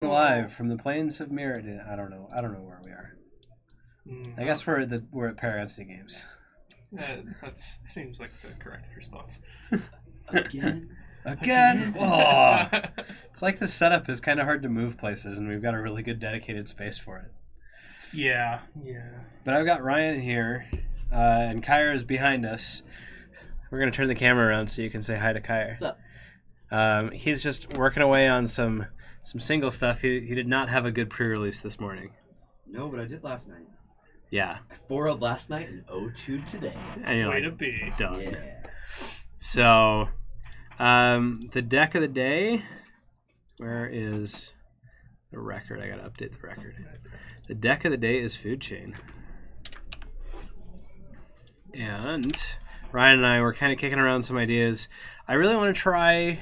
Live from the plains of Mirrodin. I don't know where we are. I guess we're at Paracity Games. That seems like the correct response. Again. Oh, it's like the setup is kind of hard to move places, and we've got a really good dedicated space for it. Yeah. But I've got Ryan here, and Kyra is behind us. We're gonna turn the camera around so you can say hi to Kyra. What's up? He's just working away on some single stuff. He did not have a good pre-release this morning. No, but I did last night. Yeah. I 4-0'd last night and 0-2 today. And you're Way like, to be. done. Yeah. So, the deck of the day. Where is the record? I gotta update the record. The deck of the day is Food Chain. And Ryan and I were kind of kicking around some ideas. I really want to try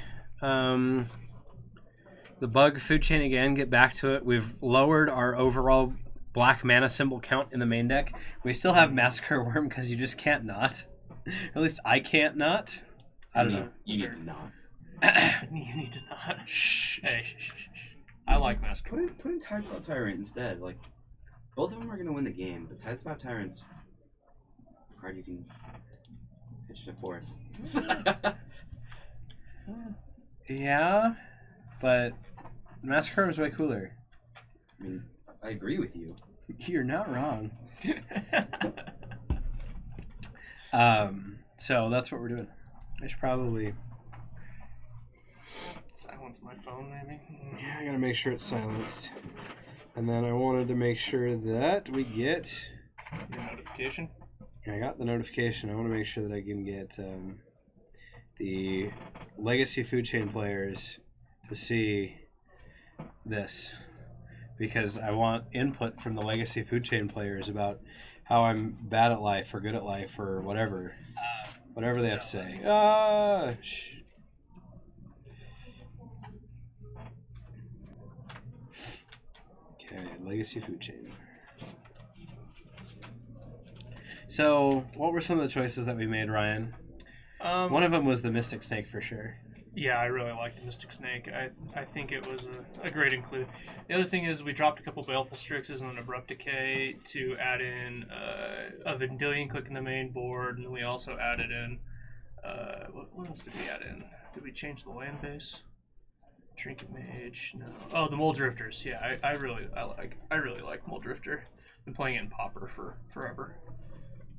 the bug Food Chain again, get back to it. We've lowered our overall black mana symbol count in the main deck. We still have Massacre Worm because you just can't not. Or at least I can't not. I don't know. You need to not. You need to not. Shh. Hey, shh. I like Massacre. Put in Tidespot Tyrant instead. Like, both of them are going to win the game, but Tidespot Tyrant's a card you can pitch to force. Yeah, but Massacre is way cooler. I mean, I agree with you. You're not wrong. So that's what we're doing. I should probably... Silence my phone, maybe. Yeah, I gotta make sure it's silenced. And then I wanted to make sure that we get... Your notification? I got the notification. I want to make sure that I can get the Legacy Food Chain players to see this. Because I want input from the Legacy Food Chain players about how I'm bad at life or good at life or whatever. Whatever they have to say. Okay, Legacy Food Chain. So, what were some of the choices that we made, Ryan? One of them was the Mystic Snake for sure. Yeah, I really like the Mystic Snake. I think it was a great include. The other thing is we dropped a couple Baleful Strixes and an Abrupt Decay to add in a Vendilion Click in the main board, and we also added in what else did we add in? Did we change the land base? Trinket Mage? No. Oh, the Mole Drifters. Yeah, I really like Mole Drifter. Been playing it in Pauper for forever.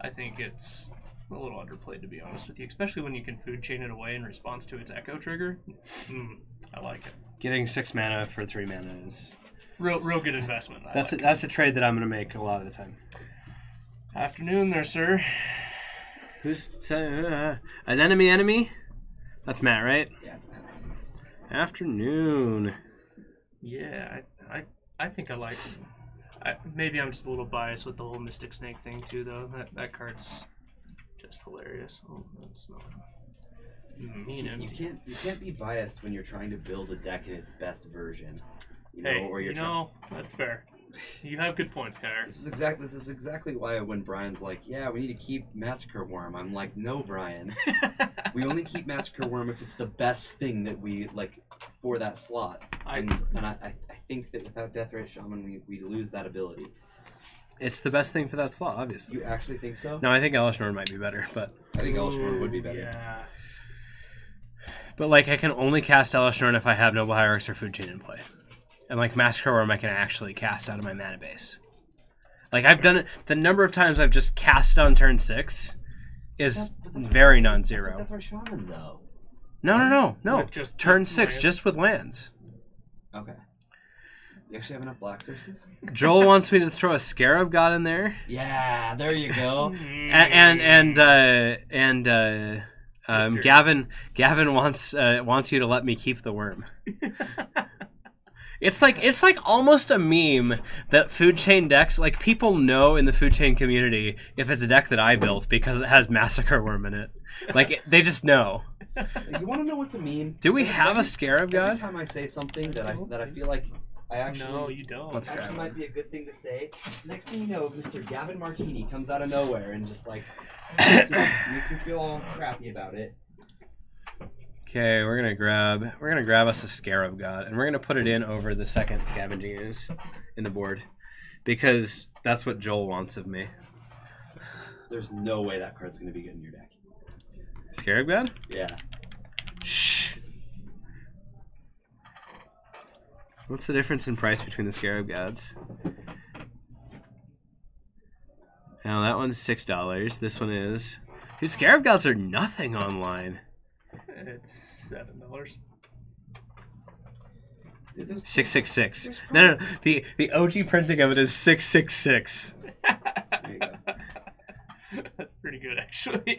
I think it's a little underplayed, to be honest with you, especially when you can Food Chain it away in response to its Echo trigger. I like it. Getting 6 mana for 3 mana is real good investment. That's a trade that I'm going to make a lot of the time. Afternoon there, sir. Who's an enemy? That's Matt, right? Yeah, it's Matt. Afternoon. Yeah, I think I like it. Maybe I'm just a little biased with the whole Mystic Snake thing too, though. That card's just hilarious. Oh, that's not mean. You can't be biased when you're trying to build a deck in its best version. That's fair. You have good points, Kyra. This is exactly why when Brian's like, "Yeah, we need to keep Massacre Worm," I'm like, "No, Brian. We only keep Massacre Worm if it's the best thing that we like for that slot." And I think that without Deathray Shaman, we lose that ability. It's the best thing for that slot, obviously. You actually think so? No, I think Elishnorn might be better, but... I think Elishnorn would be better. Yeah. But, like, I can only cast Elishnorn if I have Noble Hierarchs or Food Chain in play. And, like, Massacre Worm I can actually cast out of my mana base. Like, I've done it... The number of times I've just cast it on turn 6 is very non-zero. That's Deathray Shaman, though. No. Just turn 6, lands. just with lands. Okay. You actually have enough Black Sources? Joel wants me to throw a Scarab God in there. Yeah, there you go. Gavin wants you to let me keep the worm. It's like almost a meme that Food Chain decks, like, people know in the Food Chain community if it's a deck that I built because it has Massacre Worm in it. Like, they just know. You want to know what's a meme? Do we have a Scarab God? Every time I say something that I feel like I actually... No, you don't. Let's grab might be a good thing to say. Next thing you know, Mr. Gavin Martini comes out of nowhere and just, like, makes me feel all crappy about it. Okay, we're gonna grab us a Scarab God, and we're gonna put it in over the second Scavenging Ooze in the board, because that's what Joel wants of me. There's no way that card's gonna be good in your deck. Scarab God? Yeah. Shh. What's the difference in price between the Scarab Gods? Now that one's $6. This one is. Dude, Scarab Gods are nothing online. It's $7. Dude, 666. No. The OG printing of it is 666. There you go. That's pretty good, actually.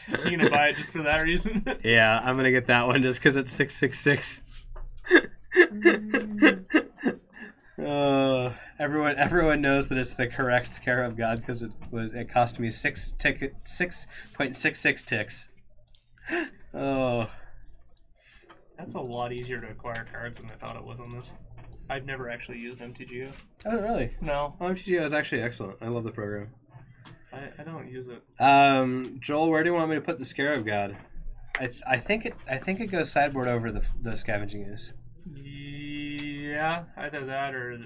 You gonna buy it just for that reason? Yeah, I'm gonna get that one just because it's 666. Everyone knows that it's the correct Scarab God because it cost me 6.66 ticks. Oh, that's a lot easier to acquire cards than I thought it was on this. I've never actually used MTGO. Oh, really? No. Oh, MTGO is actually excellent. I love the program. I don't use it. Joel, where do you want me to put the Scarab God? I think it goes sideboard over the Scavenging Ooze. Yeah, either that or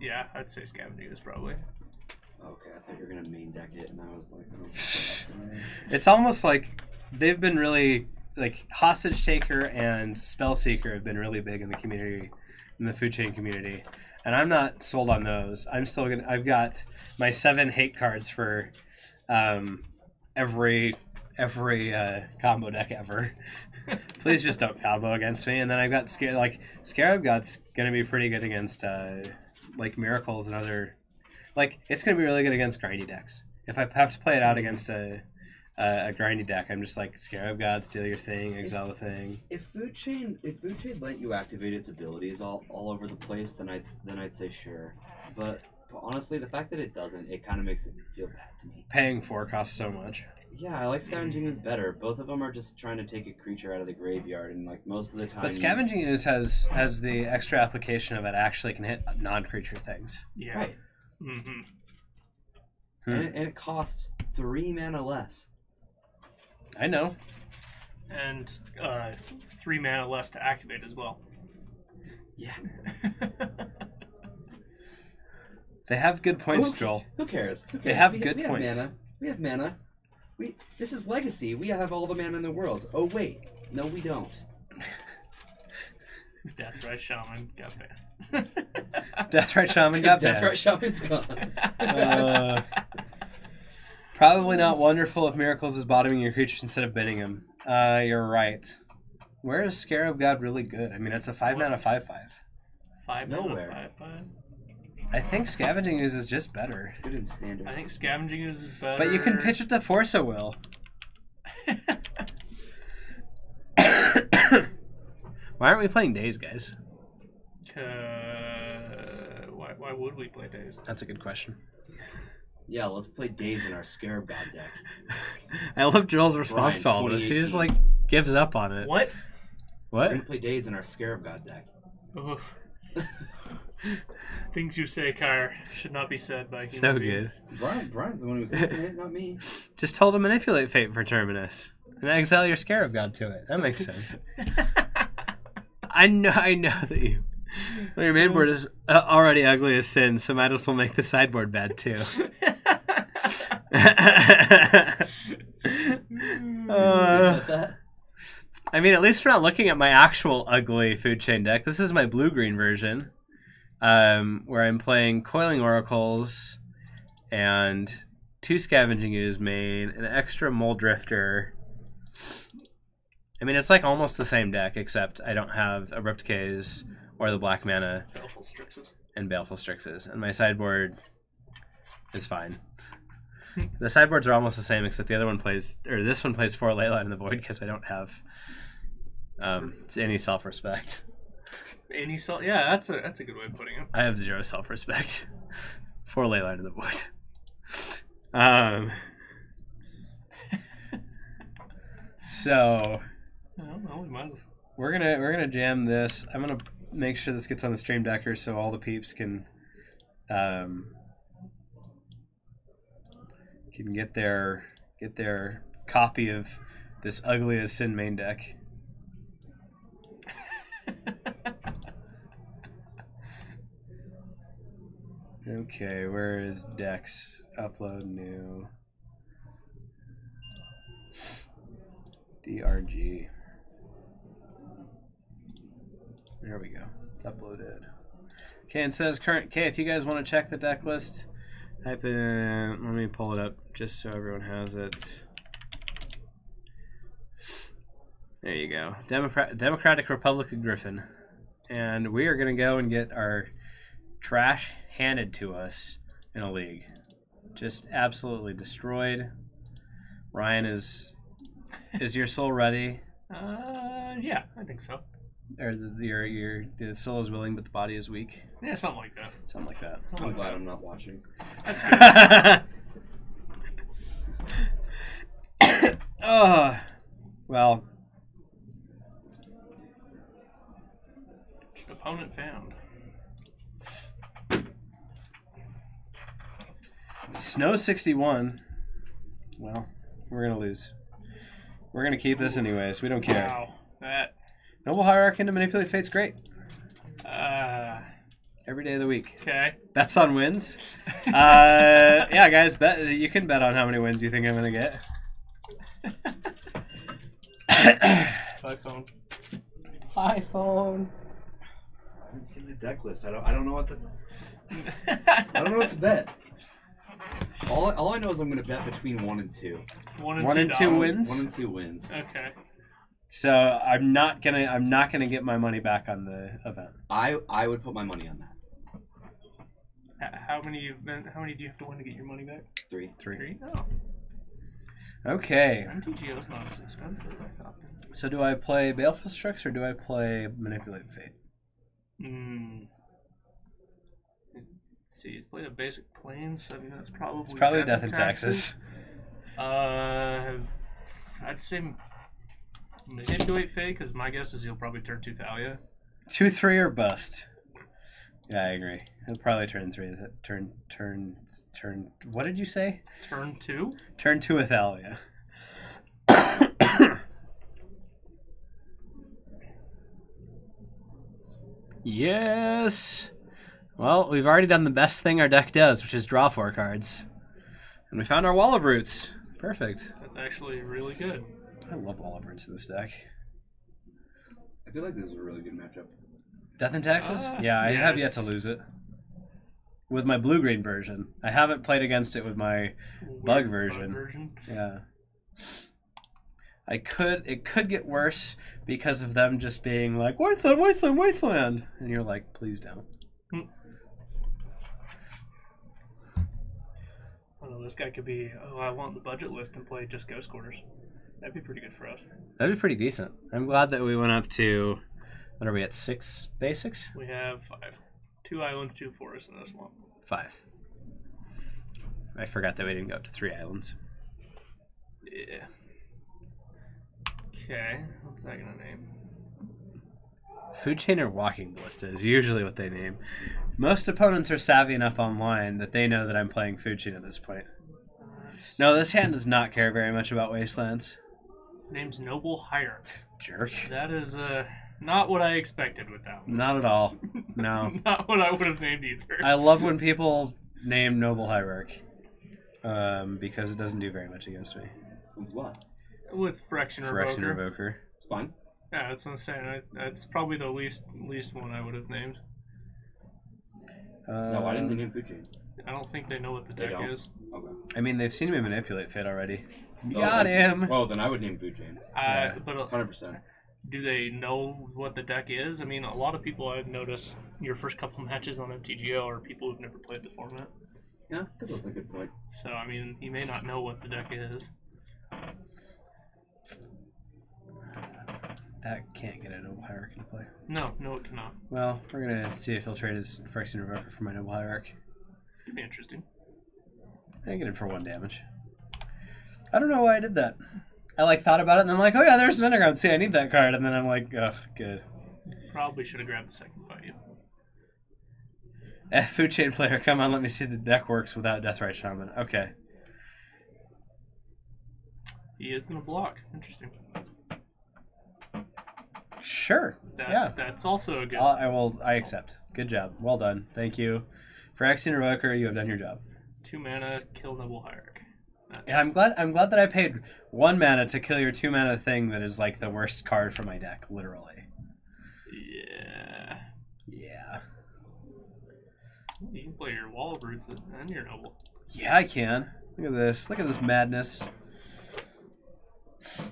yeah, I'd say Scavenging is probably. Okay, I thought you were gonna main deck it, and I was like, oh. It's almost like they've been really like Hostage Taker and Spellseeker have been really big in the community, in the food chain community, and I'm not sold on those. I've got my 7 hate cards for every combo deck ever. Please just don't combo against me. And then I've got Scarab God's gonna be pretty good against like Miracles and other. Like, it's going to be really good against grindy decks. If I have to play it out against a grindy deck, I'm just like, Scarab God, steal your thing, exile the thing. If Food Chain let you activate its abilities all over the place, then I'd say sure. But honestly, the fact that it doesn't, it kind of makes it feel bad to me. Paying 4 costs so much. Yeah, I like Scavenging Ooze better. Both of them are just trying to take a creature out of the graveyard, and like most of the time. But Scavenging Ooze has the extra application of it actually can hit non-creature things. Yeah. Right. Mm-hmm. And it costs 3 mana less. I know. And 3 mana less to activate as well. Yeah. They have good points, Joel. Who cares? They have good points. We have mana. This is Legacy. We have all the mana in the world. Oh wait, no, we don't. Deathrite Shaman got banned. Deathrite Shaman got banned. Deathrite Shaman's gone. Probably not wonderful if Miracles is bottoming your creatures instead of binning them. You're right. Where is Scarab God really good? I mean, it's a 5 mana 5/5. 5 Nowhere. mana 5/5. I think Scavenging Ooze is just better. It's good in standard. I think Scavenging is better. But you can pitch it to Force a Will. Why aren't we playing Days, guys? Why would we play Days? That's a good question. Yeah, let's play Days in our Scarab God deck. I love Joel's response to Brian, all this. He just 2018. gives up on it. What? We're What? gonna play Days in our Scarab God deck. Ugh. Things you say, Kyre, should not be said by a human So being. good. Brian's the one who was thinking it, not me. Just told him manipulate fate for Terminus and exile your Scarab God to it. That makes sense. I know that you. Well, your main board is already ugly as sin, so might as well make the sideboard bad too. I mean, at least we're not looking at my actual ugly food chain deck. This is my blue-green version, where I'm playing Coiling Oracles and 2 Scavenging Ooze main, an extra Mole Drifter. I mean, it's like almost the same deck, except I don't have Abrupt Decay's or the black mana Baleful Strixes. and Baleful Strixes, and my sideboard is fine. The sideboards are almost the same, except the other one plays, or this one plays 4 Leyline in the Void because I don't have any self-respect. Yeah, that's a good way of putting it. I have 0 self-respect. 4 Leyline in the Void. So Well, we might as we're gonna jam this. I'm gonna make sure this gets on the stream decker so all the peeps can get their copy of this ugly as sin main deck. Okay, where is decks? Upload new. DRG. There we go. It's uploaded. Okay, and says current. Okay, if you guys want to check the deck list, type in. Let me pull it up just so everyone has it. There you go. Democratic Republic of Griffin. And we are going to go and get our trash handed to us in a league. Just absolutely destroyed. Ryan, is your soul ready? Yeah, I think so. Or the soul is willing, but the body is weak? Yeah, something like that. Something like that. I'm glad I'm not watching. That's good. Oh, well. Opponent found. Snow 61. Well, we're gonna lose. We're gonna keep this anyways. We don't care. Wow, that. Noble Hierarchy to manipulate fate's great. Every day of the week. Okay. Bets on wins. Yeah, guys, bet you can bet on how many wins you think I'm gonna get. iPhone. iPhone. I haven't seen the deck list. I don't know what to bet. All I know is I'm gonna bet between 1 and 2. One and two wins. 1 and 2 wins. Okay. So I'm not gonna get my money back on the event. I would put my money on that. How many do you have to win to get your money back? 3. 3? Oh. Okay. MTGO is not as expensive as I thought. So do I play Baleful Strix or do I play Manipulate Fate? See, he's played a basic Plains. I mean, that's probably. It's probably Death and Taxes. I'd say Manipulate Fate, because my guess is he'll probably turn 2 Thalia. 2/3 or bust. Yeah, I agree. He'll probably turn 3. Turn. What did you say? Turn 2. Turn 2 Athalia. Yes. Well, we've already done the best thing our deck does, which is draw 4 cards, and we found our Wall of Roots. Perfect. That's actually really good. I love Wall of Roots in this deck. I feel like this is a really good matchup. Death and Taxes? Yeah, I have yet to lose it. With my blue-green version. I haven't played against it with my bug version. Yeah. It could get worse because of them just being like, Wasteland! And you're like, please don't. Oh, this guy could be, I want the budget list and play just Ghost Quarters. That'd be pretty good for us. That'd be pretty decent. I'm glad that we went up to, what are we at, 6 basics? We have 5. 2 islands, 2 forests, and a swamp. 5. I forgot that we didn't go up to 3 islands. Yeah. Okay, what's that gonna name? Food Chain or Walking Ballista is usually what they name. Most opponents are savvy enough online that they know that I'm playing Food Chain at this point. No, this hand does not care very much about Wastelands. Name's Noble Hierarchy. Jerk. That is not what I expected with that one. Not at all. No. Not what I would have named either. I love when people name Noble Hierarch. Because it doesn't do very much against me. With what? With Phyrexian Revoker. It's fine. Yeah, that's what I'm saying. That's probably the least one I would have named. No, why didn't they name Food Chain? I don't think they know what the deck is. Okay. I mean, they've seen me manipulate Fate already. Got him! Oh, then I would name Food Chain. But 100%. Do they know what the deck is? I mean, a lot of people I've noticed your first couple matches on MTGO are people who've never played the format. Yeah, that's a good point. So, I mean, he may not know what the deck is. That can't get a Noble Hierarch to play. No, it cannot. Well, we're going to see if he'll trade his Phyrexian Revoker for my Noble Hierarch. Could be interesting. I get it for 1 damage. I don't know why I did that. I thought about it and I'm like, oh yeah, there's an Underground. See, I need that card. And then I'm like, oh, good. Probably should have grabbed the second value. Food Chain player, come on, let me see the deck works without Deathrite Shaman. Okay. He is going to block. Interesting. Sure. Yeah. That's also a good. I accept. Good job. Well done. Thank you. For Phyrexian Revoker, you have done your job. 2 mana, kill Noble Hierarch. Yeah, I'm glad that I paid 1 mana to kill your 2 mana thing that is like the worst card for my deck, literally. Yeah. Yeah. You can play your Wall of Roots and your Noble. Yeah, I can. Look at this. Look at this madness. Oh,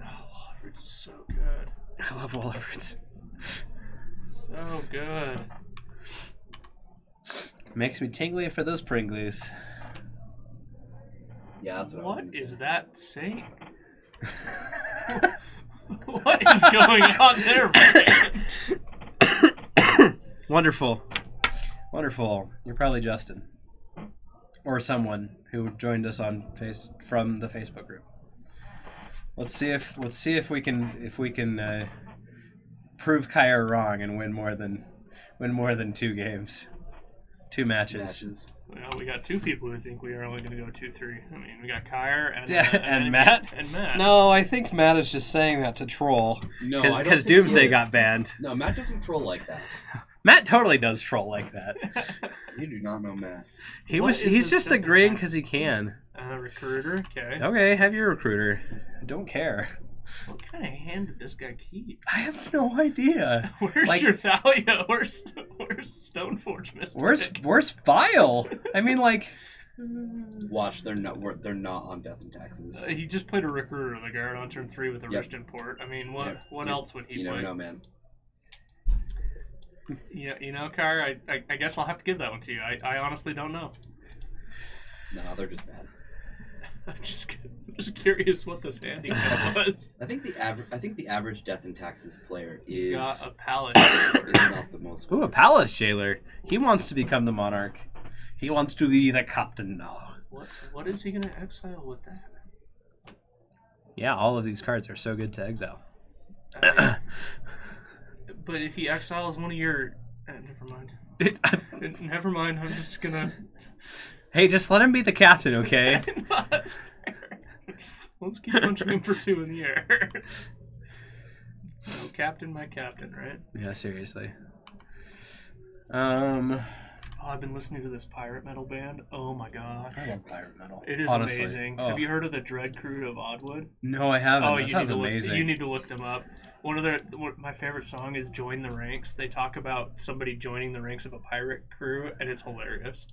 Wall of Roots is so good. I love Wall of Roots. So good. Makes me tingly for those Pringlies. Yeah, that's what is that saying? What is going on there, man? Wonderful. Wonderful. You're probably Justin. Or someone who joined us on from the Facebook group. Let's see if we can prove Kyer wrong and win more than 2 games. 2 matches. Well, we got 2 people who think we are only going to go 2-3. I mean, we got Kyer and and Matt. And Matt. No, I think Matt is just saying that to troll. No, because Doomsday got banned. No, Matt doesn't troll like that. Matt totally does troll like that. You do not know Matt. He's just agreeing because he can. Recruiter. Okay. Okay, have your recruiter. I don't care. What kind of hand did this guy keep? I have no idea. Where's your Thalia? Where's Stoneforge Mystic? Where's Vile? I mean, like. Watch, they're not on Death and Taxes. He just played a recruiter, the guard on turn 3 with a Wrist Import. I mean, what else would he play? You never know, man. Yeah, Kyer, I guess I'll have to give that one to you. I honestly don't know. No, they're just bad. I'm just curious what this handicap was. I think the average Death and Taxes player is got a Palace. is not the most. Ooh, a Palace Jailer. He wants to become the Monarch. He wants to be the captain now. What is he gonna exile with that? Yeah, all of these cards are so good to exile. But if he exiles one of your, never mind. Never mind. I'm just gonna. Hey, just let him be the captain, okay? No, that's fair. Let's keep punching him for 2 in the air. No, captain, my captain, right? Yeah, seriously. I've been listening to this pirate metal band. Oh my gosh. I love pirate metal. It is honestly. Amazing. Oh. Have you heard of the Dread Crew of Oddwood? No, I haven't. Oh, that sounds amazing. You need to look them up. My favorite song is Join the Ranks. They talk about somebody joining the ranks of a pirate crew, and it's hilarious.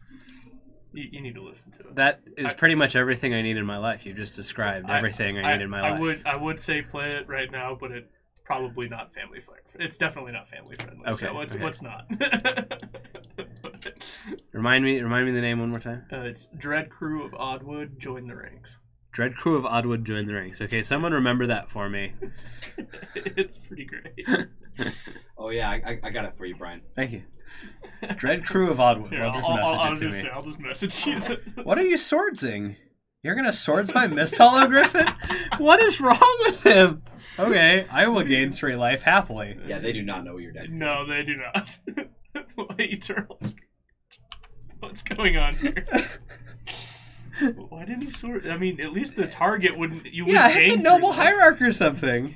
You need to listen to it. That is pretty much everything I need in my life. You just described everything I need in my life. I would say play it right now, but it's probably not family friendly. It's definitely not family friendly. Okay. So what's not? Remind me the name one more time. It's Dread Crew of Oddwood. Join the ranks. Dread Crew of Oddwood, join the ranks. Okay, someone remember that for me. It's pretty great. Oh yeah, I got it for you, Brian. Thank you. Dread Crew of Oddwood. Here, I'll just message you. What are you swordsing? You're gonna swords my Mist Hollow Griffin? What is wrong with him? Okay, I will gain 3 life happily. Yeah, they do not know what your deck's No, they do not. Eternals. What's going on here? Why didn't he sword? I mean, at least the target wouldn't. Yeah, hit the Noble Hierarch or something.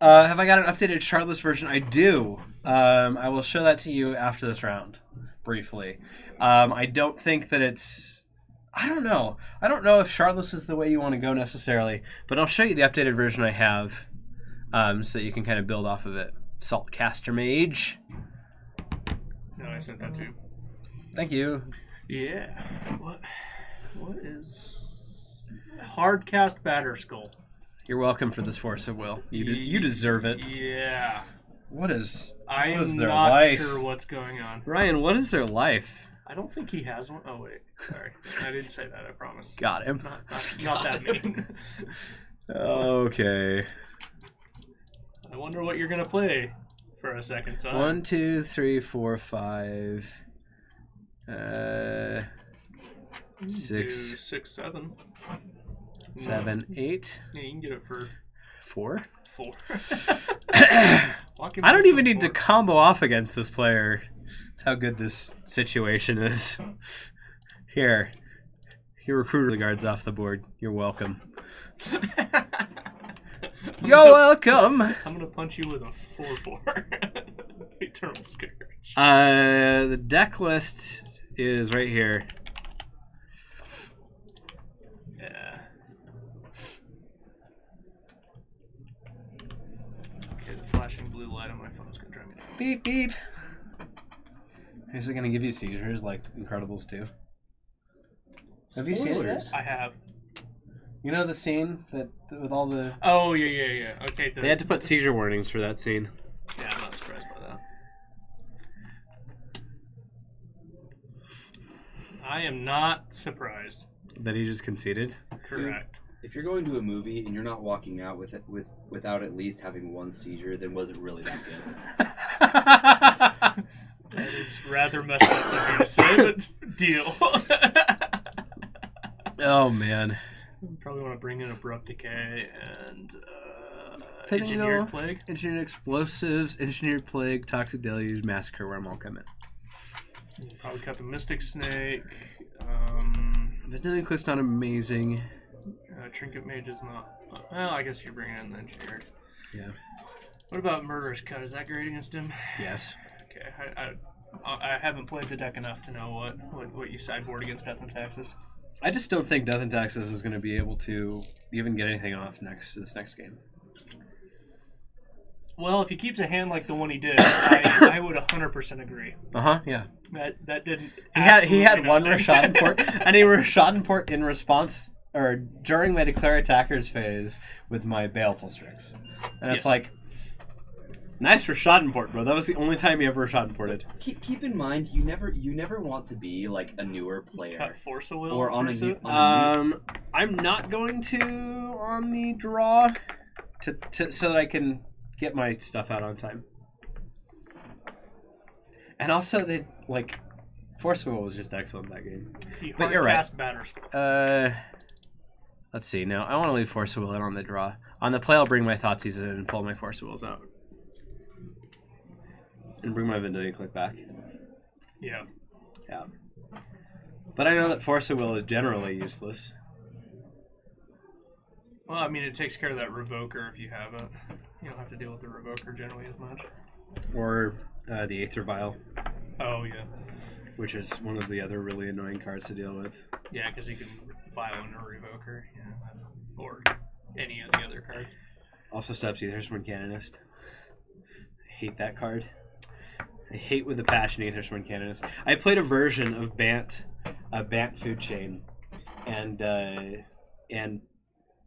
Have I got an updated Chartless version? I do. I will show that to you after this round, briefly. I don't think that it's... I don't know. I don't know if Chartless is the way you want to go necessarily, but I'll show you the updated version I have so that you can kind of build off of it. Saltcaster Mage. No, I sent that too. Thank you. Yeah. What is... Hardcast Batterskull. You're welcome for this Force of Will. You deserve it. Yeah. What is I am their not life? sure what's going on. Ryan, what is their life? I don't think he has one. Oh, wait. Sorry. I didn't say that, I promise. Got him. Not that mean. Okay. I wonder what you're going to play for a second time. 1, 2, 3, 4, 5. 6, 6, 7. 7, 8. Yeah, you can get it for 4. 4. I don't even need to combo off against this player. That's how good this situation is. Here. Your recruiter guard's off the board. You're welcome. You're welcome! I'm gonna punch you with a 4/4. Eternal Scourge. The deck list is right here. Yeah. Okay, the flashing blue light on my phone's gonna drive me nuts. Beep, beep. Is it going to give you seizures like Incredibles 2? Have you seen it yet? I have. You know the scene that with all the... Oh, yeah. Okay. They had to put seizure warnings for that scene. Yeah, I'm not surprised by that. I am not surprised. That he just conceded? Correct. If you're going to a movie and you're not walking out without at least having one seizure, then was it really that good? That is rather messed up of you to say, but deal. Oh, man. Probably want to bring in Abrupt Decay and Engineered Engineered Plague. Engineered Explosives, Engineered Plague, Toxic Deluge, Massacre Worm all come in. Probably cut the Mystic Snake. Vanilla Click's not amazing. Trinket Mage is not. Well, I guess you're bringing in the Engineered. Yeah. What about Murderous Cut? Is that great against him? Yes. Okay, I haven't played the deck enough to know what you sideboard against Death and Taxes. I just don't think Death and Taxes is going to be able to even get anything off this next game. Well, if he keeps a hand like the one he did, I would 100% agree. Yeah. That didn't. He had one Rashad Port, and he Rashad Port in response or during my Declare Attackers phase with my Baleful Strix, and it's like, nice Rashad Port, bro. That was the only time he ever Rashad Ported. Keep in mind, you never want to be like a newer player. Cut Force of Wills or on a new. I'm not going to on the draw so that I can get my stuff out on time. And also, Force of Will was just excellent that game. But you're right. Let's see. Now, I want to leave Force of Will in on the draw. On the play, I'll bring my Thoughtseize in and pull my Force of Wills out. And bring my Vendilion Click back. Yeah. Yeah. But I know that Force of Will is generally useless. Well, I mean, it takes care of that Revoker if you have it. You don't have to deal with the Revoker generally as much. Or the Aether Vial. Oh, yeah. Which is one of the other really annoying cards to deal with. Yeah, because you can Vial in a Revoker. Yeah. Or any of the other cards. Also stops Aethersworn Canonist. I hate that card. I hate with a passion Aethersworn Canonist. I played a version of Bant Food Chain, and played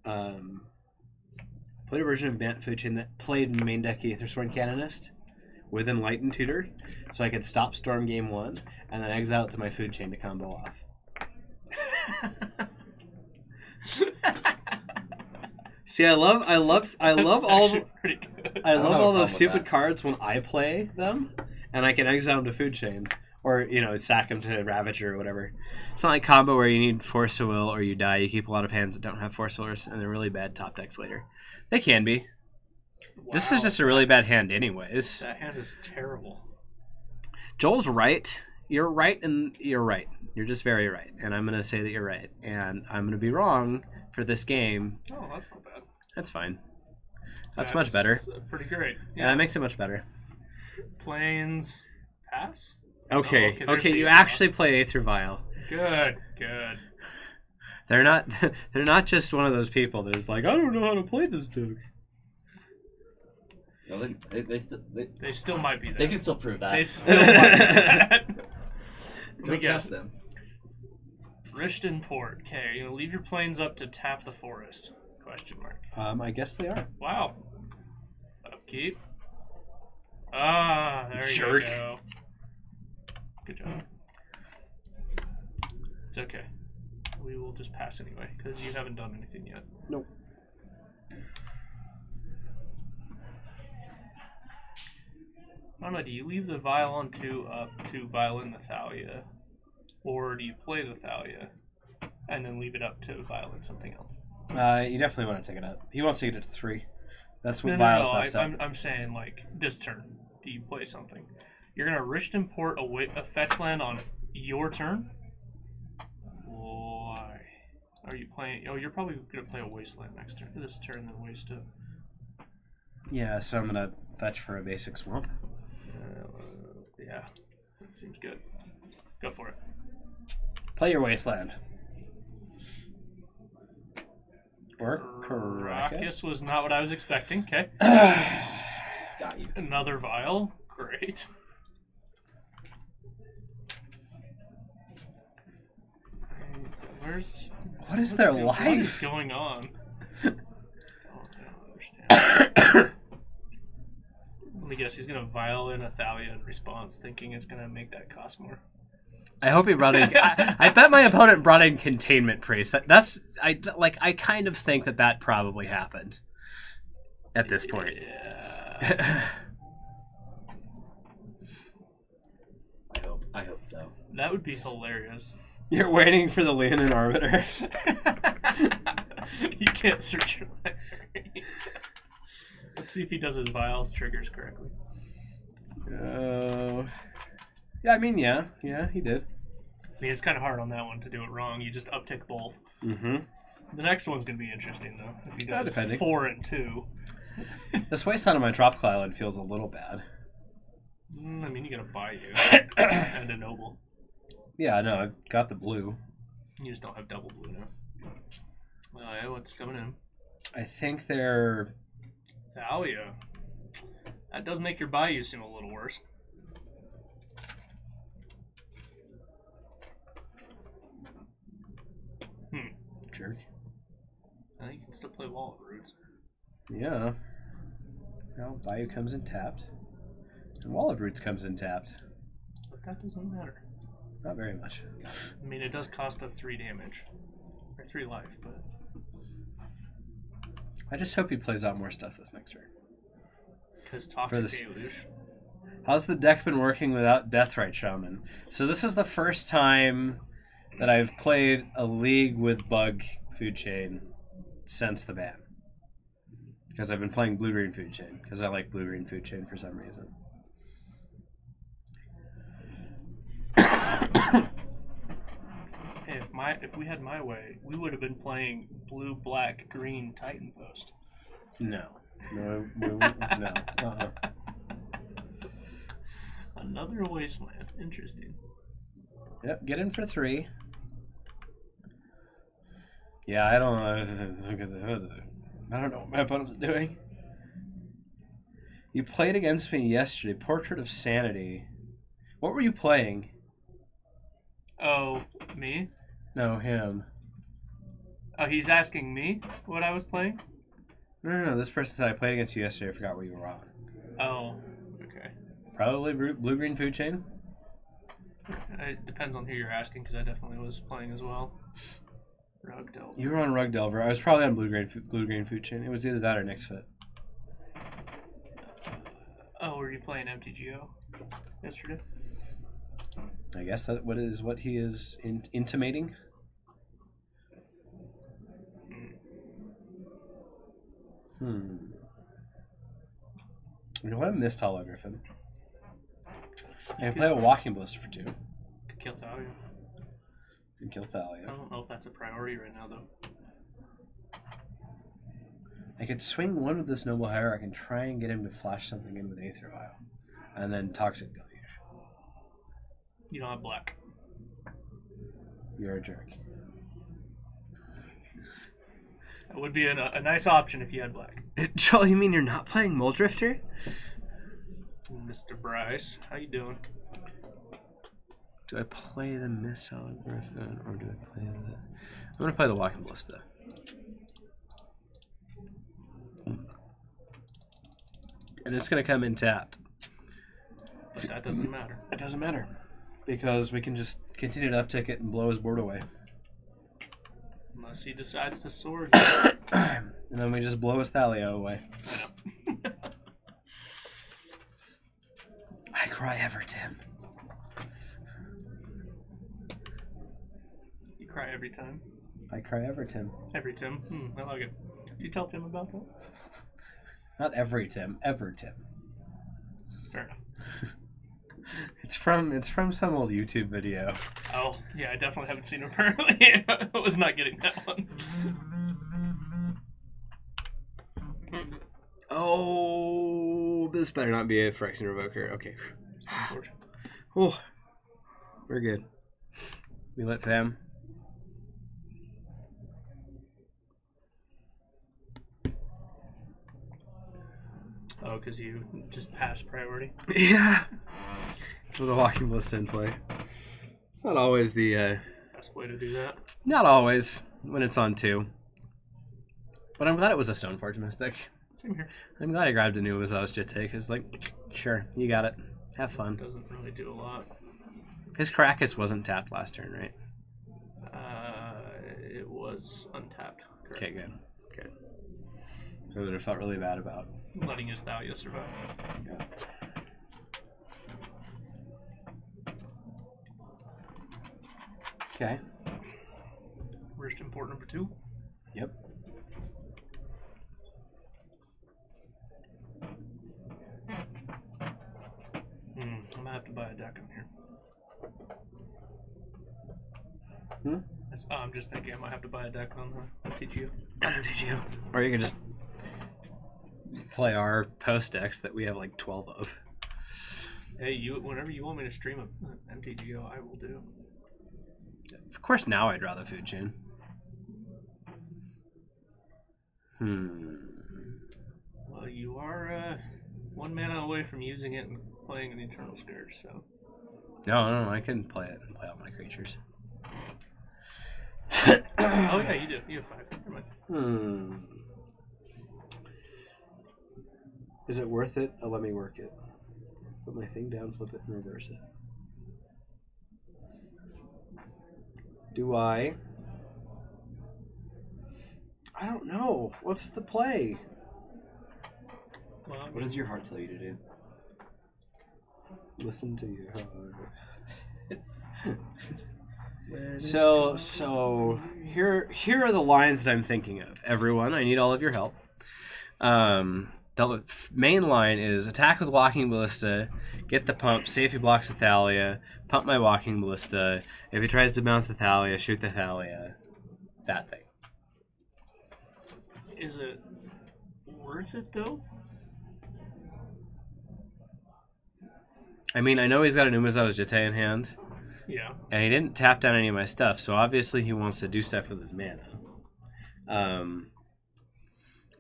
a version of Bant Food Chain that played main deck Aethersworn Canonist with Enlightened Tutor, so I could stop Storm game 1 and then exile it to my Food Chain to combo off. See, I love all those stupid cards when I play them, and I can exile them to Food Chain, or sack them to Ravager or whatever. It's not like combo where you need Force of Will or you die. You keep a lot of hands that don't have Force of Will, and they're really bad top decks later. They can be. Wow. This is just a really bad hand, anyways. That hand is terrible. Joel's right. You're right, and you're right. You're just very right, and I'm gonna say that you're right, and I'm gonna be wrong for this game. Oh, that's not bad. That's fine. That's much better. Pretty great. Yeah, that makes it much better. Plains pass? Okay, you actually play Aether Vial. Good. They're not just one of those people that's like, I don't know how to play this deck. No, they still might be that. They can still prove that. They still might be that. Don't test them. Rishton Port. Okay, you're gonna leave your planes up to tap the forest? Question mark. I guess they are. Wow. Upkeep. Ah, there Jerk. You go. Good job. It's okay. We will just pass anyway, because you haven't done anything yet. Nope. I don't know, do you leave the Vial on 2 up to Vial in the Thalia? Or do you play the Thalia and then leave it up to Vial in something else? You definitely want to take it up. He wants to get it to 3. That's what Vial's best at. I'm saying, like, this turn, do you play something? You're going to Rishton Port a fetch land on your turn? Are you playing? Oh, you're probably gonna play a wasteland next turn. This turn, then waste it. Yeah, so I'm gonna fetch for a basic swamp. Yeah, that seems good. Go for it. Play your wasteland. Or Caracas was not what I was expecting. Okay. Got you. Another vial. Great. What is their What is life? going on? I don't understand. Let me guess. He's gonna vial in a Thalia in response, thinking it's gonna make that cost more. I hope he brought in. I bet my opponent brought in containment priest. I kind of think that probably happened at this point. Yeah. I hope so. That would be hilarious. You're waiting for the Leonin Arbiter. You can't search your library. Let's see if he does his vials triggers correctly. Yeah, I mean, yeah, he did. I mean, it's kind of hard on that one to do it wrong. You just uptick both. Mm-hmm. The next one's going to be interesting, though. If he does Depending. 4 and 2. This wasteland on my tropical island feels a little bad. I mean, you got a Bayou and a Noble. Yeah, no, I've got the blue. You just don't have double blue now. Well, yeah, what's coming in? I think they're... Thalia. That does make your Bayou seem a little worse. Jerk. I think you can still play Wall of Roots. Yeah. Well, Bayou comes in tapped. And Wall of Roots comes in tapped. But that doesn't matter. Not very much. I mean, it does cost us 3 damage. Or 3 life, but... I just hope he plays out more stuff this next turn. Because Toxic Deluge. How's the deck been working without Deathrite Shaman? So this is the first time that I've played a league with Bug Food Chain since the ban. Because I've been playing Blue-Green Food Chain. Because I like Blue-Green Food Chain for some reason. Hey, if we had my way, we would have been playing blue, black, green Titan Post. No. No. Another wasteland. Interesting. Yep, get in for 3. Yeah, I don't know what my opponent's doing. You played against me yesterday. Portrait of Sanity. What were you playing? Oh, me? No, him. Oh, he's asking me what I was playing? No. This person said I played against you yesterday. I forgot what you were on. Oh, okay. Probably Blue-Green Food Chain? It depends on who you're asking, because I definitely was playing as well. Rug Delver. You were on Rug Delver. I was probably on Blue-Green Food Chain. It was either that or Next Fit. Oh, were you playing MTGO yesterday? I guess that what he is intimating. We don't have Mist Hollow Griffin. I can play a Walking Ballista for 2. Could kill Thalia. And kill Thalia. I don't know if that's a priority right now, though. I could swing one with this Noble Hierarch and try and get him to flash something in with Aether Vial. And then Toxic Deluge. You don't have black. You're a jerk. That would be a nice option if you had black. Joel, you mean you're not playing Muldrifter? Mr. Bryce, how you doing? Do I play the Mist Hollow Griffin or do I play the... I'm going to play the Walking Ballista. And it's going to come in tapped. But that doesn't matter. It doesn't matter. Because we can just continue to uptick it and blow his board away. Unless he decides to sword. And then we just blow his Thalia away. I cry ever, Tim. You cry every time? I cry ever, Tim. Every Tim? I like it. Did you tell Tim about that? Not every Tim, ever Tim. Fair enough. It's from some old YouTube video. Oh, yeah, I definitely haven't seen it apparently. I was not getting that one. Oh, this better not be a Phyrexian Revoker. Okay. Oh, we're good. We lit fam. Oh, because you just passed priority? Yeah. With a Walking Ballista in play. It's not always the... Best way to do that. Not always, when it's on 2. But I'm glad it was a Stoneforge Mystic. Same here. I'm glad I grabbed a new Azaz Jitte, because, like, sure, you got it. Have fun. Doesn't really do a lot. His Krakus wasn't tapped last turn, right? It was untapped. Correct. Okay, good. Good. So it would have felt really bad about letting his Thalia survive. Yeah. Okay. Wrist import number 2. Yep. I'm gonna have to buy a deck in here. I'm just thinking I might have to buy a deck on the MTGO. I don't teach you. Or you can just play our post decks that we have like 12 of. Hey, whenever you want me to stream a MTGO, I will do. Of course, now I'd rather food chain. Well, you are 1 mana away from using it and playing an Eternal Scourge, so. No, I can play it and play all my creatures. Oh yeah, you do. You have 5. Never mind. Is it worth it? Oh, let me work it. Put my thing down, flip it, and reverse it. Do I? I don't know. What's the play? Well, What does your heart tell you to do? Listen to your heart. So here are the lines that I'm thinking of. Everyone, I need all of your help. The main line is attack with Walking Ballista, get the pump, see if he blocks the Thalia, pump my Walking Ballista. If he tries to bounce the Thalia, shoot the Thalia. That thing. is it worth it though? I mean, I know he's got an Umazawa's Jitte in hand. Yeah. And he didn't tap down any of my stuff, so obviously he wants to do stuff with his mana.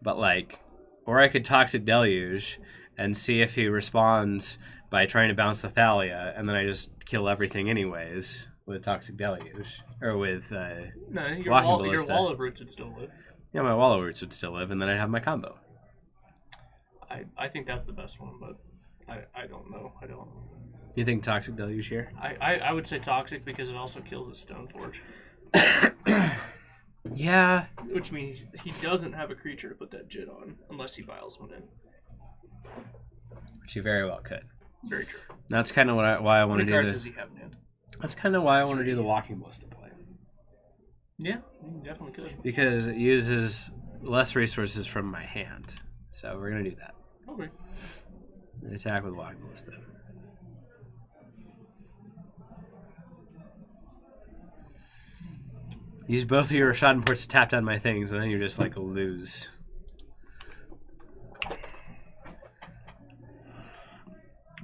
But like, or I could Toxic Deluge and see if he responds by trying to bounce the Thalia, and then I just kill everything anyways with Toxic Deluge. Or with No, your Walking wall Ballista. of roots would still live. Yeah, my Wall of Roots would still live, and then I'd have my combo. I think that's the best one, but I don't know. I don't. You think Toxic Deluge here? I would say Toxic because it also kills his Stoneforge. Yeah. Which means he doesn't have a creature to put that Jit on unless he vials one in. Which he very well could. Very true. That's kind of why I want to do cards the... does he have in hand? That's kind of why I want to do the Walking Ballista play. Yeah, you definitely could. Because it uses less resources from my hand. So we're going to do that. Okay. An attack with Walking Ballista. Use both of your Rashad imports to tap down my things, and then you just like lose.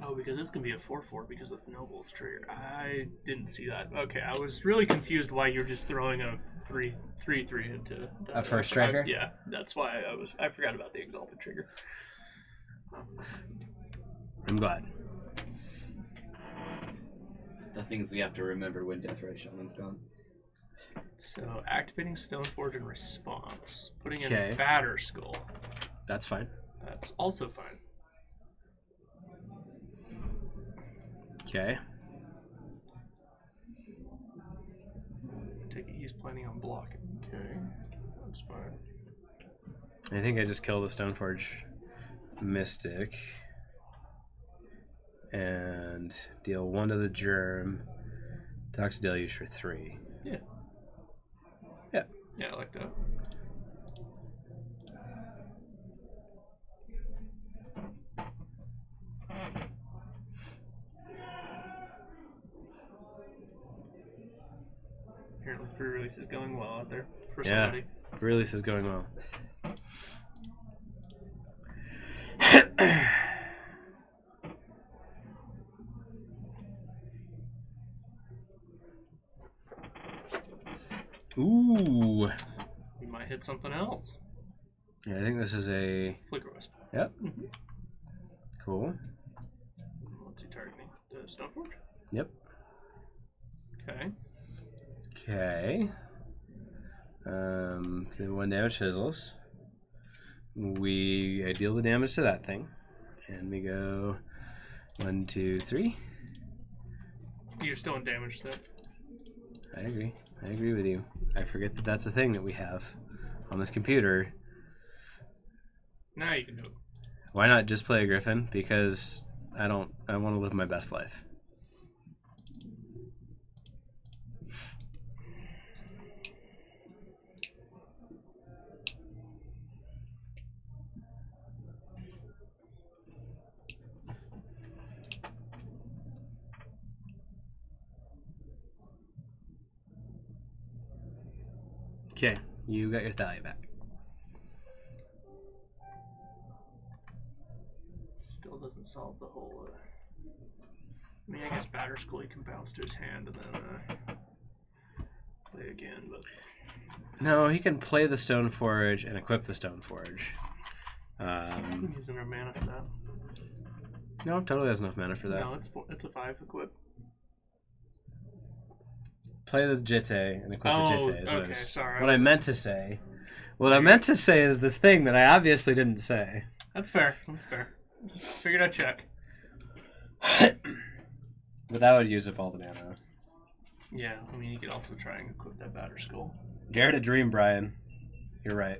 Oh, because it's going to be a 4/4 because of Noble's trigger. I didn't see that. Okay, I was really confused why you're just throwing a 3/3 into the, A first striker? Yeah, that's why I forgot about the Exalted trigger. I'm glad. The things we have to remember when Deathray Shaman's gone. So, activating Stoneforge in response. Putting Okay. in Batter Skull. That's fine. That's also fine. Okay. Take it he's planning on blocking. Okay, that's fine. I think I just killed the Stoneforge Mystic. And deal 1 to the Germ. Toxic Deluge for 3. Yeah. Yeah. Yeah, I like that. pre-release is going well out there for Yeah. somebody. Release is going well. Ooh. You might hit something else. Yeah, I think this is a... Flicker Wisp. Yep. Cool. What's he targeting? The Stoneforge? Yep. Okay. Okay. The 1 damage fizzles. I deal the damage to that thing. And we go 1, 2, 3. You're still in damage there. I agree. I agree with you. I forget that that's a thing that we have on this computer. Now you can do it. Why not just play a Griffin? Because I want to live my best life. Okay, you got your Thalia back. Still doesn't solve the whole. I mean, I guess Batter Skull he can bounce to his hand and then play again, but. No, he can play the Stoneforge and equip the Stoneforge. Using our mana for that. No, totally has enough mana for that. No, it's a 5 equip. Play the Jitte and equip the Jitte. Is okay, sorry. What I meant to say. What I meant to say is this thing that I obviously didn't say. That's fair. That's fair. Just figured I'd check. But that would use up all the mana. Yeah, I mean, you could also try and equip that Batter Skull. Dare to dream, Brian. You're right.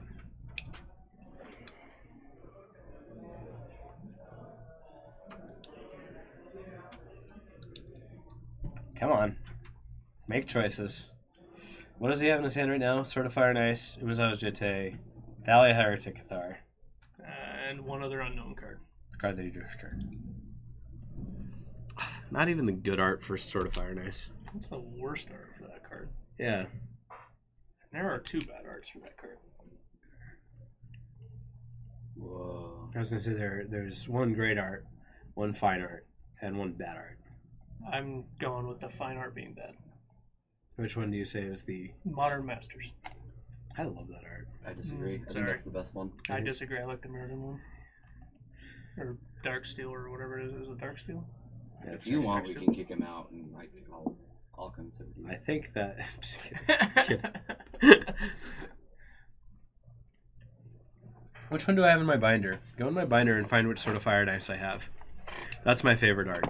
Come on. Make choices. What does he have in his hand right now? Sword of Fire and Ice, Umazawa's Jitte, Thalia Heretic Cathar. And one other unknown card. The card that he drew for turn. Not even the good art for Sword of Fire and Ice. What's the worst art for that card? Yeah. There are 2 bad arts for that card. Whoa. I was going to say there's 1 great art, 1 fine art, and 1 bad art. I'm going with the fine art being bad. Which one do you say is the... Modern Masters. I love that art. I disagree. I think sorry. that's the best one. I disagree. I like the Mirrodin one. Or Dark Steel or whatever it is. Is it Dark Steel? Yeah, If you want, we can kick him out, and I'll consider you. I think that... I'm just kidding. Which one do I have in my binder? Go in my binder and find which sort of Fire and Ice I have. That's my favorite art.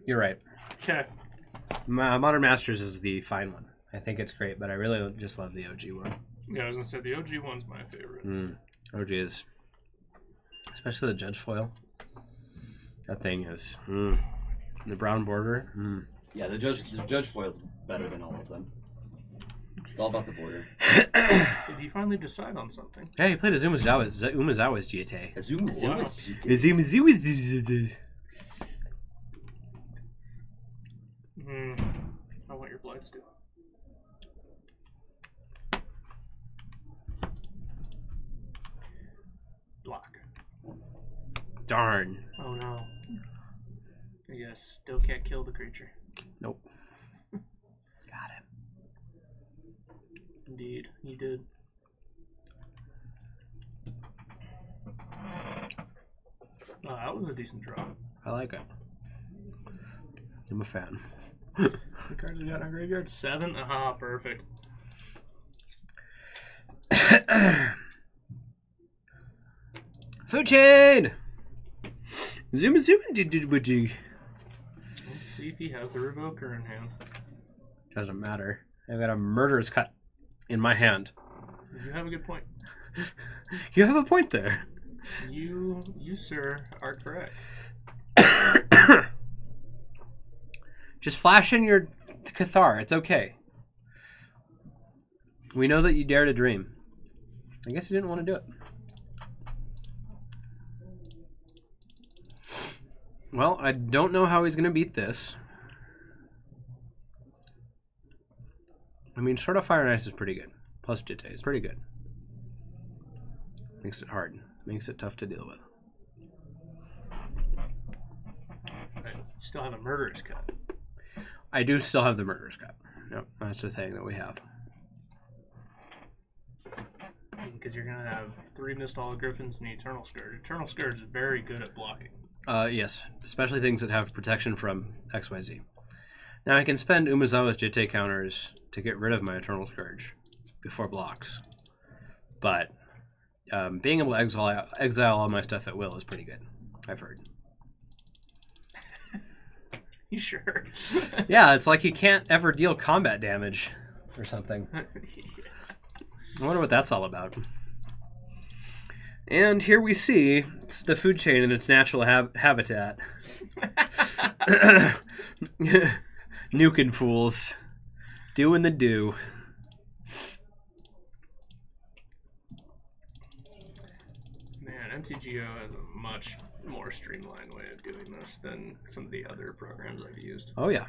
You're right. Okay. Modern Masters is the fine one. I think it's great, but I really just love the OG one. Yeah, I was going to say the OG one's my favorite. OG is... Especially the Judge Foil. That thing is... The brown border. Yeah, the judge foil's better than all of them. It's all about the border. Did he finally decide on something? Yeah, he played Umazawa's Jitte. Umazawa's Jitte. I want your Blightsteel. Block. Darn. Oh no. I guess still can't kill the creature. Nope. Got him. Indeed, he did. Oh, that was a decent draw. I like it. I'm a fan. The cards we got in our graveyard? 7? Aha, perfect. Food chain! Zoom. Let's see if he has the Revoker in hand. Doesn't matter. I've got a Murderous Cut in my hand. You have a good point. You have a point there. You, sir, are correct. Just flash in your Cathar. It's okay. We know that you dare to dream. I guess you didn't want to do it. Well, I don't know how he's going to beat this. I mean, Sword of Fire and Ice is pretty good. Plus Jitte is pretty good. Makes it hard. Makes it tough to deal with. I still have a Murderous Cut. I do still have the Murderous Cut. Yep, that's the thing that we have. Because you're going to have 3 Mist Hollow Griffins and the Eternal Scourge. Eternal Scourge is very good at blocking. Yes, especially things that have protection from XYZ. Now I can spend Umezawa's Jitte counters to get rid of my Eternal Scourge before blocks. But being able to exile all my stuff at will is pretty good, I've heard. You sure? Yeah, it's like he can't ever deal combat damage or something. Yeah. I wonder what that's all about. And here we see the food chain in its natural habitat. Nuking fools. Doing the do. Man, MTGO has a much more streamlined way of doing this than some of the other programs I've used. Oh, yeah.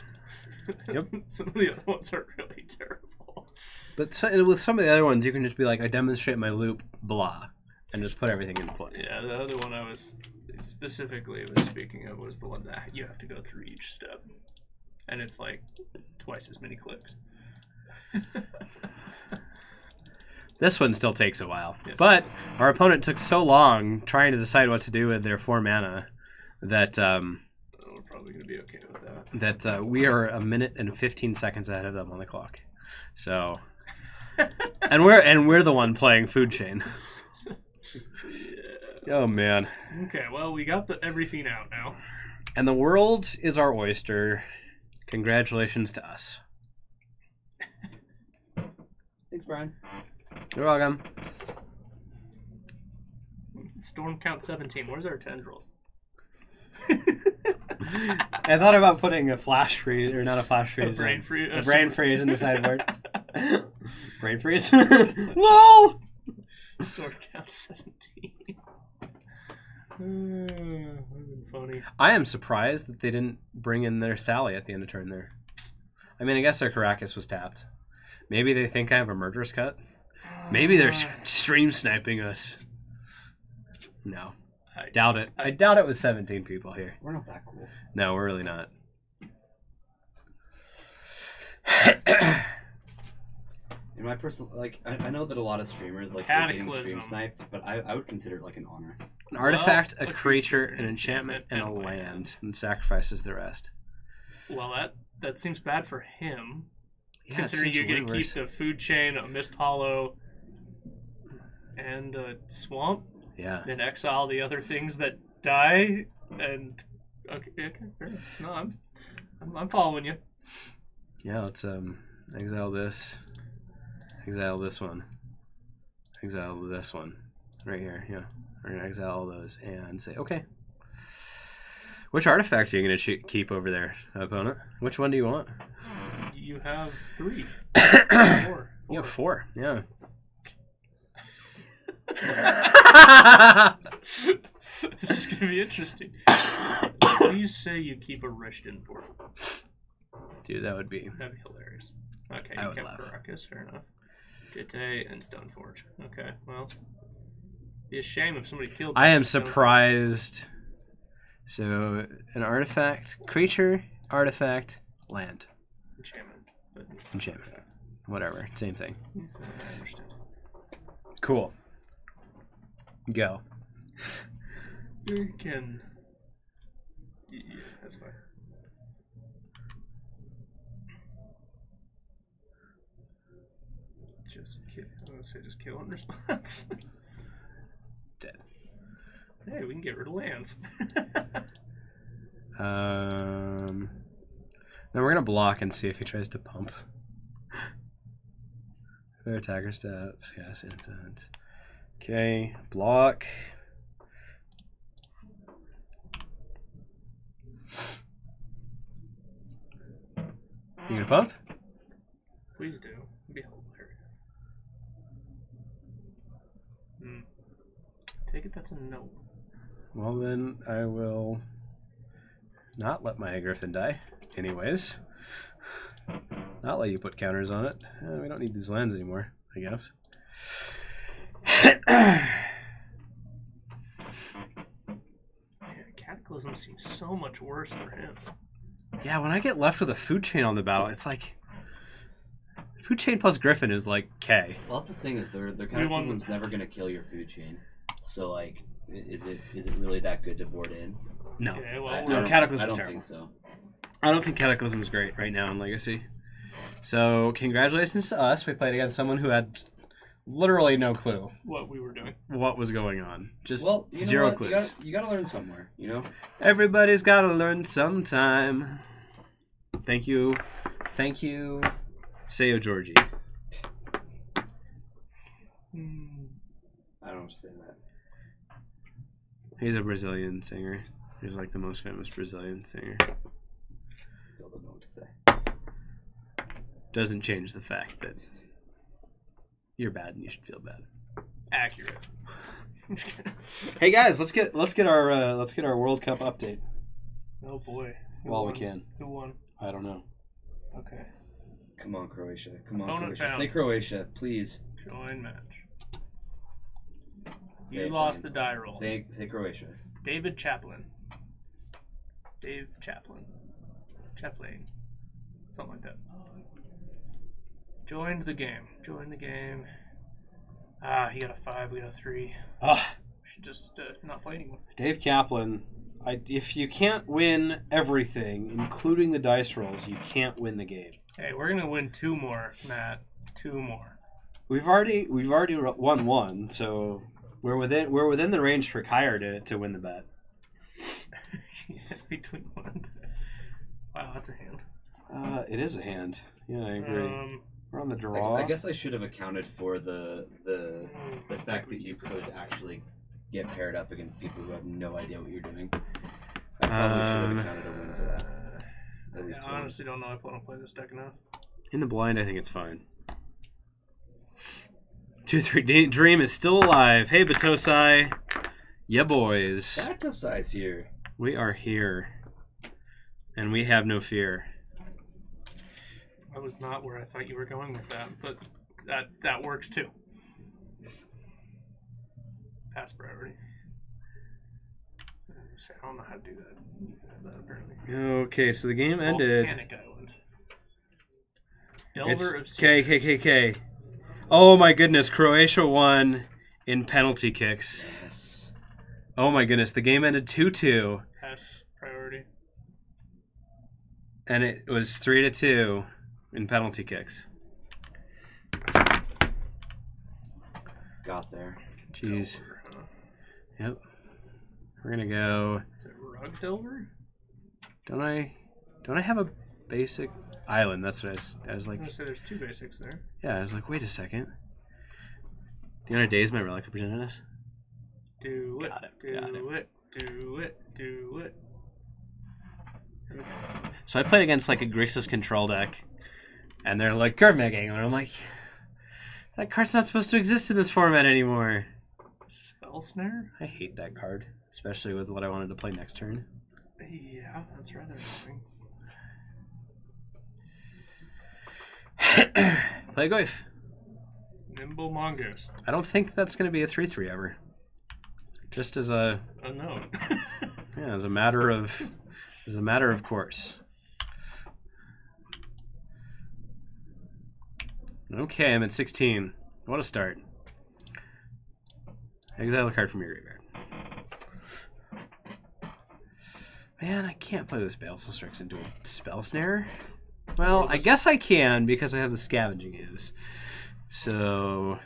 Yep. Some of the other ones are really terrible. But with some of the other ones, you can just be like, I demonstrate my loop, blah, and just put everything in play. Yeah, the other one I was specifically speaking of was the one that you have to go through each step. And it's like twice as many clicks. This one still takes a while. Yes, but our opponent took so long trying to decide what to do with their 4 mana that we're probably going to be okay with that we are a minute and 15 seconds ahead of them on the clock. So, and we're the one playing food chain. Yeah. Oh man. Okay, well we got everything out now. And the world is our oyster. Congratulations to us. Thanks, Brian. You're welcome. Storm count 17. Where's our tendrils? I thought about putting a flash freeze, or not a flash freeze, brain freeze. A brain freeze in the sideboard. Brain freeze. LOL. Storm count 17. Funny. I am surprised that they didn't bring in their Thali at the end of turn there. I mean, I guess their Caracas was tapped. Maybe they think I have a Murderous Cut. Maybe they're stream sniping us. No. I doubt it. I doubt it was 17 people here. We're not that cool. No, we're really not. In my personal, like, I know that a lot of streamers like are getting stream sniped, but I would consider it like an honor. An artifact, a creature, an enchantment, and a land, and sacrifices the rest. Well, that seems bad for him. Yeah, considering you're going to keep the food chain, a Mist Hollow, and a swamp. Yeah. Then exile the other things that die, and okay, fair enough. No, I'm following you. Yeah, let's exile this. Exile this one. Exile this one. Right here, yeah. We're going to exile all those and say, okay. Which artifact are you going to keep over there, opponent? Which one do you want? You have 3. 4. You have 4, yeah. This is going to be interesting. Please say you keep a Rishton for it. Dude, that'd be hilarious. Okay, you kept Caracas, fair enough. Jitte and Stoneforge. Okay, well, it'd be a shame if somebody killed. I am surprised. So, an artifact, creature, artifact, land. Enchantment. Whatever, same thing. I understand. Cool. Go. You can. Yeah, that's fine. Just kill. I'm gonna say just kill in response. Dead. Hey, we can get rid of lands. Now we're gonna block and see if he tries to pump. Fair attacker steps. Yes, intent. Okay, block. You gonna pump? Please do. It'd be hilarious. Take it. That's a no. Well then, I will not let my Griffin die. Anyways. Not let you put counters on it. We don't need these lands anymore, I guess. Yeah, Cataclysm seems so much worse for him. Yeah, when I get left with a food chain on the battle, it's like... Food chain plus Griffin is like K. Well, that's the thing, is their Cataclysm's never going to kill your food chain. So, like, is it really that good to board in? No. Okay, well, No, Cataclysm's I don't terrible. think so. I don't think Cataclysm is great right now in Legacy. So, congratulations to us. We played against someone who had literally no clue what we were doing. what was going on. Just Well, you know zero what? clues. You gotta learn somewhere, you know? Everybody's got to learn sometime. Thank you. Thank you, Sayo Georgie. I don't know what to say to that. He's a Brazilian singer. He's like the most famous Brazilian singer. Still don't know what to say. Doesn't change the fact that you're bad and you should feel bad. Accurate. Hey guys, let's get our World Cup update Oh boy. while we can. Who won? I don't know. Okay. Come on, Croatia. Come on, Opponent Croatia. found. Say Croatia, please. Join match. Say You it, lost the Brian. die roll. Say Croatia. David Chaplin. Dave Chaplin. Chaplin. Something like that. Joined the game. Join the game. Ah, he got a 5, we got a 3. Ah, We should just not play anymore. Dave Kaplan. If you can't win everything, including the dice rolls, you can't win the game. Hey, we're gonna win 2 more, Matt. 2 more. We've already won one, so we're within the range for Kyer to win the bet. Between 1 and 2. Wow, that's a hand. It is a hand. Yeah, I agree. We're on the draw. I guess I should have accounted for the fact that you could actually get paired up against people who have no idea what you're doing. I probably should have accounted a win for that. At least I honestly don't know if I want to play this deck enough. In the blind, I think it's fine. 2-3 Dream is still alive. Hey, Batosai. Yeah, boys. Batosai's here. We are here. And we have no fear. I was not where I thought you were going with that, but that works too. Pass priority. I don't know how to do that. You can have that apparently. Okay, so the game ended. Volcanic Island. Delver It's of Secrets. KKKK. Oh my goodness, Croatia won in penalty kicks. Yes. Oh my goodness, the game ended 2-2. Pass priority. And it was 3-2 in penalty kicks. Got there. Jeez. Delver, huh? Yep. We're gonna go. Is it Rug Delver? Don't I have a basic island? That's what I was I'm like. gonna say there's 2 basics there. Yeah, I was like, wait a second. The other days my relic represented us. Do it. Got it, Do got it. it. Do it. Do it. Okay. So I played against like a Grixis control deck, and they're like card megging, and I'm like, that card's not supposed to exist in this format anymore. Spell Snare? I hate that card, especially with what I wanted to play next turn. Yeah, that's rather annoying. Play Goif. Nimble Mongoose. I don't think that's going to be a 3/3 ever. Just as a Unknown. as a matter of course. Okay, I'm at 16. What a start. Exile a card from your graveyard. Man, I can't play this Baleful Strix into a Spell Snare. Well, I guess I can because I have the Scavenging Ooze. So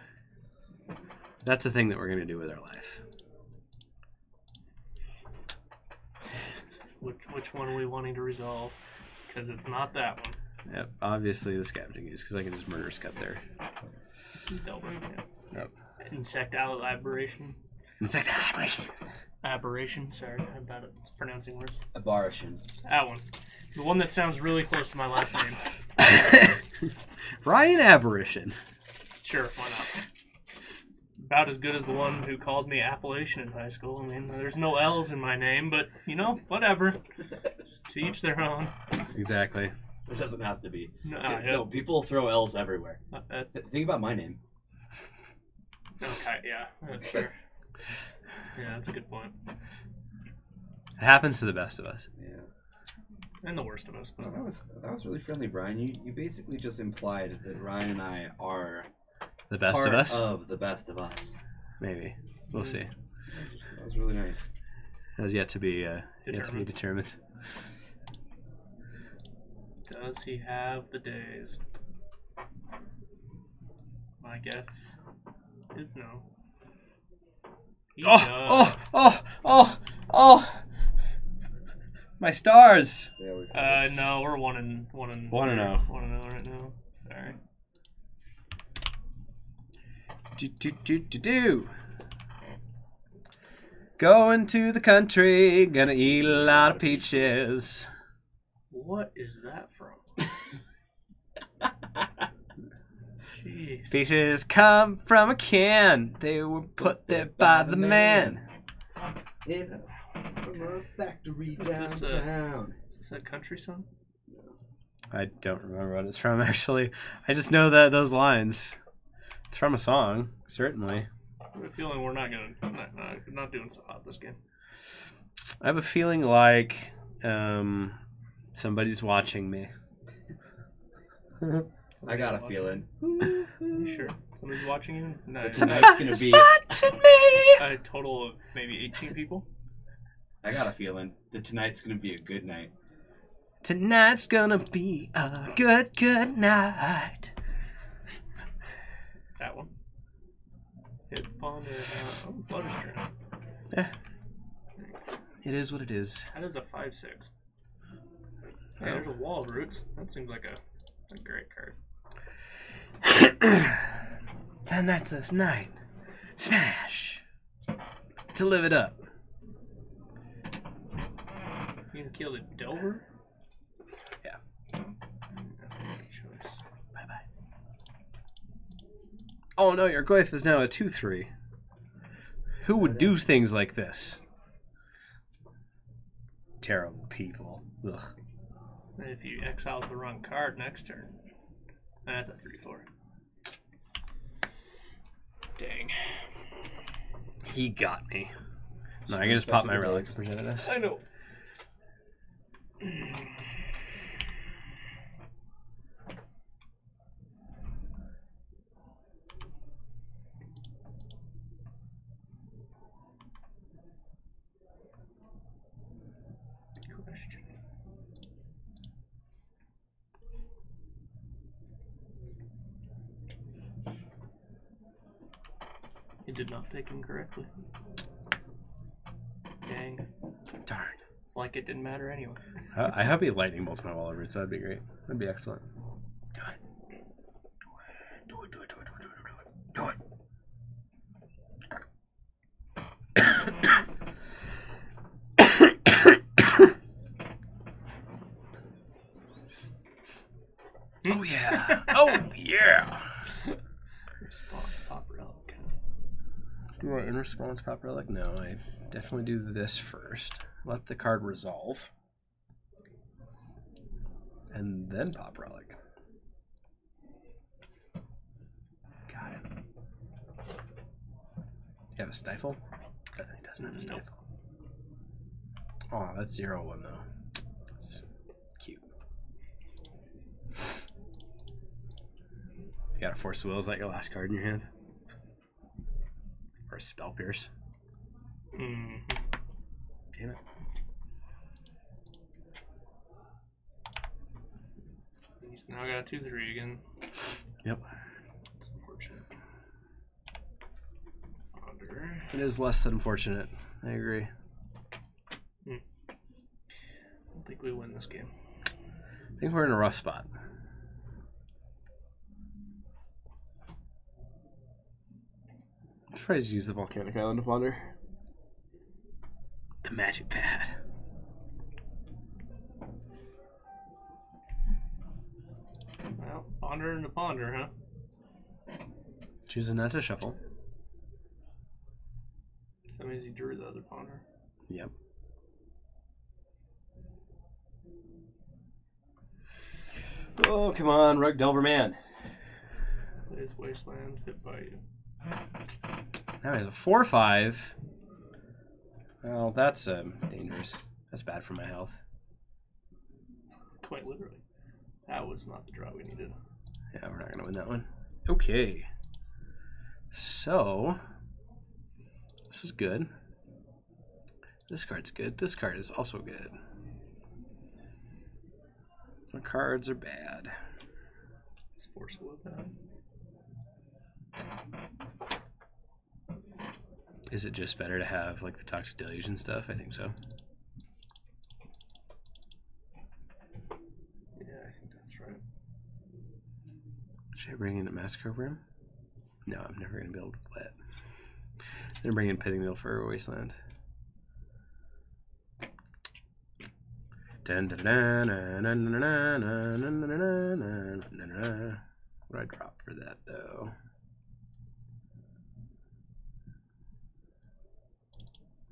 that's a thing that we're going to do with our life. Which one are we wanting to resolve? Because it's not that one. Yep, obviously the Scavenging Ooze because I can just Murderous Cut there. Delver. Yeah. Yep. Insect Aberration. Insect Aberration, sorry, I'm bad at pronouncing words. Aberration. That one. The one that sounds really close to my last name. Ryan Aberration. Sure, why not? about as good as the one who called me Appalachian in high school. I mean, there's no L's in my name, but, you know, whatever. Just to each their own. Exactly. It doesn't have to be. No, People throw L's everywhere. Think about my name. Okay, yeah, that's fair. Yeah, that's a good point. It happens to the best of us. Yeah. And the worst of us. But... That was really friendly, Brian. You basically just implied that Ryan and I are The best part of us? of the best of us. Maybe. We'll see. That was really nice. Has yet to be determined. Does he have the days? My guess is no. He does. Oh! My stars! They always have No, we're 1-0. 1-0. 1-0 right now. Sorry. Do. Going to the country, gonna eat a lot of peaches. What is that from? Jeez. Peaches come from a can. They were put there by the man. From a factory Is downtown. Is this a country song? I don't remember what it's from, actually. I just know that those lines. It's from a song, certainly. I have a feeling we're not doing so hot this game. I have a feeling like somebody's watching me. I got a feeling. You sure? Somebody's watching you? No, Somebody's watching me! a total of maybe 18 people? I got a feeling that tonight's gonna be a good night. Tonight's gonna be a good night. That one. Hit ponder. Flutter string. Yeah. It is what it is. That is a 5/6. Hey, there's a wall of roots. That seems like a great card. Tonight's this night. Smash! To live it up. You gonna kill the Delver? Yeah. Choice. Bye-bye. Oh no, your Goyf is now a 2/3. Who would do things like this? Terrible people. Ugh. If you exiles the wrong card next turn, that's a 3/4. Dang. He got me. No, I can just pop my relics and present this. I know. Question. You did not pick him correctly. Dang. Darn. It's like it didn't matter anyway. I hope he lightning bolts my wall of roots. That'd be great. That'd be excellent. Do it. Do it. Do it. Do it. Do it. Do it. Do it. Oh yeah! Oh yeah! Response pop relic. Do I in response pop relic? No, I definitely do this first. Let the card resolve. And then pop relic. Got it. You have a stifle? He doesn't have a stifle. Oh, that's 0/1 though. That's cute. You got a Force of Will. Is that your last card in your hand? Or a Spell Pierce? Mm-hmm. Damn it. He's now got a 2/3 again. Yep. It's unfortunate. Ponder. It is less than fortunate. I agree. I don't think we win this game. I think we're in a rough spot. I'm surprised you use the Volcanic Island to ponder. The magic pad. Well, ponder and a ponder, huh? Choosing not to shuffle. So that means he drew the other ponder. Yep. Oh, come on, Rug Delver Man. His Wasteland hit by you. Now he has a 4/5. Well, that's dangerous. That's bad for my health. Quite literally. That was not the draw we needed. Yeah, we're not going to win that one. Okay. So, this is good. This card's good. This card is also good. The cards are bad. Let's force a little bit. Is it just better to have like the Toxic Deluge and stuff? I think so. Yeah, I think that's right. Should I bring in a Massacre Room? No, I'm never going to be able to play it. I'm going to bring in Pithing Needle for Wasteland. What do I drop for that though?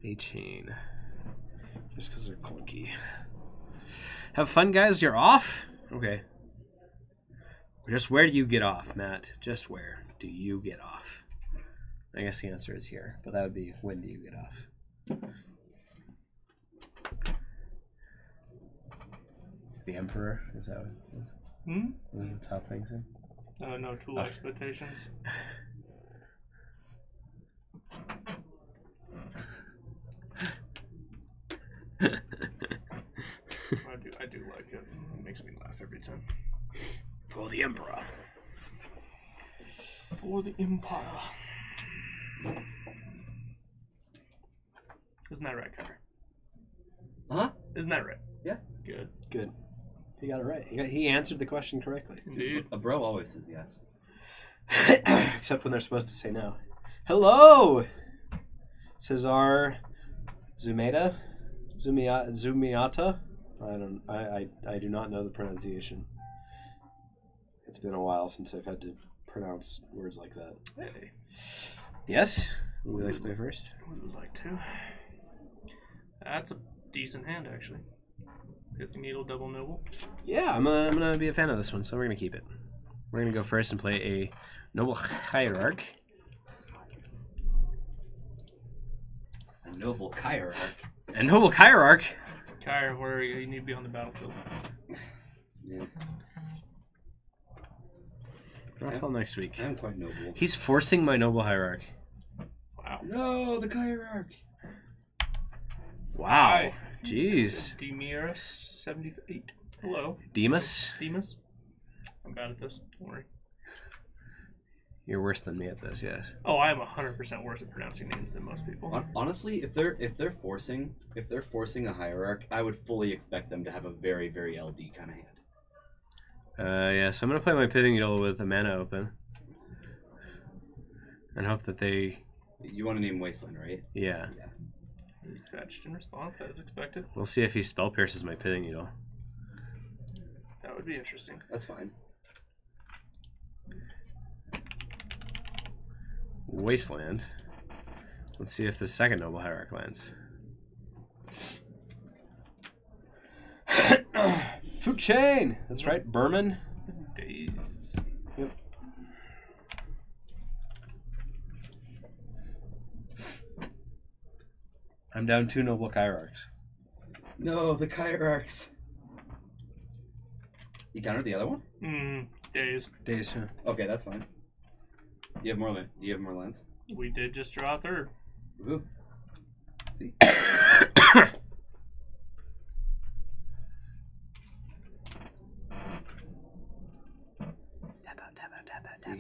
A chain. Just because they're clunky. Have fun, guys. You're off? Okay. Just where do you get off, Matt? Just where do you get off? I guess the answer is here, but that would be when do you get off? The Emperor? Is that what it was? What was the top thing, sir? No tool expectations. I do like it. It makes me laugh every time. For the Emperor. For the Empire. Isn't that right, Cutter? Huh? Isn't that right? Yeah. Good. Good. He got it right. He answered the question correctly. Indeed. A bro always says yes. Except when they're supposed to say no. Hello! Cesar Zumiata? I do not know the pronunciation. It's been a while since I've had to pronounce words like that. Hey. Yes? Would we like to play first? We would like to. That's a decent hand, actually. Pithing Needle, Double Noble. Yeah, I'm gonna be a fan of this one, so we're gonna keep it. We're gonna go first and play a Noble Hierarch. A noble hierarch. A Noble Hierarch? Kyra, where are you? You need to be on the battlefield. Yeah. Not till next week. I'm quite noble. He's forcing my Noble Hierarch. Wow. No, the hierarch. Wow. Hi. Jeez. Demiris 78. Hello. Demas? Demas. I'm bad at this. Don't worry. You're worse than me at this, yes. Oh, I am 100% worse at pronouncing names than most people. Honestly, if they're forcing a hierarch, I would fully expect them to have a very, very LD kind of hand. Yeah, so I'm gonna play my Pithing Needle with the mana open. And hope that they... You want to name Wasteland, right? Yeah. Yeah. He fetched in response, as expected. We'll see if he spell pierces my Pithing Needle. That would be interesting. That's fine. Wasteland. Let's see if the second Noble Hierarch lands. Food chain! That's right, Berman. Days. Yep. I'm down 2 Noble Hierarchs. No, the hierarchs. You countered the other one? Days. Days, huh? Okay, that's fine. Do you have more land? Do you have more lands? We did just draw a third. Woohoo. See? See,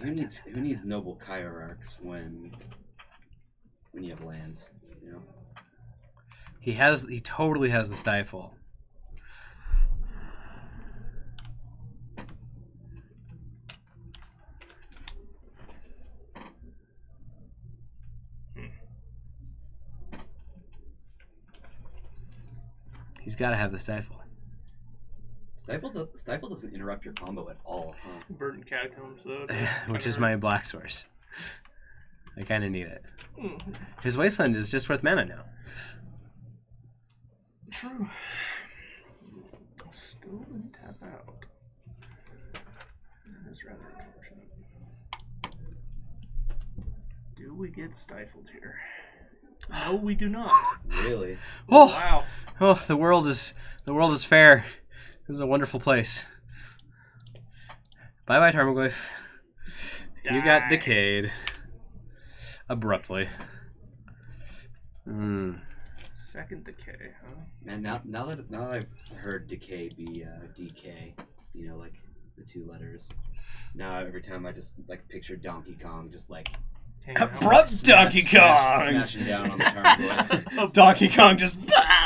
who needs noble hierarchs when you have lands, you know? He totally has the stifle. He's got to have the stifle. Stifle doesn't interrupt your combo at all, huh? Verdant Catacombs, though. Which is my black source. I kind of need it. Mm-hmm. His Wasteland is just worth mana now. True. Still didn't tap out. That is rather unfortunate. Do we get stifled here? No, we do not. Really? Oh, Wow. oh, the world is fair. This is a wonderful place. Bye bye, Tarmogoyf. You got decayed. Abruptly. Second decay, huh? Man, now that I've heard decay be DK, you know, like the 2 letters. Now every time I just like picture Donkey Kong, just like Abrupt Donkey Kong! Smashing down on the Tarmogoyf. Donkey Kong just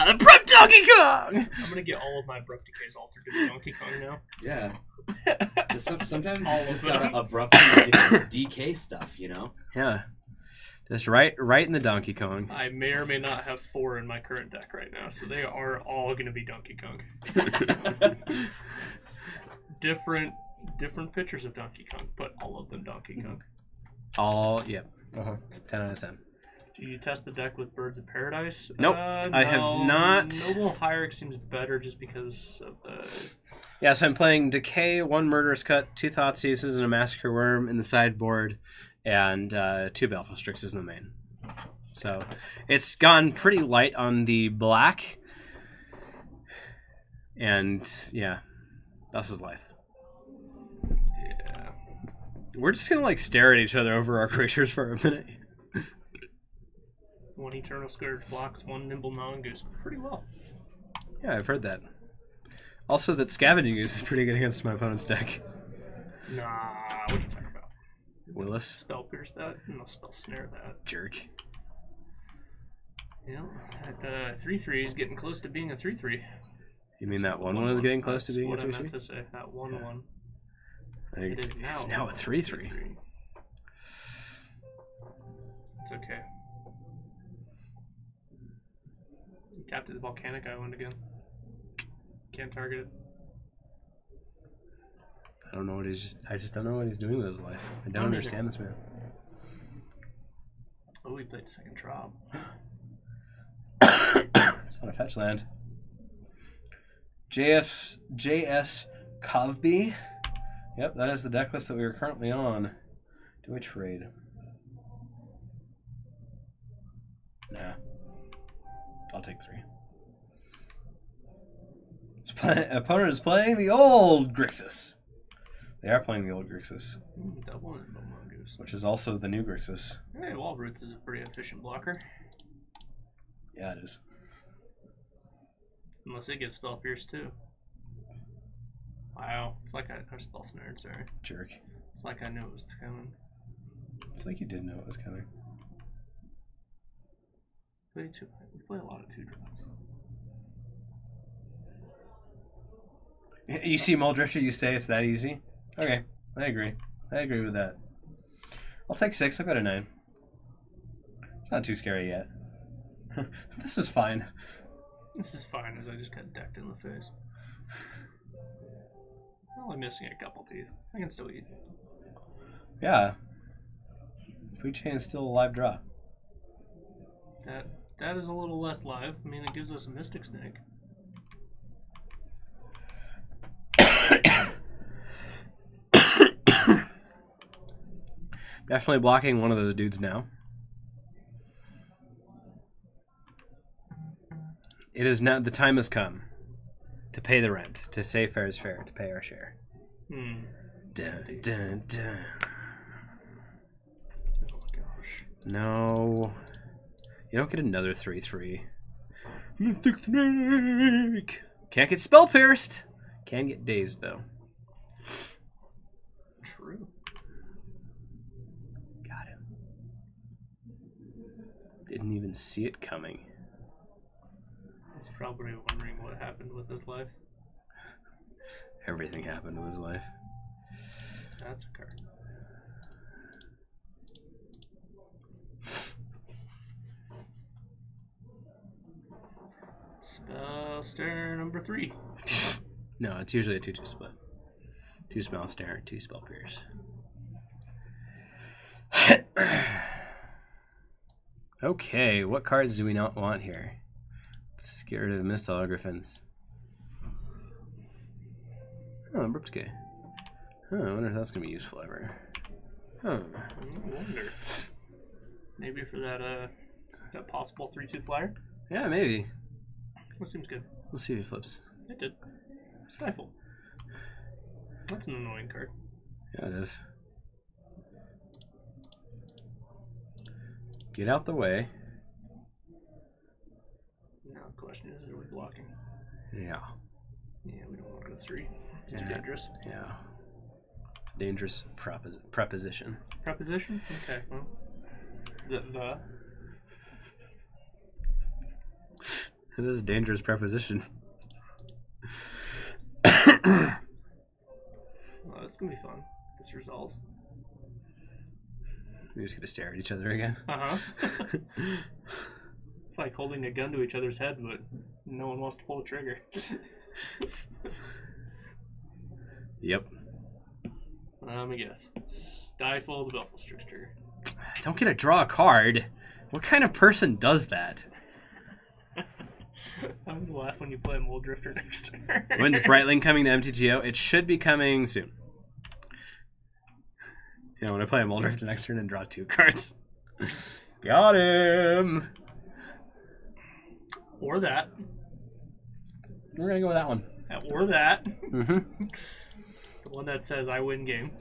abrupt Donkey Kong! I'm gonna get all of my abrupt decays altered to Donkey Kong now. Yeah. Just sometimes All you of just them. gotta abruptly DK stuff, you know? Yeah. Just right in the Donkey Kong. I may or may not have 4 in my current deck right now, so they are all gonna be Donkey Kong. different pictures of Donkey Kong, but all of them Donkey Kong. All, yep. 10 out of 10. Do you test the deck with Birds of Paradise? Nope, I have not. Noble Hierarch seems better just because of the... Yeah, so I'm playing Decay, 1 Murderous Cut, 2 Thoughtseizes, and a Massacre Worm in the sideboard, and 2 Baleful Strixes in the main. So it's gone pretty light on the black, and yeah, that's his life. Yeah. We're just gonna like stare at each other over our creatures for a minute. 1 Eternal Scourge blocks 1 Nimble Mongoose. Pretty well. Yeah, I've heard that. Also, that Scavenging Goose is pretty good against my opponent's deck. Nah, what are you talking about? Willis. Spell Pierce that? No, Spell Snare that. Jerk. Yeah, that 3/3 is getting close to being a 3/3. You mean that 1/1 is getting close to being a That's what I meant 3/3? to say. That 1/1. Yeah. It is now. It's now a 3/3. It's okay. He tapped his Volcanic Island again. Can't target it. I don't know what I just don't know what he's doing with his life. I don't neither. understand this man. Oh, he played a second Trop. It's not a fetch land. JS Covby. Yep, that is the deck list that we are currently on. Do I trade? Nah. I'll take 3. Opponent is playing the old Grixis. They are playing the old Grixis, Double Nimble Mongoose. which is also the new Grixis. Hey, Walroots is a pretty efficient blocker. Yeah, it is. Unless it gets Spell Pierce too. Wow. It's like I Spell Snared, sorry. Jerk. It's like I knew it was coming. It's like you did know it was coming. We play a lot of 2-drops. You see Muldrifter, you say it's that easy? Okay, I agree. I agree with that. I'll take 6. I've got a 9. It's not too scary yet. This is fine. This is fine as I just got decked in the face. Only missing a couple teeth. I can still eat. Yeah. Food chain is still a live draw. That is a little less live. I mean, it gives us a Mystic Snake. Definitely blocking one of those dudes now. It is now, the time has come to pay the rent, to say fair is fair, to pay our share. Dun, dun, dun. Oh my gosh. No. You don't get another 3/3. Mystic Snake! Can't get Spell Pierced! Can get dazed, though. True. Got him. Didn't even see it coming. I was probably wondering what happened with his life. Everything happened to his life. That's a card. Spell Stare number 3. No, it's usually a 2-2 split. 2 Spell Stare, 2 Spell Pierce. Okay, what cards do we not want here? Let's get rid of the Mistal Griffins. Oh, Bripske. Oh, I wonder if that's going to be useful ever. Huh. I wonder. Maybe for that that possible 3/2 flyer? Yeah, maybe. That seems good. We'll see if he flips. It did. Stifle. That's an annoying card. Yeah, it is. Get out the way. Now the question is, are we blocking? Yeah. Yeah, we don't want to go 3. It's too Yeah. dangerous. Yeah. It's a dangerous preposition. Preposition? Okay, well. Is it the? It is a dangerous preposition. Well, this is going to be fun. If this resolves. We're just going to stare at each other again. Uh-huh. It's like holding a gun to each other's head, but no one wants to pull the trigger. Yep. Let me guess. Stifle the Belfast Trickster. Don't get to draw a card. What kind of person does that? I'm gonna laugh when you play a Mole Drifter next turn. When's Brightling coming to MTGO? It should be coming soon. Yeah, when I play a Mole Drifter next turn and draw 2 cards. Got him! Or that. We're gonna go with that one. Or that. Mm-hmm. The one that says I win game.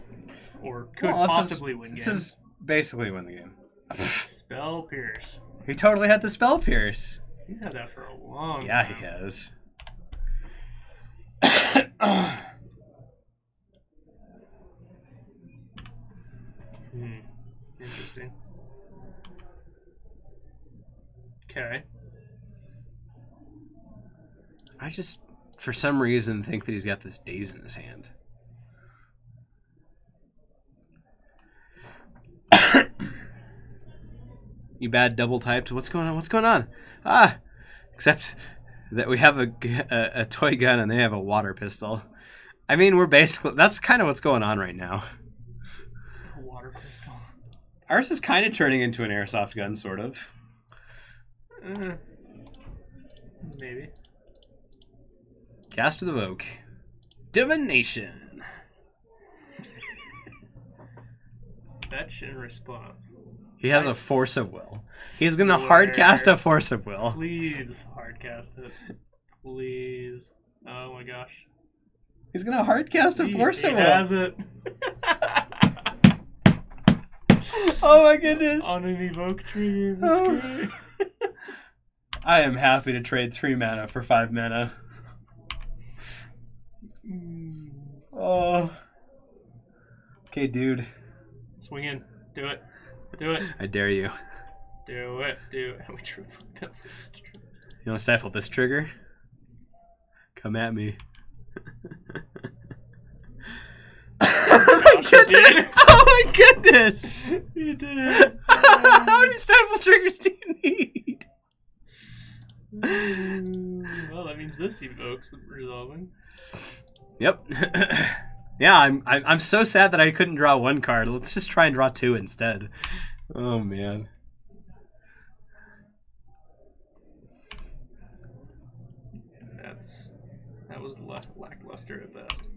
Or could Well, possibly win game. This is basically win the game. Spell Pierce. He totally had the Spell Pierce. He's had that for a long Yeah, time. he has. Interesting. Okay. I just, for some reason, think that he's got this Daze in his hand. You bad double typed. What's going on? What's going on? Ah, except that we have a toy gun and they have a water pistol. I mean, we're basically, that's kind of what's going on right now. A water pistol. Ours is kind of turning into an airsoft gun, sort of. Maybe. Cast of the Vogue. Divination. Fetch and response. He has I a force of will. He's swear. gonna hard cast a force of will. Please hard cast it. Please. Oh my gosh. He's gonna hard cast a force of He will. has it. Oh my goodness. On an evoke trigger. That's great. I am happy to trade 3 mana for 5 mana. Oh. Okay, dude. Swing in. Do it. Do it. I dare you. Do it. Do it. We drew You want to stifle this trigger? Come at me. Oh my goodness! Oh my goodness! You did it. How many stifle triggers do you need? Well, that means this evokes resolving. Yep. Yeah, I'm so sad that I couldn't draw 1 card. Let's just try and draw 2 instead. Oh man. That was lackluster at best.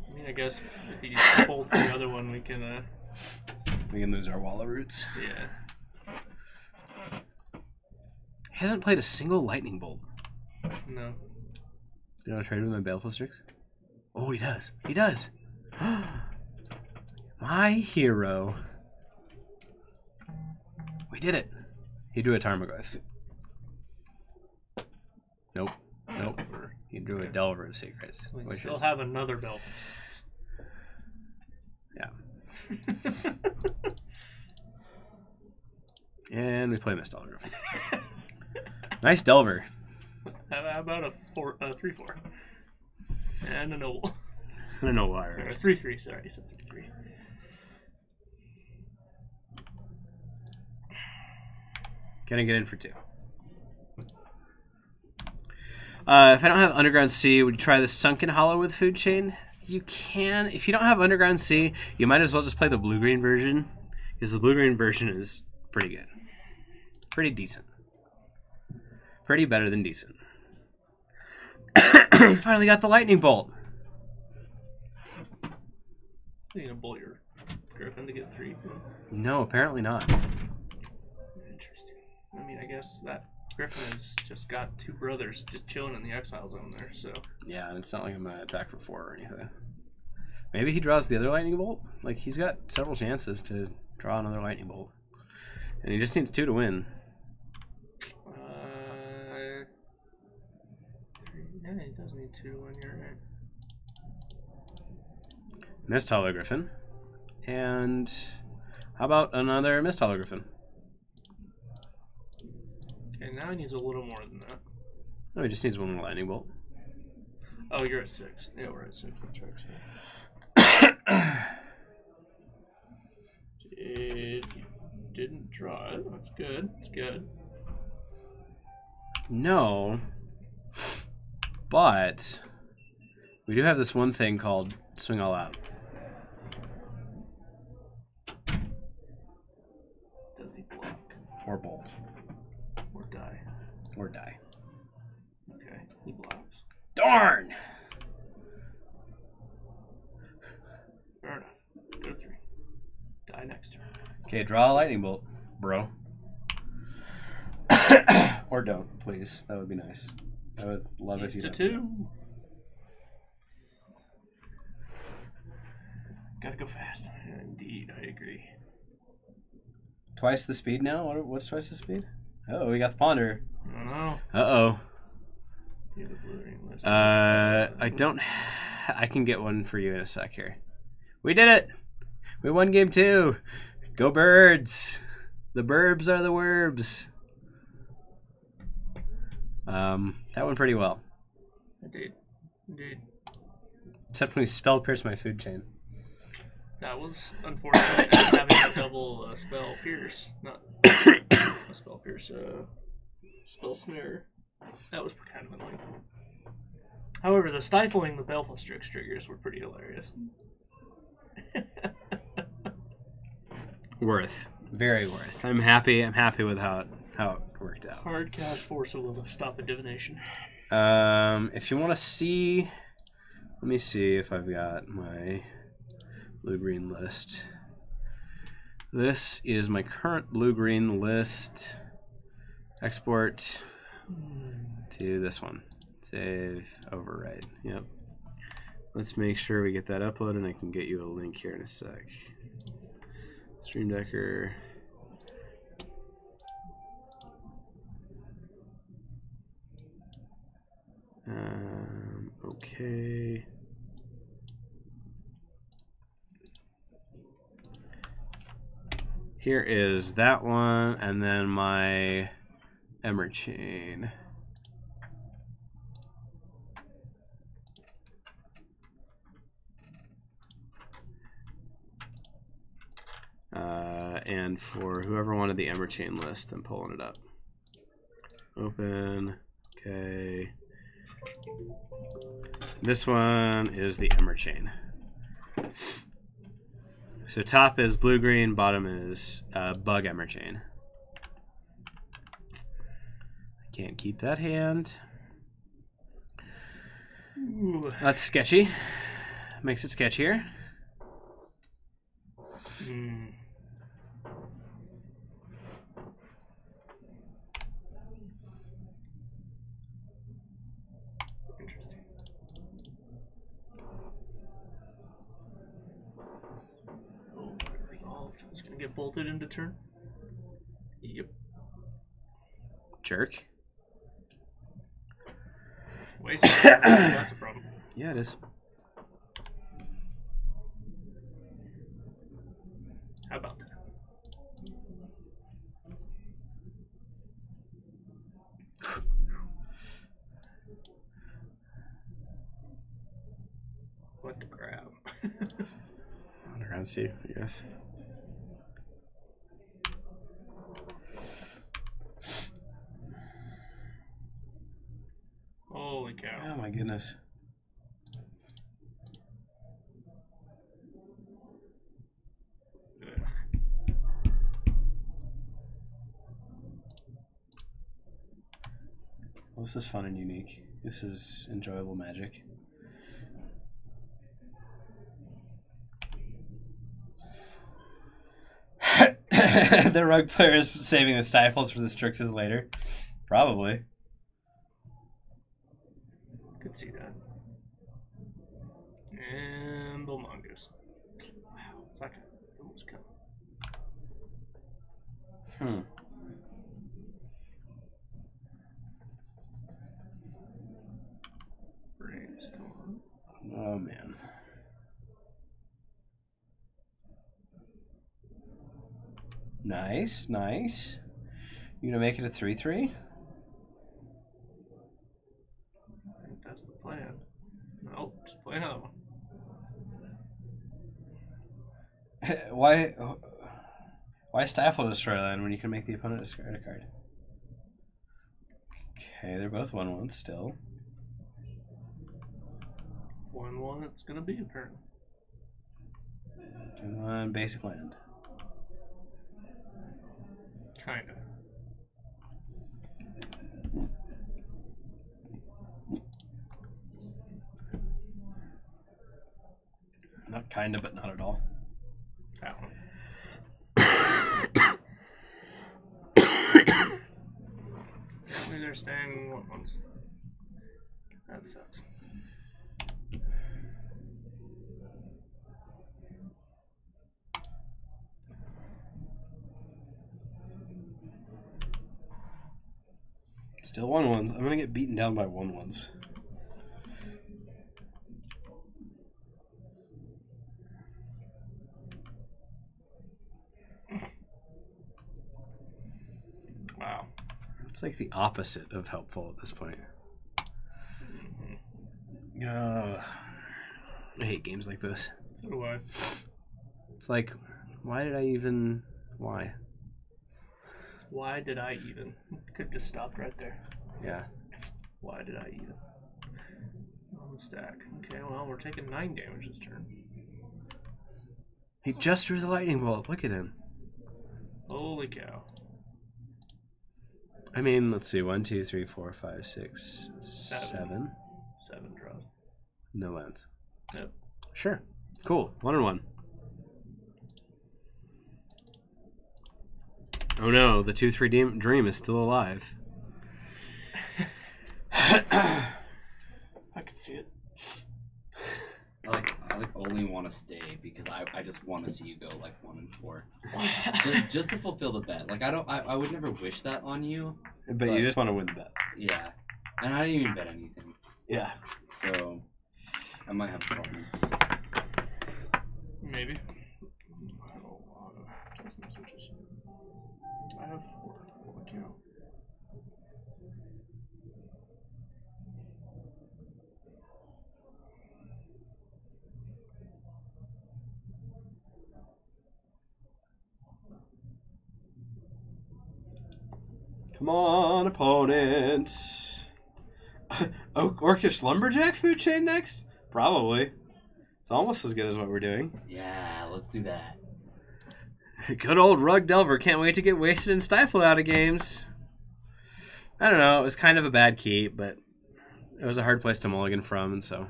I mean, I guess if he bolts the other one, we can lose our wall of roots. Yeah. He hasn't played a single lightning bolt. No. Do you want to trade with my Baleful Strix? Oh, he does. He does. My hero. We did it. He drew a Tarmogoyf. Nope. Nope. He drew a Delver of Secrets. We still have another belt. Yeah. And we play Mist Delver. Nice Delver. How about a 3/4? And a noble. I don't know why. Or 3/3, sorry, you said 3/3. Can I get in for 2? If I don't have Underground Sea, would you try the Sunken Hollow with Food Chain? You can, if you don't have Underground Sea, you might as well just play the blue-green version, because the blue-green version is pretty good. Pretty decent. Pretty better than decent. You finally got the lightning bolt. You're gonna bolt your Griffin to get 3? No, apparently not. Interesting. I mean, I guess that Griffin has just got 2 brothers just chilling in the exile zone there, so. Yeah, and it's not like I'm going to attack for 4 or anything. Maybe he draws the other lightning bolt. Like, he's got several chances to draw another lightning bolt. And he just needs 2 to win. Yeah, he does need 2 to win, you're right. Mist Hologriffin. And how about another Mist Hologriffin? Okay, now he needs a little more than that. No, he just needs 1 more lightning bolt. Oh, you're at 6. Yeah, we're at 6. That's right. If you didn't draw it, that's good. That's good. No. But we do have this one thing called Swing All Out. Does he block? Or bolt. Or die? Or die. Okay, he blocks. Darn! Fair enough. Go to 3. Die next turn. Okay, draw a lightning bolt, bro. Or don't, please. That would be nice. I would love He's if you to don't. 2. Gotta go fast. Indeed, I agree. Twice the speed now? What's twice the speed? Oh, we got the ponder. I don't know. Uh-oh. You have a blue ring list. I don't... I can get one for you in a sec here. We did it! We won game 2! Go Birds! The Burbs are the Werbs. That went pretty well. Indeed. Indeed. Except when he spell pierced my food chain. That was unfortunate. Having a double spell pierce. Not a spell pierce, spell snare. That was kind of annoying. However, the stifling the Baleful Strix triggers were pretty hilarious. Worth. Very worth. I'm happy with how it worked out. Hard cast force will stop a divination. If you want to see, let me see if I've got my blue-green list. This is my current blue-green list. Export to this one. Save, override. Yep. Let's make sure we get that uploaded, and I can get you a link here in a sec. Stream Decker. Okay. Here is that one, and then my Emmer chain. And for whoever wanted the Emmer chain list, I'm pulling it up. Open. Okay. This one is the Emmer chain. So top is blue-green, bottom is bug Emmer chain. I can't keep that hand. Ooh. That's sketchy. Makes it sketchier. Interesting. Oh, resolved. It's gonna get bolted into turn. Yep. Jerk. Wasted. That's a problem. Yeah, it is. How about that? What the crap? Underground Sea, I guess. Holy cow. Oh my goodness. This is fun and unique. This is enjoyable magic. The rogue player is saving the stifles for the Strixes later. Probably. Could see that. And the Mongoose. Wow, it's like it almost come. Brainstorm. Oh man. Nice, nice. You gonna make it a 3/3? I think that's the plan. No, just play another one. Why stifle destroy land when you can make the opponent discard a card? Okay, they're both 1/1 still. 1/1. It's gonna be apparently. 2/1 basic land. Kinda. Not kinda, but not at all. That one. They're staying 1/1s. That sucks. Still 1/1s. I'm gonna get beaten down by 1/1s. Wow. It's like the opposite of helpful at this point. I hate games like this. So do I. It's like, why did I even... Why? Why did I even? Could have just stopped right there. Yeah. Why did I even? On the stack. Okay, well, we're taking 9 damage this turn. He just drew the lightning bolt. Look at him. Holy cow. I mean, let's see. 1, 2, 3, 4, 5, 6, 7. 7 draws. No lands. Yep. Sure. Cool. 1/1. Oh no, the 2/3 dream is still alive. I could see it. I only want to stay because I just want to see you go like 1 and 4. just to fulfill the bet. Like I would never wish that on you. But you just want to win the bet. Yeah. And I didn't even bet anything. Yeah. So I might have a problem. Maybe. I have a lot of text messages. I have 4. Holy cow. Come on, opponent. Orcish Lumberjack food chain next? Probably. It's almost as good as what we're doing. Yeah, let's do that. Good old Rug Delver. Can't wait to get wasted and stifled out of games. I don't know. It was kind of a bad keep, but it was a hard place to mulligan from, and so...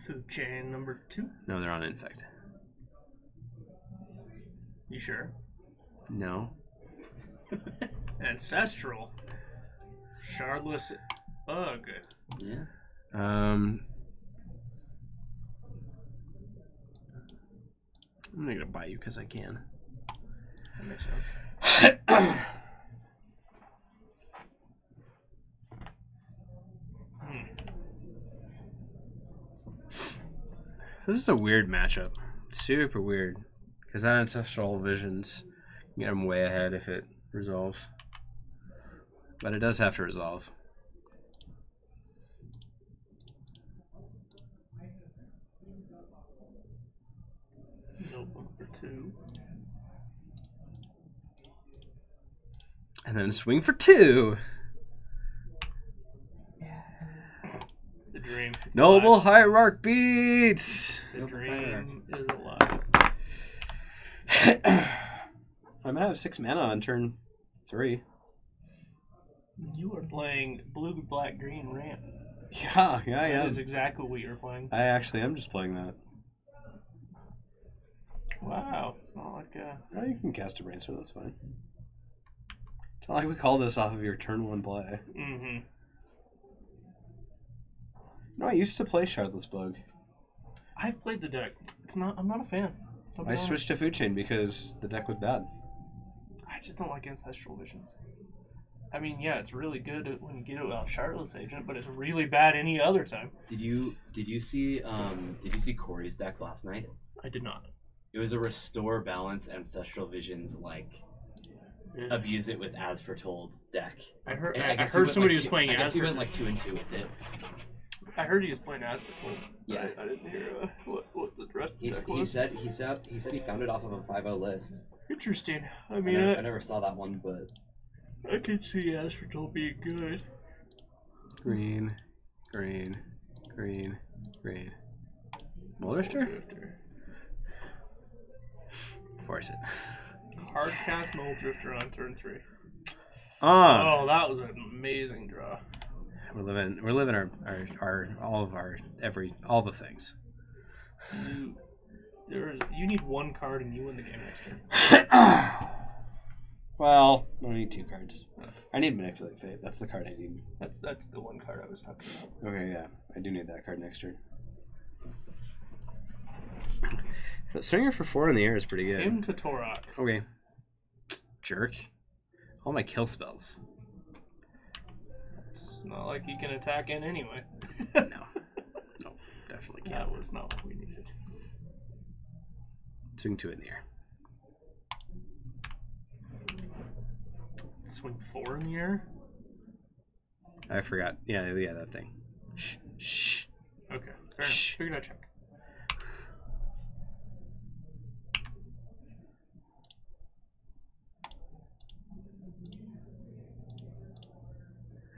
Food chain number 2. No, they're on Infect. You sure? No. Ancestral. Shardless Bug. Yeah. I'm not gonna buy you because I can. That makes sense. This is a weird matchup. Super weird. Because that Ancestral Visions, you get them way ahead if it resolves. But it does have to resolve. Notebook for 2. And then swing for 2. The dream. It's Noble alive. Hierarch beats! The dream is alive. I might have 6 mana on turn 3. You are playing blue, black, green ramp. Yeah, I am. That is exactly what you're playing. I actually am just playing that. Wow, it's not like Oh, you can cast a brainstorm, that's fine. It's not like we call this off of your turn 1 play. Mm-hmm. No, I used to play Shardless Bug. I've played the deck. I'm not a fan. I switched to Food Chain because the deck was bad. I just don't like Ancestral Visions. I mean, yeah, it's really good when you get it without Shardless Agent, but it's really bad any other time. Did you see Corey's deck last night? I did not. It was a restore balance Ancestral Visions abuse it with As Foretold deck. I heard And somebody was playing I guess As he went Foretold. 2-2 with it. I heard he was playing As Foretold. Yeah. I didn't hear what the rest of the deck He was. said he found it off of a 5-0 list. Interesting. I I mean, never saw that one, but I could see As Foretold being good. Green, green, green, green. Moldrafter? Force it. Hard cast Moldrafter on turn 3. Ah! Oh, that was an amazing draw. We're living our all the things. You need 1 card and you win the game next turn. Well, I need 2 cards. I need Manipulate Fate. That's the card I need. That's the 1 card I was talking about. Okay, yeah. I do need that card next turn. But Swinger for 4 in the air is pretty good. Into Torok. Okay. Jerk. All my kill spells. It's not like he can attack in anyway. No. No, definitely can't. That was not what we needed. Swing 2 in the air. Swing 4 in the air? I forgot. Yeah, that thing. Shh. Okay, fair enough. Figured I'd check.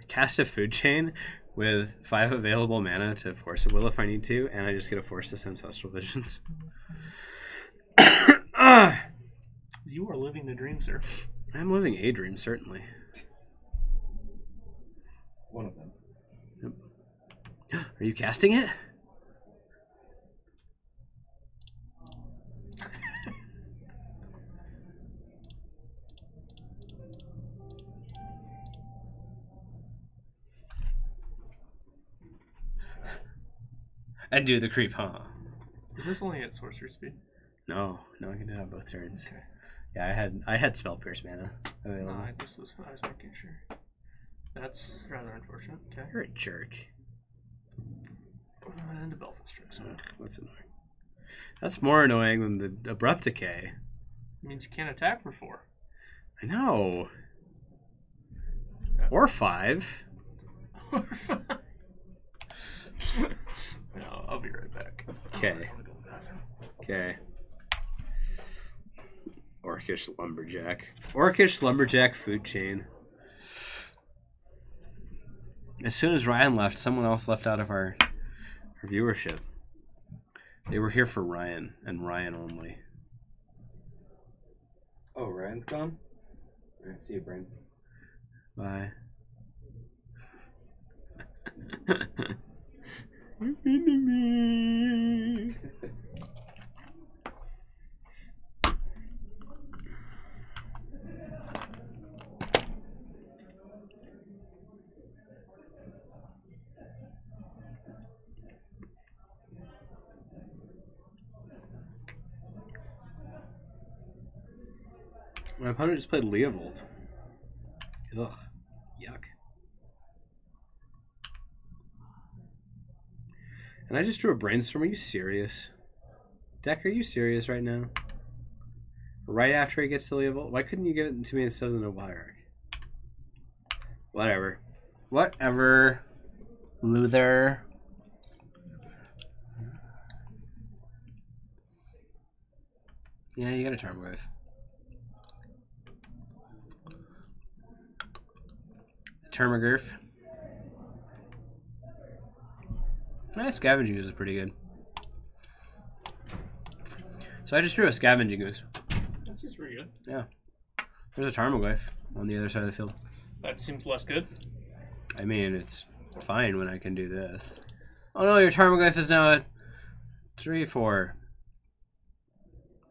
Cast a Food Chain with 5 available mana to force a will if I need to, and I just get to force this Ancestral Visions. You are living the dream, sir. I'm living a dream, certainly. one of them. Yep. Are you casting it? And do the creep, huh? Is this only at sorcery speed? No, I can do it on both turns. Okay. Yeah, I had Spell Pierce mana No, available. I was making sure. That's rather unfortunate. Okay. You're a jerk. And a Belfast Strix. Ugh, that's annoying. That's more annoying than the Abrupt Decay. It means you can't attack for 4. I know. Yeah. Or 5. Or 5. No, I'll be right back. Okay. I'm gonna go to the bathroom. Okay. Orcish Lumberjack. Orcish Lumberjack Food Chain. As soon as Ryan left, someone else left out of our viewership. They were here for Ryan, and Ryan only. Oh, Ryan's gone? Alright, see you, Brain. Bye. You're mean to me. My opponent just played Leovold. Ugh. Yuck. And I just drew a brainstorm. Are you serious? Deck, are you serious right now? Right after he gets to Leovold? Why couldn't you give it to me instead of the Noble Hierarch? Whatever. Whatever. Luther. Yeah, you got a Tarmogoyf. Termagurf. Nice Scavenging Goose is pretty good. So I just drew a Scavenging Goose. That's just pretty good. Yeah. There's a Tarmogoyf on the other side of the field. That seems less good. I mean, it's fine when I can do this. Oh no, your Tarmogoyf is now at 3-4.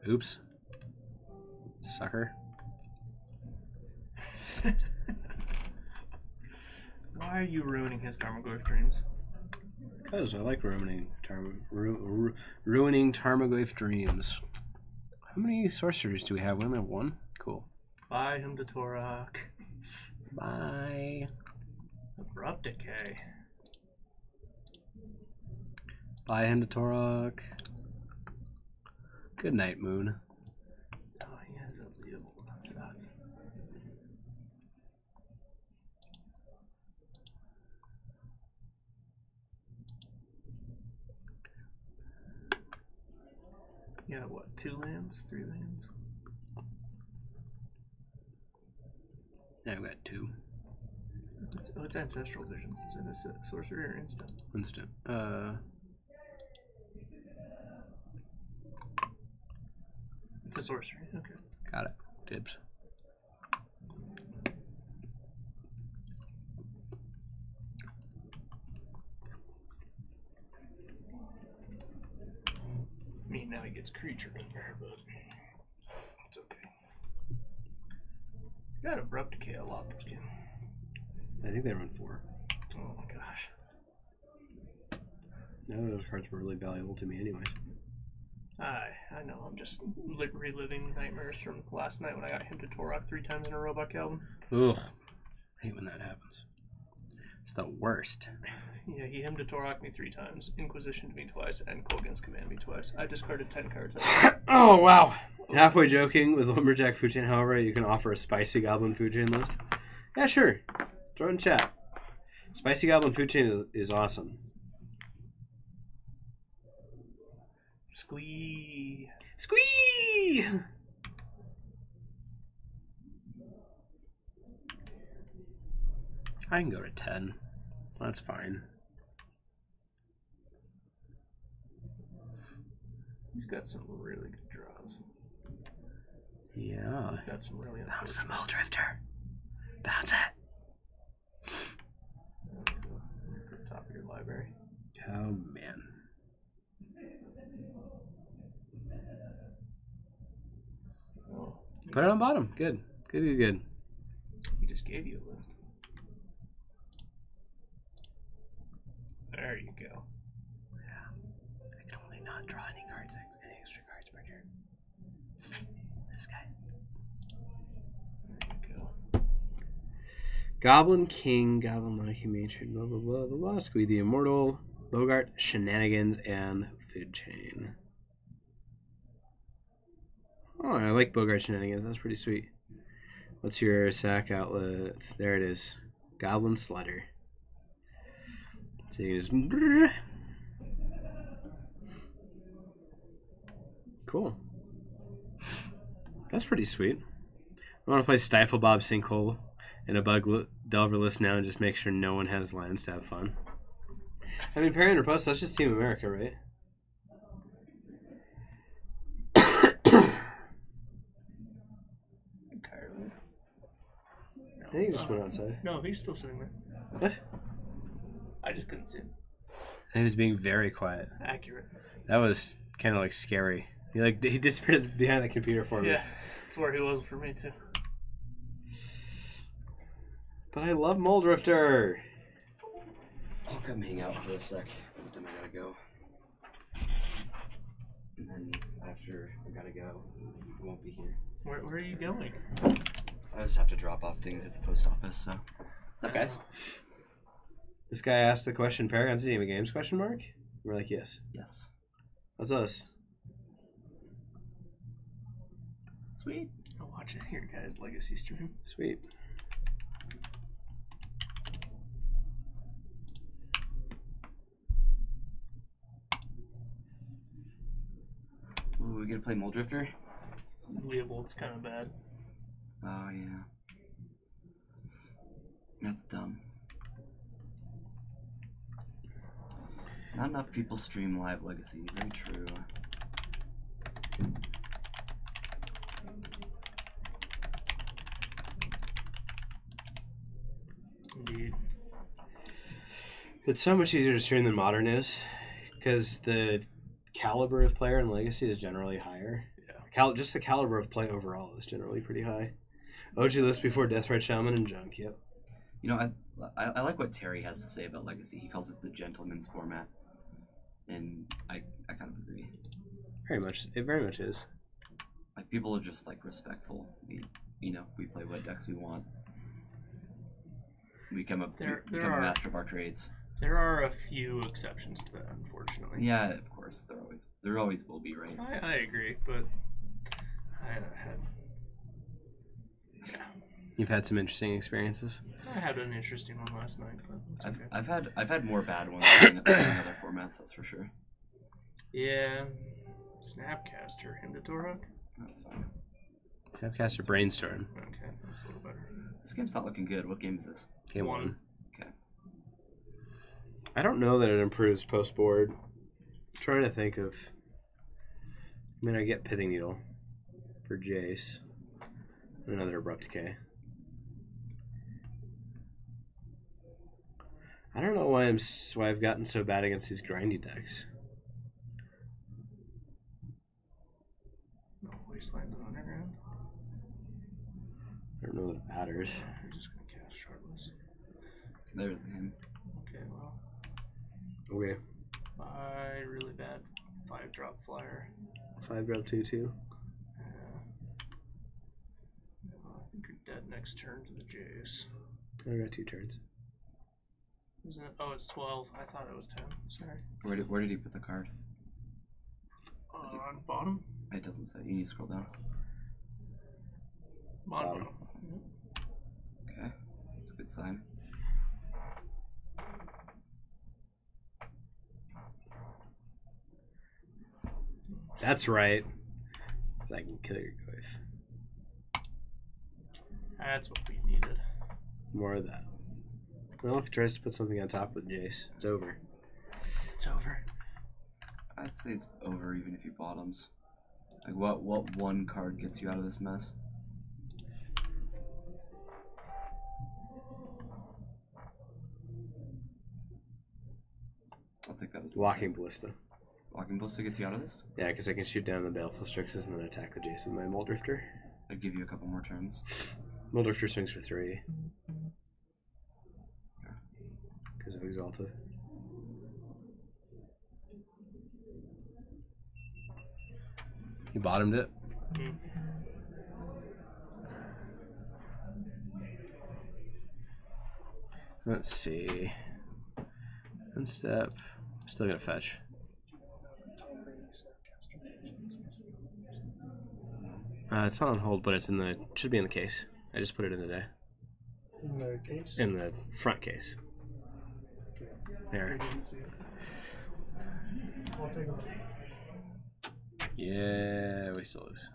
Oops. Sucker. Why are you ruining his Tarmogoyf dreams? Because I like ruining Tarmogoyf dreams. How many sorceries do we have? We only have one? Cool. Buy him to Torok. Bye. Abrupt Decay. Buy him to Torok. Good night, Moon. Oh, he has a Leo. That sucks. Yeah, what? 2 lands? 3 lands? Yeah, I've got 2. What's Ancestral Visions? Is it a sorcery or instant? Instant. It's a sorcery. Okay. Got it. Dibs. I mean, now he gets creature in there, but it's okay. He's got Abrupt Decay a lot, this game. I think they run 4. Oh my gosh. No, those cards were really valuable to me anyways. I know, I'm just reliving nightmares from last night when I got him to Torok 3 times in a row by Calvin. Ugh. I hate when that happens. It's the worst. Yeah, he him to Torok me 3 times, Inquisitioned me twice, and Kolgan's Command me twice. I discarded 10 cards. Oh, wow. Halfway joking with Lumberjack Food Chain, however, you can offer a Spicy Goblin Food Chain list. Yeah, sure. Throw it in chat. Spicy Goblin Food Chain is awesome. Squee. Squee! I can go to 10. That's fine. He's got some really good draws. Yeah. He's got some really Bounce the Mole Drifter. Bounce it. Go to the top of your library. Oh, man. Oh, Put it on bottom. Good. Good. he just gave you a list. There you go. Yeah. I can only not draw any cards, any extra cards per turn. This guy. There you go. Goblin King, Goblin Monkey Matron, blah, blah, blah, blah, blah. Squee the Immortal, Bogart, Shenanigans, and Food Chain. Oh, I like Bogart Shenanigans. That's pretty sweet. What's your sack outlet? There it is. Goblin Slider. So you just... Cool. That's pretty sweet. I want to play Stifle Bob Sinkhole in a Bug Delver list now and just make sure no one has lands to have fun. I mean, Parry and Riposte, that's just Team America, right? I think he just went outside. No, he's still sitting there. What? I just couldn't see him. He was being very quiet. Accurate. That was kind of like scary. He disappeared behind the computer for me. Yeah, that's where he was for me too. But I love Mole Drifter. I'll come hang out for a sec, but then I gotta go. And then after I gotta go, I won't be here. Where are you going? I just have to drop off things at the post office, so. What's up, guys? This guy asked the question, Paragon's Game of Games, question mark? We're like, yes. Yes. That's us. Sweet. I'll watch it here, guys. Legacy stream. Sweet. Ooh, we gonna play Mole Drifter? Leovold's kind of bad. Oh, yeah. That's dumb. Not enough people stream live Legacy. Very true. Indeed. It's so much easier to stream than Modern is, because the caliber of player in Legacy is generally higher. Yeah. Just the caliber of play overall is generally pretty high. OG list before Deathrite Shaman and Junk, yep. You know, I like what Terry has to say about Legacy. He calls it the gentleman's format. And I kind of agree. It very much is. Like, people are just, like, respectful. We play what decks we want. We become a master of our trades. There are a few exceptions to that, unfortunately. Yeah, of course. There always will be, right? I agree, but I had... Yeah. You've had some interesting experiences. I had an interesting one last night, but it's okay. I've had more bad ones than other formats, that's for sure. Yeah. Snapcaster, him to Torhawk? That's fine. Snapcaster Brainstorm. Okay, that's a little better. This game's not looking good. What game is this? Game 1. Okay. I don't know that it improves post board. I'm trying to think of. I mean, I get Pithing Needle for Jace. Another Abrupt Decay. I don't know why I've gotten so bad against these grindy decks. No Wasteland on Underground. I don't know that it matters. You're just gonna cast Shardless. There's him. Okay, well. Okay. Bye, really bad 5-drop flyer. 5-drop 2/2. I think you're dead next turn to the Jace. I got 2 turns. Isn't it? Oh, it's 12. I thought it was 10. Sorry. Where did he put the card? On bottom? It doesn't say. You need to scroll down. Bottom. Okay. That's a good sign. That's right. I can kill your wife. That's what we needed. More of that. Well, if he tries to put something on top with Jace, it's over. It's over. I'd say it's over even if you bottoms. Like, what one card gets you out of this mess? I'll take that as Locking Ballista. Locking Ballista gets you out of this? Yeah, because I can shoot down the Baleful Strixes and then attack the Jace with my Mold Drifter. I'd give you a couple more turns. Mold Drifter swings for 3. Because of Exalted. You bottomed it? Mm. Let's see. One step. Still gonna fetch. It's not on hold, but it's in the. Should be in the case. I just put it in today. In the case? In the front case. Okay. There. I didn't see it. I'll take a look. Yeah, we still lose.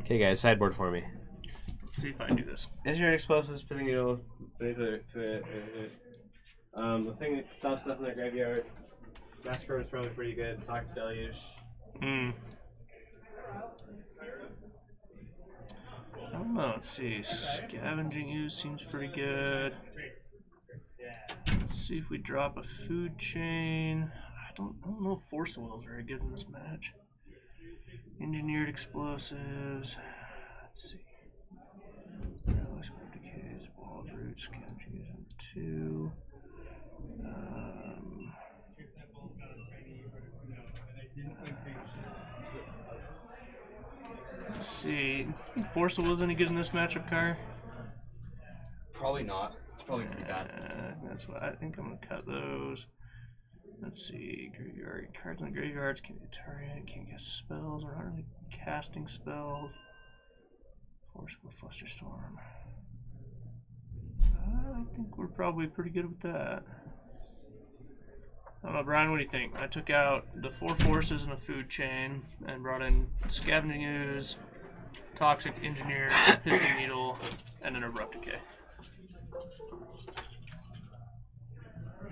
Okay, guys, sideboard for me. Let's see if I can do this. Engineered explosives, Pithing Needle. The thing that stops stuff in their graveyard. Massacre is probably pretty good. Toxic Deluge. I don't know. Let's see. Scavenging Ooze seems pretty good. Let's see if we drop a Food Chain. I don't know if Force of Will is very good in this match. Engineered explosives. Let's see. Decays, Walled Roots, Scavenging Ooze 2. Let's see. You think Force of Will is any good in this matchup, Car? Probably not. It's probably pretty bad. That's what I think. I'm gonna cut those. Let's see. Graveyard cards in the graveyards can't be targeted. Can't cast spells. We're not really casting spells. Force of Will, Flusterstorm. I think we're probably pretty good with that. I don't know, Brian, what do you think? I took out the 4 forces and a food chain and brought in Scavenging Ooze, Toxic Engineer, Pithing Needle, and an Abrupt Decay.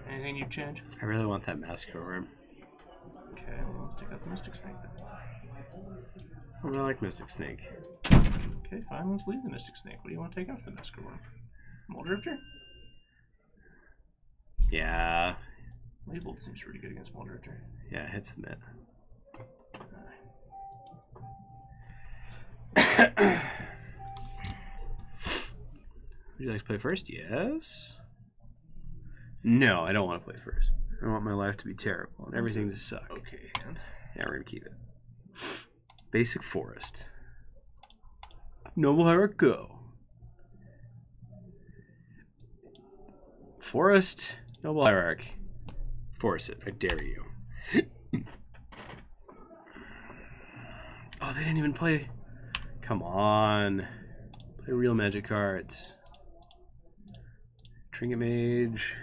Anything you'd change? I really want that Massacre Worm. Okay, well, let's take out the Mystic Snake then. I really like Mystic Snake. Okay, Okay, fine. Let's leave the Mystic Snake. What do you want to take after the Massacre Worm? Moldrifter? Yeah. Labeled seems pretty good against Moldrifter. Yeah, hit submit. Would you like to play first? Yes. No, I don't want to play first. I want my life to be terrible and everything to suck. Okay, hand. Yeah, we're gonna keep it. Basic Forest. Noble Hierarch, go. Forest, Noble Hierarch. Force it, I dare you. Oh, they didn't even play. Come on. Play real magic cards. Trinket Mage.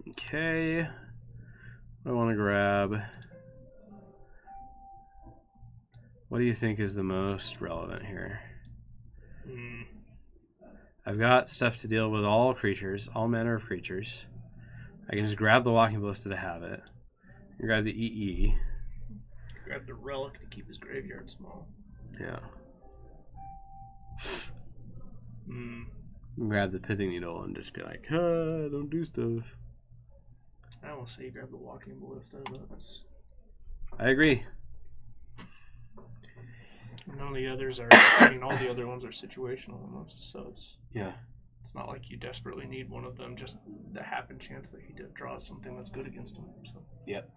Okay. What do I want to grab? What do you think is the most relevant here? I've got stuff to deal with all creatures, all manner of creatures. I can just grab the Walking Ballista to have it. Grab the EE. Grab the Relic to keep his graveyard small. Yeah. Grab the Pithing Needle and just be like, don't do stuff. I won't say you grab the Walking Ballista, but that's... I agree. None of the others are... I mean, all the other ones are situational almost, so it's... Yeah. It's not like you desperately need one of them, just the happen chance that he draws something that's good against him. So. Yep.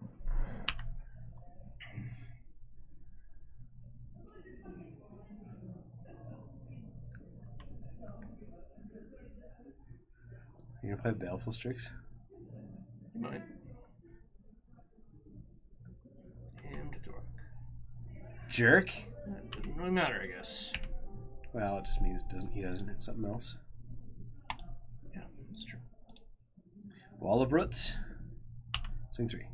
You gonna play Baleful Strix? You might. And Dork. Jerk? That doesn't really matter, I guess. Well, it just means he doesn't hit something else. Yeah, that's true. Wall of Roots. Swing 3.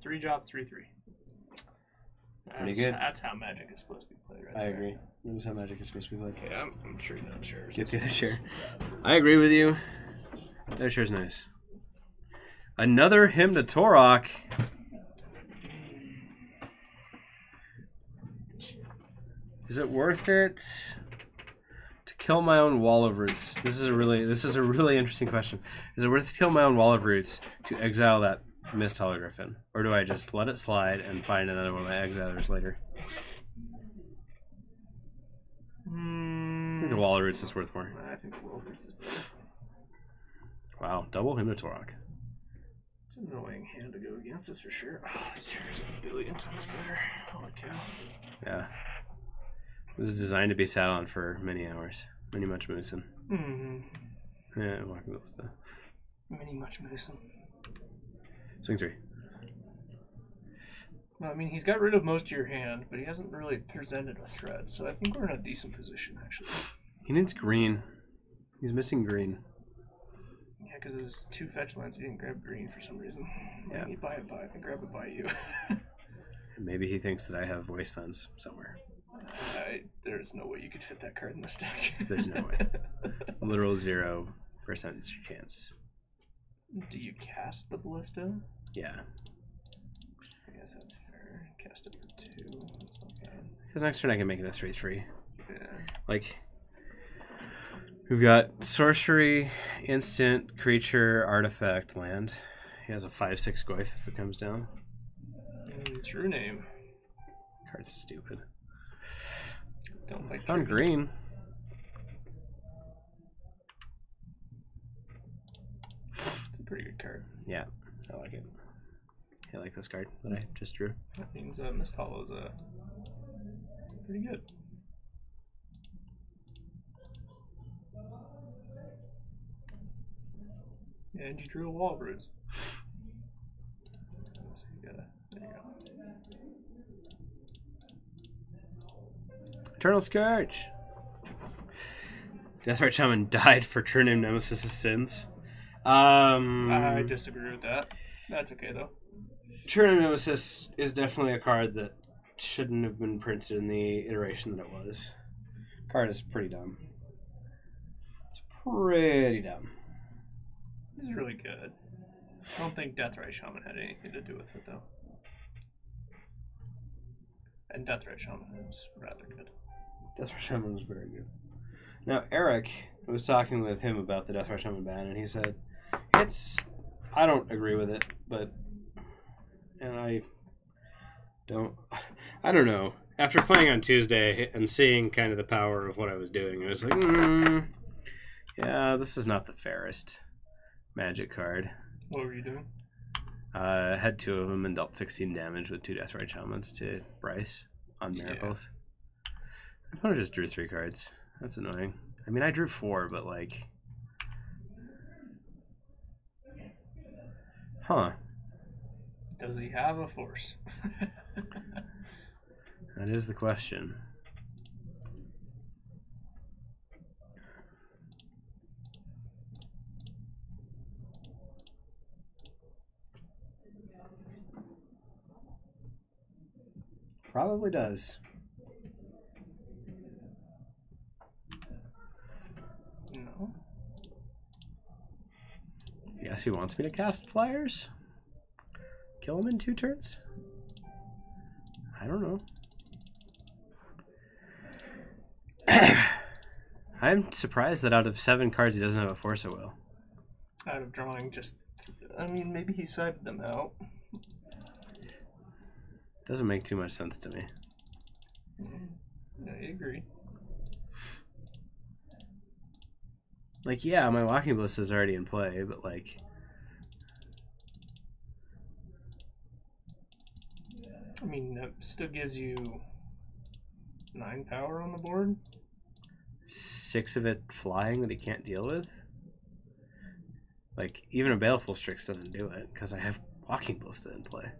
3 drop, 3/3. Pretty good. That's how Magic is supposed to be played, right? I agree. That is how Magic is supposed to be played. Okay, I'm sure you know chairs. Get the other chair. I agree with you. The other chair's nice. Another Hymn to Torok. Is it worth it to kill my own Wall of Roots? This is a really interesting question. Is it worth it to kill my own Wall of Roots to exile that Mist Hologriffin? Or do I just let it slide and find another one of my exilers later? I think the Wall of Roots is worth more. I think the Wall of Roots is better. Wow, double Hymn to Torok. It's an annoying hand to go against, that's for sure. Oh, this chair is a billion times better. Holy cow. Yeah. It was designed to be sat on for many hours. Many much moosin'. Yeah, Walking Ballista. Many much moosin'. Swing 3. Well, I mean, he's got rid of most of your hand, but he hasn't really presented a threat, so I think we're in a decent position, actually. He needs green. He's missing green. Yeah, because his 2 fetch lands, he didn't grab green for some reason. Yeah. He'd grab it by you. Maybe he thinks that I have Wastelands somewhere. There's no way you could fit that card in this deck. There's no way. Literal 0% chance. Do you cast the Ballista? Yeah. I guess that's fair. Cast it for 2. That's not bad. Because next turn I can make it a 3/3. Yeah. Like, we've got sorcery, instant, creature, artifact, land. He has a 5/6 Goyf if it comes down. True name. Card's stupid. Don't like Found green. It's a pretty good card. Yeah, I like it. I like this card that I just drew. That means Mist Hollow's pretty good. Yeah, and you drew a Wall of Roots. So there you go. Eternal Scourge. Deathrite Shaman died for True Name Nemesis' sins. I disagree with that. That's okay though. True Name Nemesis is definitely a card that shouldn't have been printed in the iteration that it was. Card is pretty dumb. It's pretty dumb. It's really good. I don't think Deathrite Shaman had anything to do with it though. And Deathray Shaman is rather good. Deathray Shaman was very good. Now, Eric, I was talking with him about the Deathray Shaman ban, and he said, I don't agree with it, and I don't know. After playing on Tuesday and seeing kind of the power of what I was doing, I was like, yeah, this is not the fairest Magic card. What were you doing? I had 2 of them and dealt 16 damage with 2 Deathray Shamans to Bryce on Miracles. I probably just drew 3 cards. That's annoying. I mean, I drew 4, but like... Huh. Does he have a force? That is the question. Probably does. No. Yes, he wants me to cast Flyers? Kill him in 2 turns? I don't know. I'm surprised that out of 7 cards he doesn't have a Force of Will. Out of drawing, just... I mean, maybe he sided them out. Doesn't make too much sense to me. I agree. Like, yeah, my Walking Ballista is already in play, but like... I mean, that still gives you 9 power on the board. 6 of it flying that he can't deal with. Like, even a Baleful Strix doesn't do it, because I have Walking Ballista in play.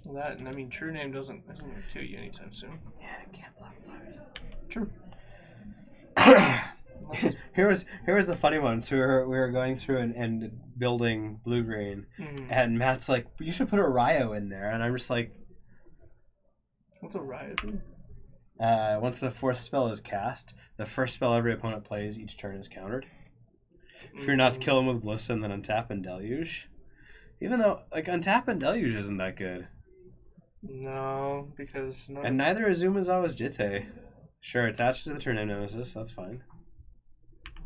Well, that, and I mean, True Name isn't going to kill you anytime soon. Yeah, I can't block Flyers. True. Here was the funny one. So we were going through and building blue green, and Matt's like, "You should put a Ryo in there," and I'm just like, "What's a Ryo do?" Once the 4th spell is cast, the first spell every opponent plays each turn is countered. If you're not to kill him with Ballista and then untap and Deluge, even though like untap and Deluge isn't that good. No, because and neither is Umezawa's Jitte. Sure, attached to the turn name Nemesis. That's fine.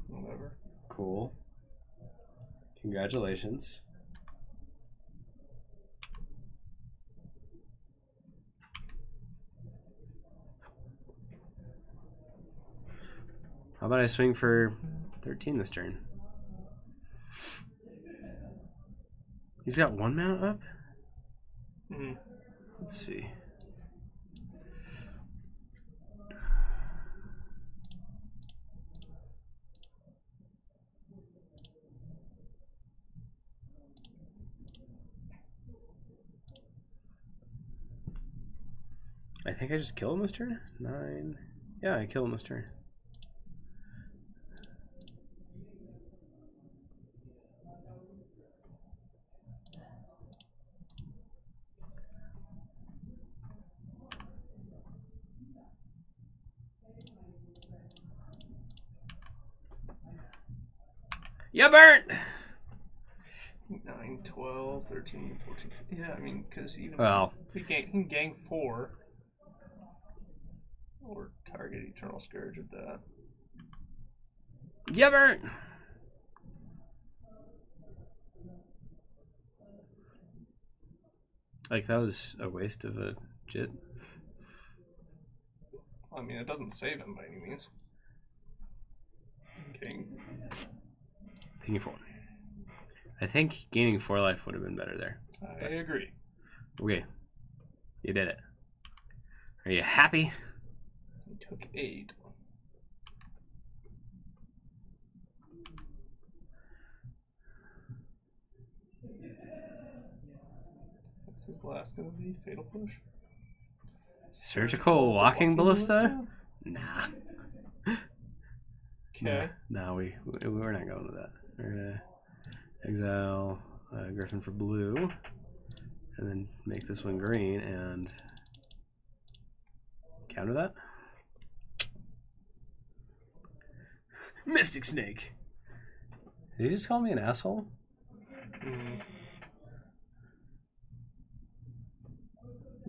Whatever. Cool. Congratulations. How about I swing for 13 this turn? He's got 1 mana up? Let's see. I think I just kill him this turn? 9. Yeah, I kill him this turn. You burnt! 9, 12, 13, 14. Yeah, I mean, because even he can gang 4 or target Eternal Scourge at that. You burnt! Like, that was a waste of a Jit. I mean, it doesn't save him by any means. Okay. Pinging 4. I think gaining 4 life would have been better there. I agree. Okay. You did it. Are you happy? He took 8. What's his last going to be? Fatal Push? Surgical Walking Ballista? Nah. Okay. No, we're not going to that. We're gonna exile Griffin for blue, and then make this one green and counter that. Mystic Snake. Did he just call me an asshole?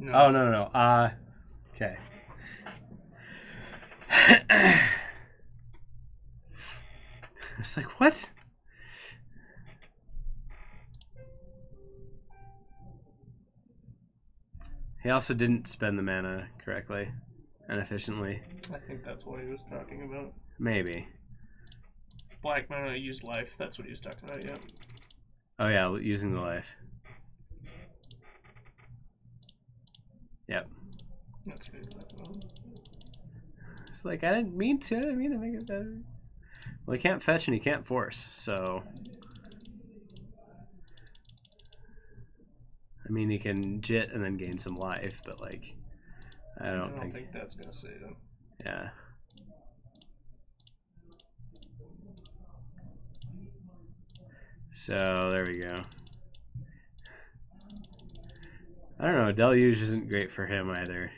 No. Oh, no. Okay. It's like, what? He also didn't spend the mana correctly and efficiently. I think that's what he was talking about. Maybe. Black mana used life. That's what he was talking about, yeah. Oh, yeah, using the life. Yep. That's what he was talking about. It's like, I didn't mean to. I didn't mean to make it better. Well, he can't fetch and he can't force, so... I mean, he can jit and then gain some life, but, like, I don't think that's going to save him. Yeah. So, there we go. I don't know, Deluge isn't great for him either.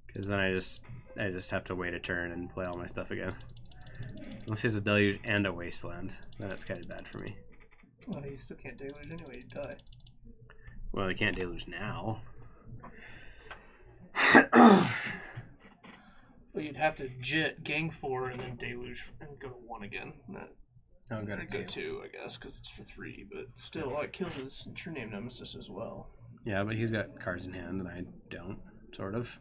Because then I just have to wait a turn and play all my stuff again. Unless he has a Deluge and a Wasteland, then it's kind of bad for me. Well, you still can't deluge anyway, you die. Well, he can't Deluge now. Well, you'd have to jit, gang 4, and then deluge and go to 1 again. Oh, got Go 2, I guess, because it's for 3, but still, it kills his true name nemesis as well. Yeah, but he's got cards in hand and I don't, sort of.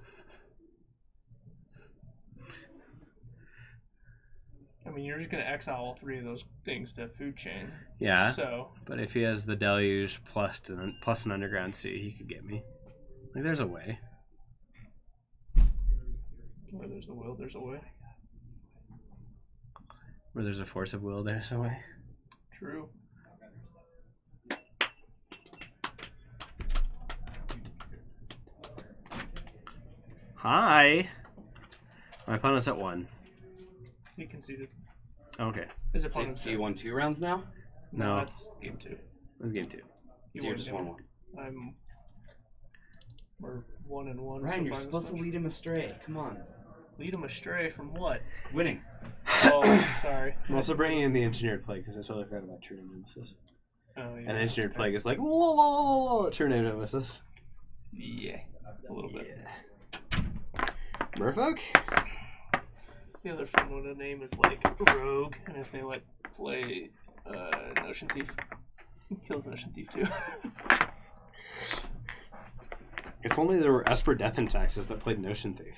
I mean, you're just going to exile all 3 of those things to food chain. Yeah, So, but if he has the Deluge plus an Underground Sea, he could get me. Like, there's a way. where there's the will, there's a way. Where there's a force of will, there's a way. True. Hi! My opponent's at 1. He conceded. Okay. His So opponent's you won 2 rounds now? No. That's game 2. That's game 2. So you're just 1-1. We're 1-1. Ryan, you're supposed to lead him astray. Come on. Lead him astray from what? Winning. Oh, sorry. I'm also bringing in the Engineered Plague because I totally forgot about True Name Nemesis. Oh, yeah. And Engineered Plague is like, la la la la, True Name Nemesis. Yeah, a little bit. Yeah. Merfolk? The other fun one to name is like Rogue, and if they like play Notion Thief, kills Notion Thief too. If only there were Esper Death and Taxes that played Notion Thief.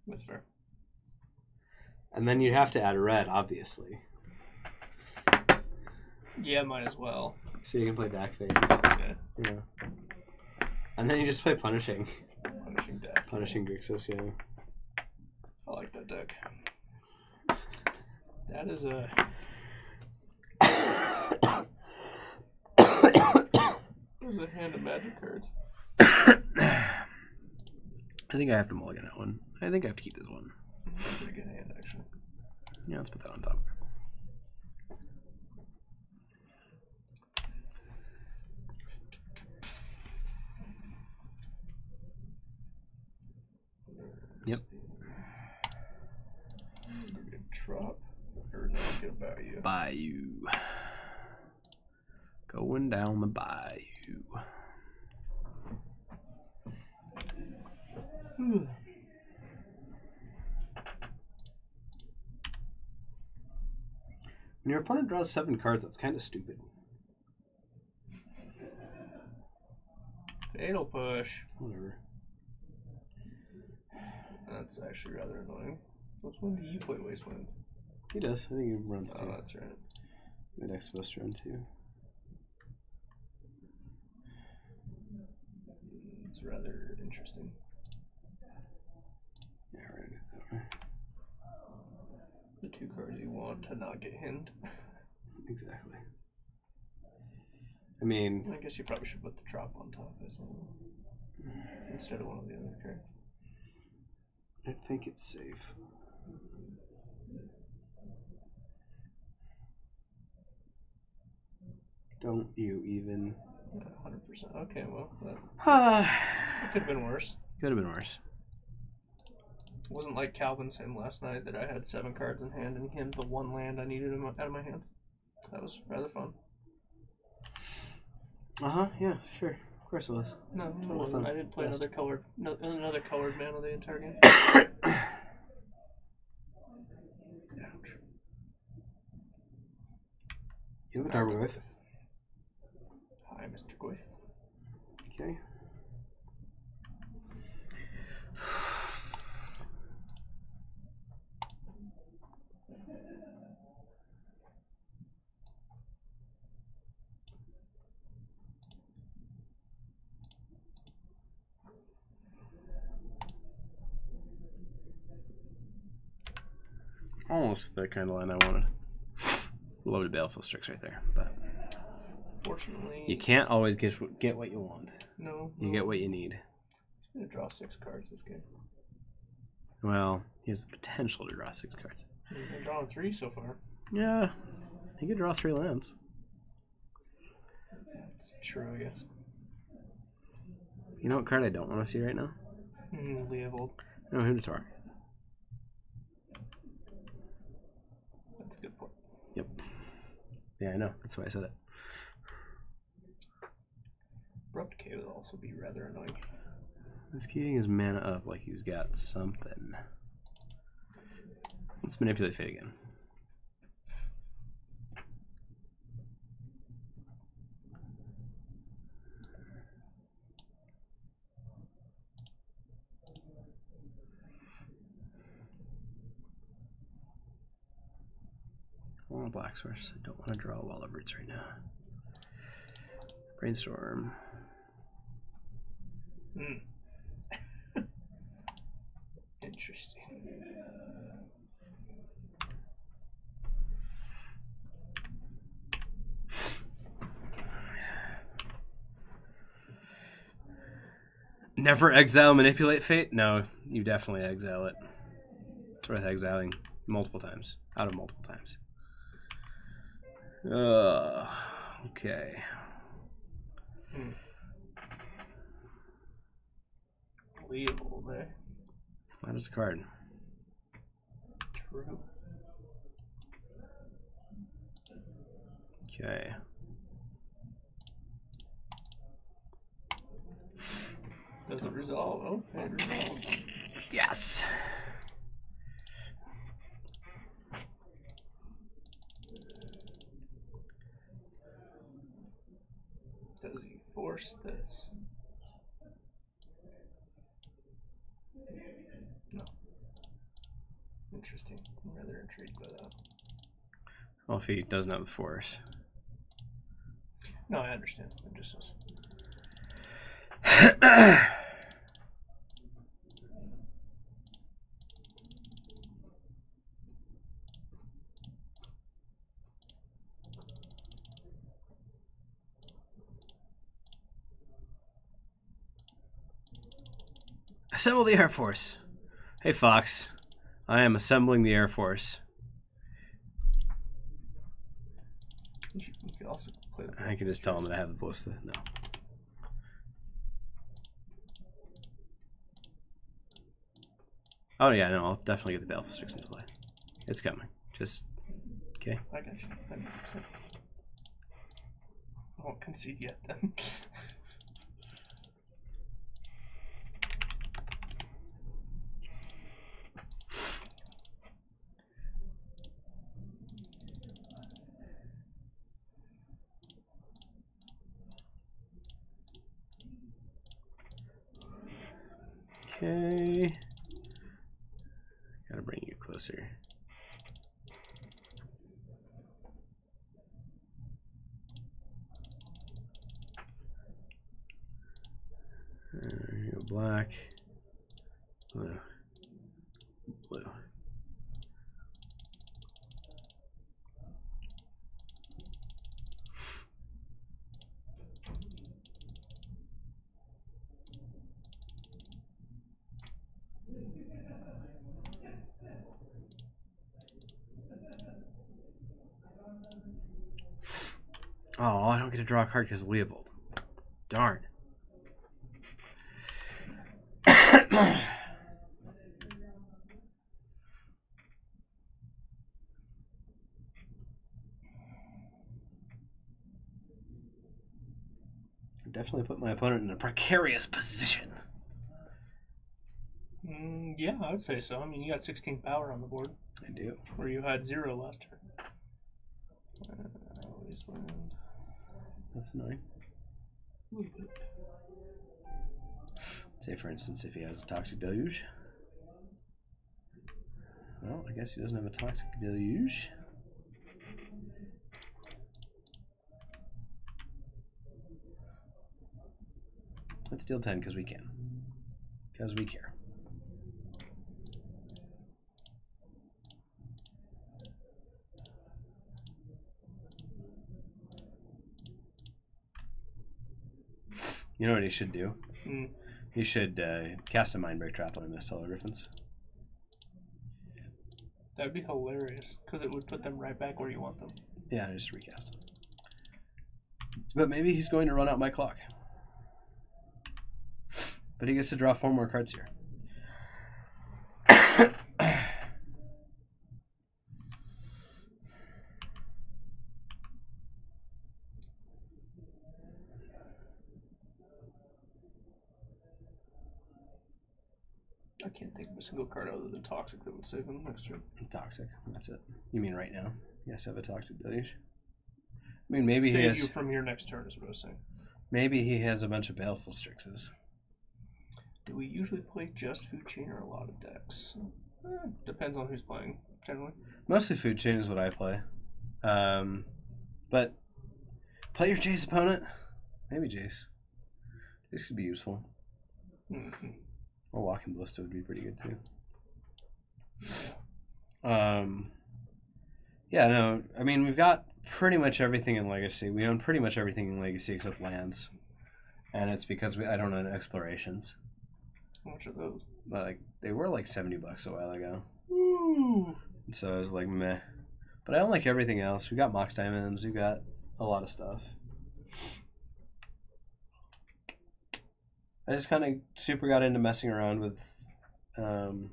That's fair. And then you'd have to add red, obviously. Yeah, might as well. So you can play Dak Fade. Yeah. Yeah. And then you just play Punishing. Punishing deck. Punishing Grixis, yeah. I like that deck. That is a... There's a hand of magic cards. I think I have to mulligan that one. I think I have to keep this one. That's a pretty good hand, actually. Yeah, let's put that on top. Yep. Drop or get a bayou. Bayou. Going down the bayou. When your opponent draws 7 cards, that's kind of stupid. Fatal push. Whatever. That's actually rather annoying. Which one do you play Wasteland? He does. I think he runs 2. Oh, that's right. My deck's supposed to run 2. It's rather interesting. Yeah, right. That way. The 2 cards you want to not get hinged. Exactly. I mean, I guess you probably should put the drop on top as well. Instead of one of the other cards. I think it's safe. Don't you even? 100%. Okay, well, that Could could have been worse. have been worse. It wasn't like Calvin's him last night that I had 7 cards in hand and him the 1 land I needed him out of my hand. That was rather fun. Yeah, sure. Of course it was. No, it Well, wasn't. fun. I didn't play Best. another colored mana the entire game. You have a Tarmogoyf. Hi, Mr. Goyf. Okay. Almost the kind of line I wanted. Loaded Baleful Strix right there, but Fortunately, you can't always get what you want. No. You get what you need. He's gonna draw 6 cards this game. Well, he has the potential to draw 6 cards. He's been drawing 3 so far. Yeah, he could draw 3 lands. That's true, I guess. You know what card I don't want to see right now? Leovold. No, Hunitar. That's a good point. Yep. Yeah, I know. That's why I said it. Abrupt Decay would also be rather annoying. He's keeping his mana up like he's got something. Let's manipulate fate again. I want a black source. I don't want to draw a Wall of Roots right now. Brainstorm. Interesting. Never exile manipulate fate? No, you definitely exile it. It's worth exiling multiple times. Out of multiple times. Okay. Leovold, eh? That is a card. True. Okay. Does it resolve? Oh, it resolves. Yes! Does he force this? No. Interesting. I'm rather intrigued by that. Well, if he doesn't have the force. No, I understand. I'm just was... Assemble the Air Force. Hey, Fox. I am assembling the Air Force. You could also play the I can just tell him that I have the ballista. No. Oh, yeah, no, I'll definitely get the Baleful Strix into play. It's coming. Just, okay. I got you. 100%. I won't concede yet, then. Okay. Gotta bring you closer. Here you go, black, blue, blue. Oh, I don't get to draw a card because of Leovold. Darn. Definitely put my opponent in a precarious position. Yeah, I would say so. I mean, you got 16 power on the board. I do. Where you had 0 last turn. Wasteland. That's annoying. A little bit. Say, for instance, if he has a Toxic Deluge. Well, I guess he doesn't have a Toxic Deluge. Let's deal 10 because we can. Because we care. You know what he should do? He should cast a Mind Break Trap on Mist Griffins. That'd be hilarious, because it would put them right back where you want them. Yeah, just recast. But maybe he's going to run out my clock. But he gets to draw 4 more cards here. I can't think of a single card other than Toxic that would save him next turn. Toxic, that's it. You mean right now? He has to have a Toxic Deluge. I mean, maybe save he has. You from your next turn, is what I was saying. Maybe he has a bunch of Baleful Strixes. Do we usually play just Food Chain or a lot of decks? Depends on who's playing, generally. Mostly Food Chain is what I play. But play your Jace opponent. Maybe Jace. This could be useful. Mm-hmm. Or Walking Ballista would be pretty good too. Yeah, no, I mean, we've got pretty much everything in Legacy. We own pretty much everything in Legacy except lands. And it's because I don't own explorations. How much are those? But like, they were like $70 a while ago. Ooh. So I was like, meh. But I don't like everything else. We got Mox Diamonds. We got a lot of stuff. I just kind of super got into messing around with the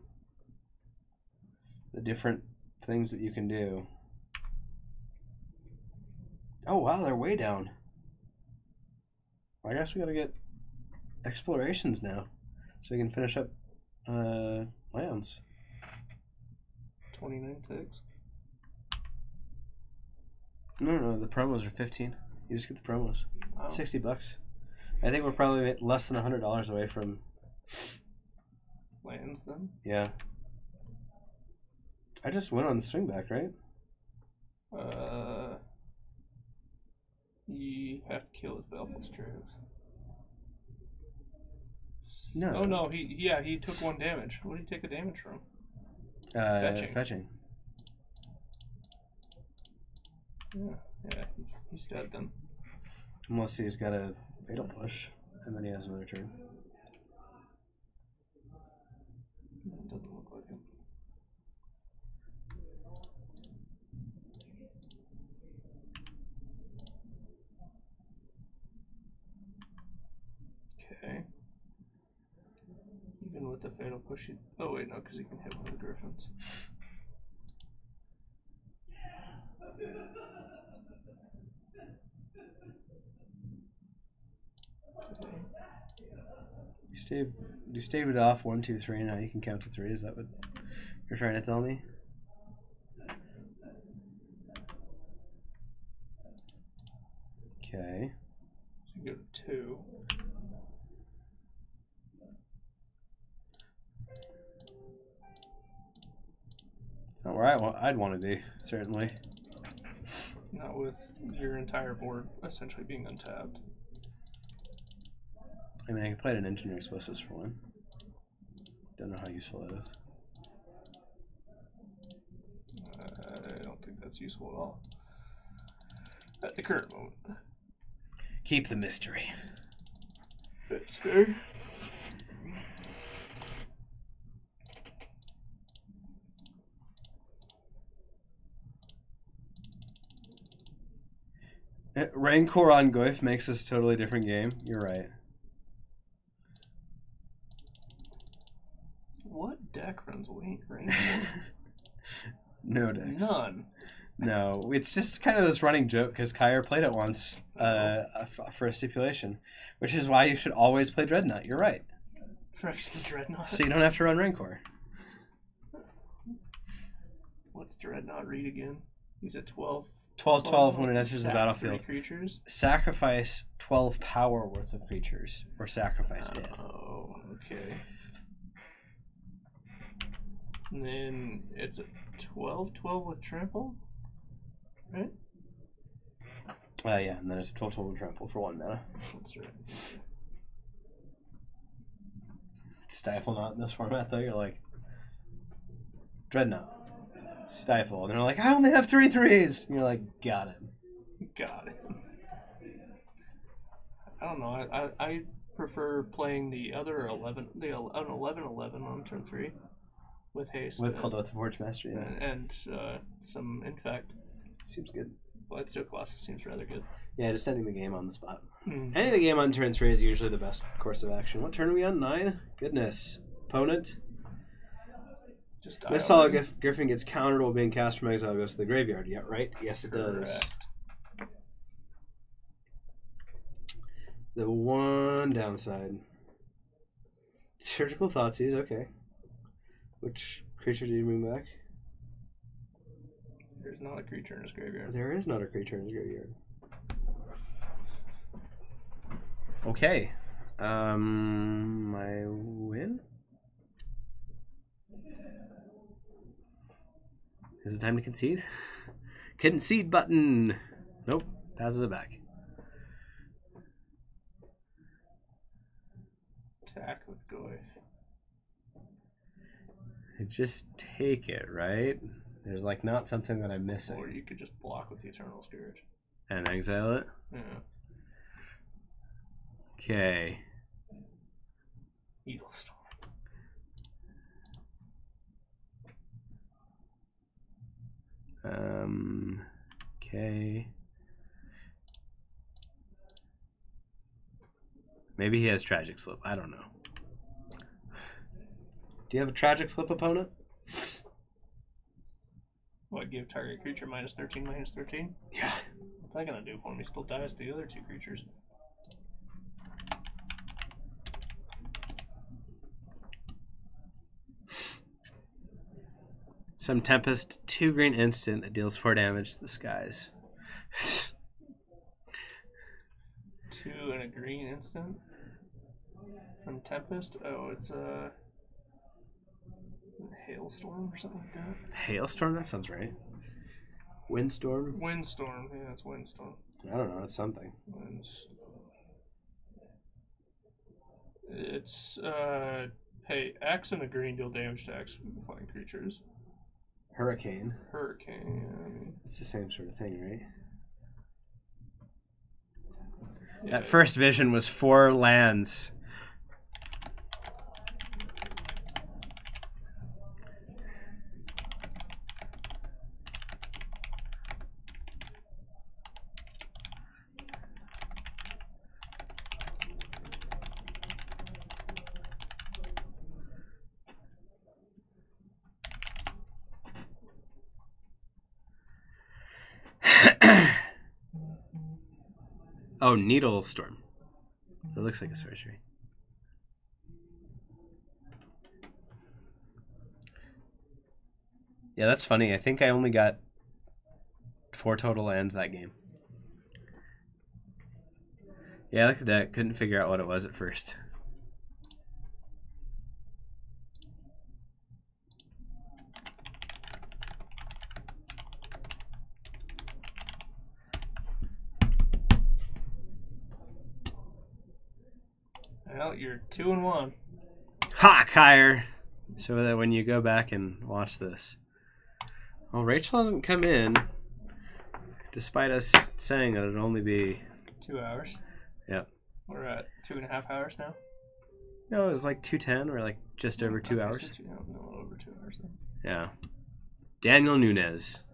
different things that you can do. Oh, wow, they're way down. I guess we got to get explorations now so we can finish up lands. 29 ticks. No, the promos are 15. You just get the promos. Oh. $60. I think we're probably less than $100 away from lands then. Yeah. I just went on the swing back, right? You have to kill his Baleful Strix. No. Oh no, he took 1 damage. What did he take a damage from? Fetching. Yeah, he's dead then. Unless he's got a Fatal Push, and then he has another turn. It doesn't look like him. Okay. Even with the Fatal Push, oh wait, no, because he can hit one of the Griffins. You stave it off 1, 2, 3, and now you can count to 3. Is that what you're trying to tell me? Okay. So you go to 2. It's not where I'd want to be, certainly. Not with your entire board essentially being untapped. I mean, I can play an Engineer Explosives for 1. Don't know how useful that is. I don't think that's useful at all. At the current moment. Keep the mystery. That's fair. Rancor on Goyf makes this a totally different game. You're right. What deck runs Rancor? No decks. None. No, it's just kind of this running joke because Kyra played it once for a stipulation, which is why you should always play Dreadnought. You're right. For actually Dreadnought. So you don't have to run Rancor. What's Dreadnought read again? He's at 12. 12 when it enters the battlefield. 3 creatures. Sacrifice 12 power worth of creatures, or sacrifice it. Oh, okay. And then it's a 12 with trample, right? Yeah, and then it's 12 with trample for 1 mana. That's right. Stifle not in this format though. You're like Dreadnought. Stifle. And they're like, I only have 3 3s. And you're like, got it. Got it. I don't know. I prefer playing the other 11, an 11/11 on turn 3 with haste. With Cold Oath of Forge Master, yeah. And some infect. Seems good. Bloodstone Colossus seems rather good. Yeah, just ending the game on the spot. Mm-hmm. Ending the game on turn 3 is usually the best course of action. What turn are we on? 9? Goodness. Opponent. Mistala Griffin gets countered while being cast from exile, goes to the graveyard. Yeah, right? Yes, it does. The one downside. Surgical Thoughtseize, okay. Which creature did you bring back? There's not a creature in his graveyard. There is not a creature in his graveyard. Okay. My win? Is it time to concede? Concede button! Nope. Passes it back. Attack with Goyf. Just take it, right? There's like not something that I'm missing. Or you could just block with the Eternal Scourge. And exile it? Yeah. Okay. Evil Storm. Okay. Maybe he has Tragic Slip. I don't know. Do you have a Tragic Slip opponent? What, give target creature -13/-13? Yeah. What's that gonna do for me? Still dies to the other 2 creatures. Some Tempest, 2 green instant that deals 4 damage to the skies. 2 and a green instant? From Tempest? Oh, it's a Hailstorm or something like that? Hailstorm? That sounds right. Windstorm? Windstorm. Yeah, it's Windstorm. I don't know. It's something. Windstorm. It's, hey, X and a green deal damage to X flying creatures. Hurricane. Hurricane, yeah, I mean. It's the same sort of thing, right? Yeah. That first vision was 4 lands. Oh, Needle Storm. It looks like a sorcery. Yeah, that's funny. I think I only got 4 total lands that game. Yeah, look at that. Couldn't figure out what it was at first. Well, you're 2-1. Ha, Kyre! So that when you go back and watch this. Well, Rachel hasn't come in, despite us saying that it'd only be 2 hours. Yep. We're at 2.5 hours now. No, it was like 2:10 or like just over 2 hours. No, over 2 hours then. Yeah. Daniel Nunes.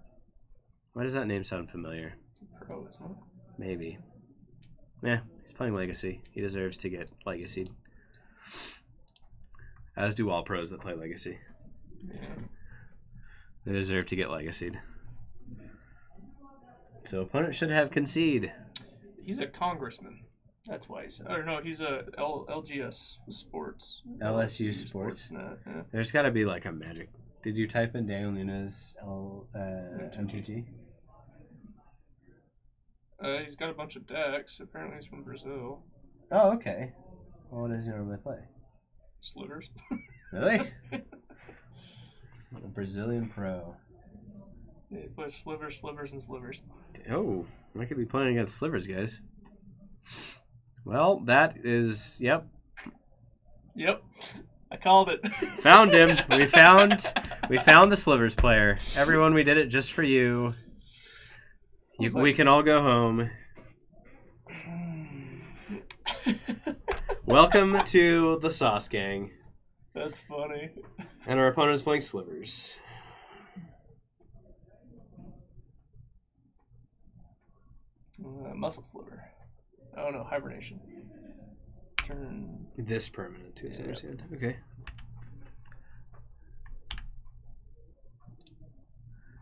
Why does that name sound familiar? It's a pro, isn't it? Maybe. Yeah, he's playing Legacy. He deserves to get Legacied. As do all pros that play Legacy. Yeah. They deserve to get Legacied. So opponent should have concede. He's a congressman. That's why he's. I don't know. He's a LGS Sports. LSU Sports. Yeah. There's got to be like a magic. Did you type in Daniel Nunes MTG? He's got a bunch of decks. Apparently, he's from Brazil. Oh, okay. Well, what does he normally play? Slivers. Really? A Brazilian pro. Yeah, he plays slivers, slivers, and slivers. Oh, I could be playing against slivers, guys. Well, that is, yep. Yep, I called it. Found him. We found the slivers player. Everyone, we did it just for you. We can all go home. Welcome to the Sauce Gang. That's funny. And our opponent is playing slivers. Muscle sliver. Oh no, hibernation. Turn. This permanent, to understand. Okay.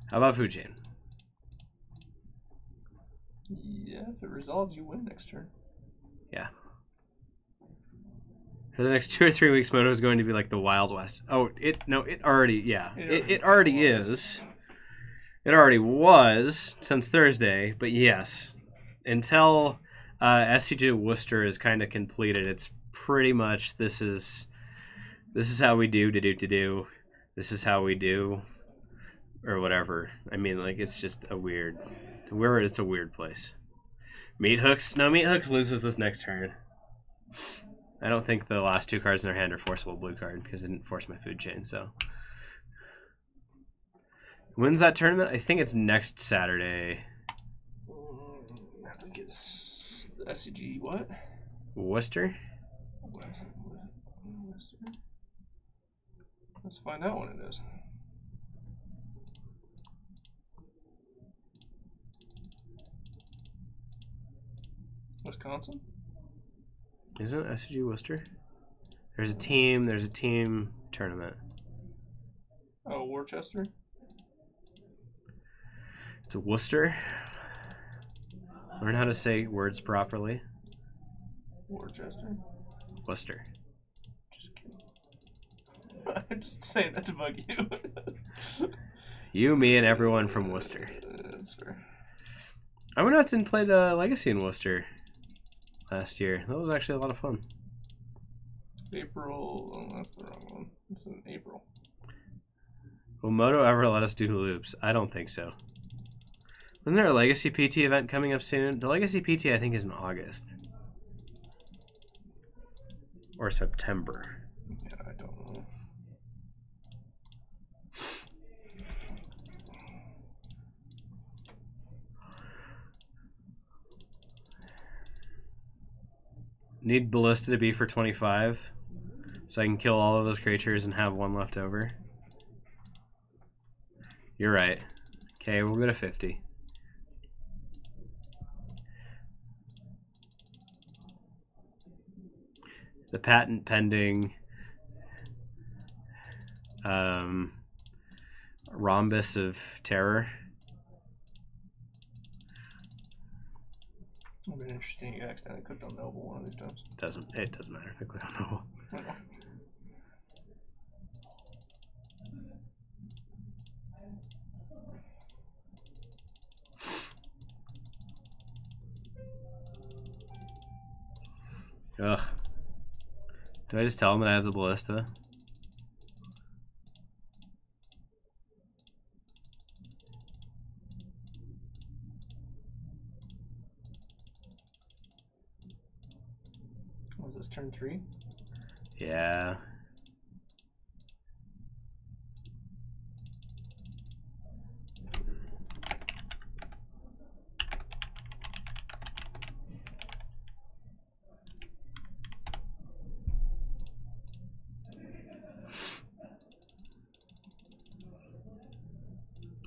How about food chain? Yeah, if it resolves, you win next turn. Yeah. For the next 2 or 3 weeks, Moto is going to be like the Wild West. Oh, it already, yeah. It already is. It already was since Thursday, but yes. Until SCG Worcester is kind of completed, it's pretty much this is how we do. This is how we do, or whatever. I mean, like, it's just a weird, it's a weird place. Meat Hooks loses this next turn. I don't think the last 2 cards in their hand are forceable blue card because they didn't force my food chain. So when's that tournament? I think it's next Saturday. I think it's SCG what? Worcester? Let's find out when it is. Wisconsin? Isn't it SCG Worcester? There's a team tournament. Oh, Worcester? It's a Worcester. Learn how to say words properly. Worcester? Worcester. Just kidding. I'm just saying that to bug you. You, me, and everyone from Worcester. That's fair. I went out and played Legacy in Worcester last year. That was actually a lot of fun. April. Oh, that's the wrong one. It's in April. Will Moto ever let us do loops? I don't think so. Wasn't there a Legacy PT event coming up soon? The Legacy PT, I think, is in August. Or September. Yeah, I don't know. Need Ballista to be for 25 so I can kill all of those creatures and have 1 left over. You're right. Okay, we'll go to 50. The patent pending Rhombus of Terror. It'll be interesting. You accidentally clicked on Noble one of these times. It doesn't matter if I click on Noble. Ugh. Do I just tell him that I have the Ballista? Was this turn 3? Yeah.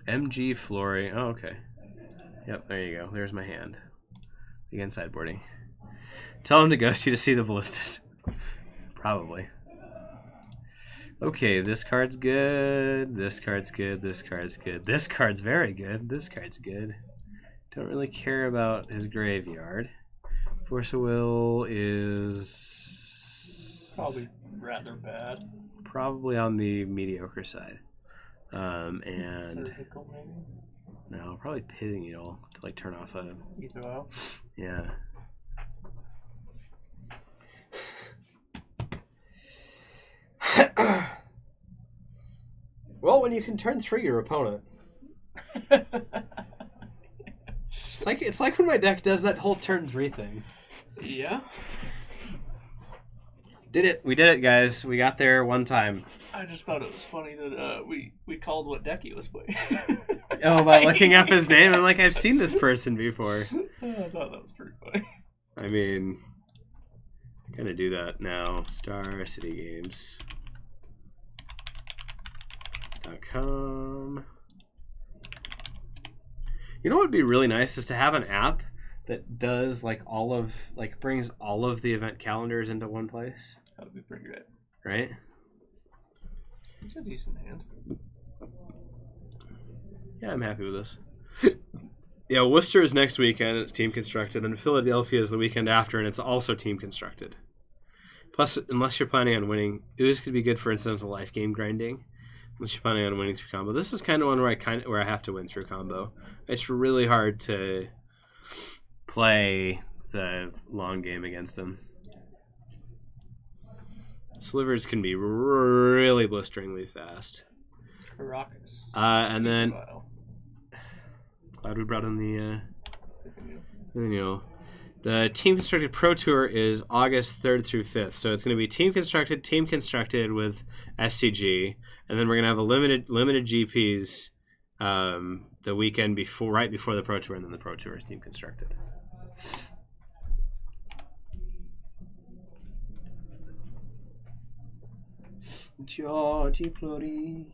MG Flory. Oh, okay. Yep, there you go. There's my hand. Begin sideboarding. Tell him to ghost you to see the ballistas. Probably. Okay, this card's good. This card's good. This card's good. This card's very good. This card's good. Don't really care about his graveyard. Force of Will is Probably rather bad. probably on the mediocre side. And Surgical, maybe? no, probably Pithing Needle to like turn off a Ether out. yeah. Well, when you can turn 3 your opponent. It's like when my deck does that whole turn 3 thing. Yeah. Did it. We did it, guys. We got there one time. I just thought it was funny that we called what deck he was playing. Oh, by looking up his name, I'm like, I've seen this person before. I thought that was pretty funny. I mean, I'm gonna do that now. StarCityGames.com. You know what would be really nice is to have an app that does like brings all of the event calendars into one place. That would be pretty great. Right? It's a decent hand. Yeah, I'm happy with this. Yeah, Worcester is next weekend. It's team constructed, and Philadelphia is the weekend after, and it's also team constructed. Plus, unless you're planning on winning, Ooze could be good for incidental life game grinding. Unless you're planning on winning through combo, this is kind of one where I have to win through combo. It's really hard to play the long game against him. Slivers can be really blisteringly fast. Rockets. And then glad we brought in the team constructed pro tour is August 3rd through 5th. So it's going to be team constructed with SCG, and then we're going to have a limited GPs the weekend right before the pro tour, and then the pro tour is team constructed. Georgie Flori.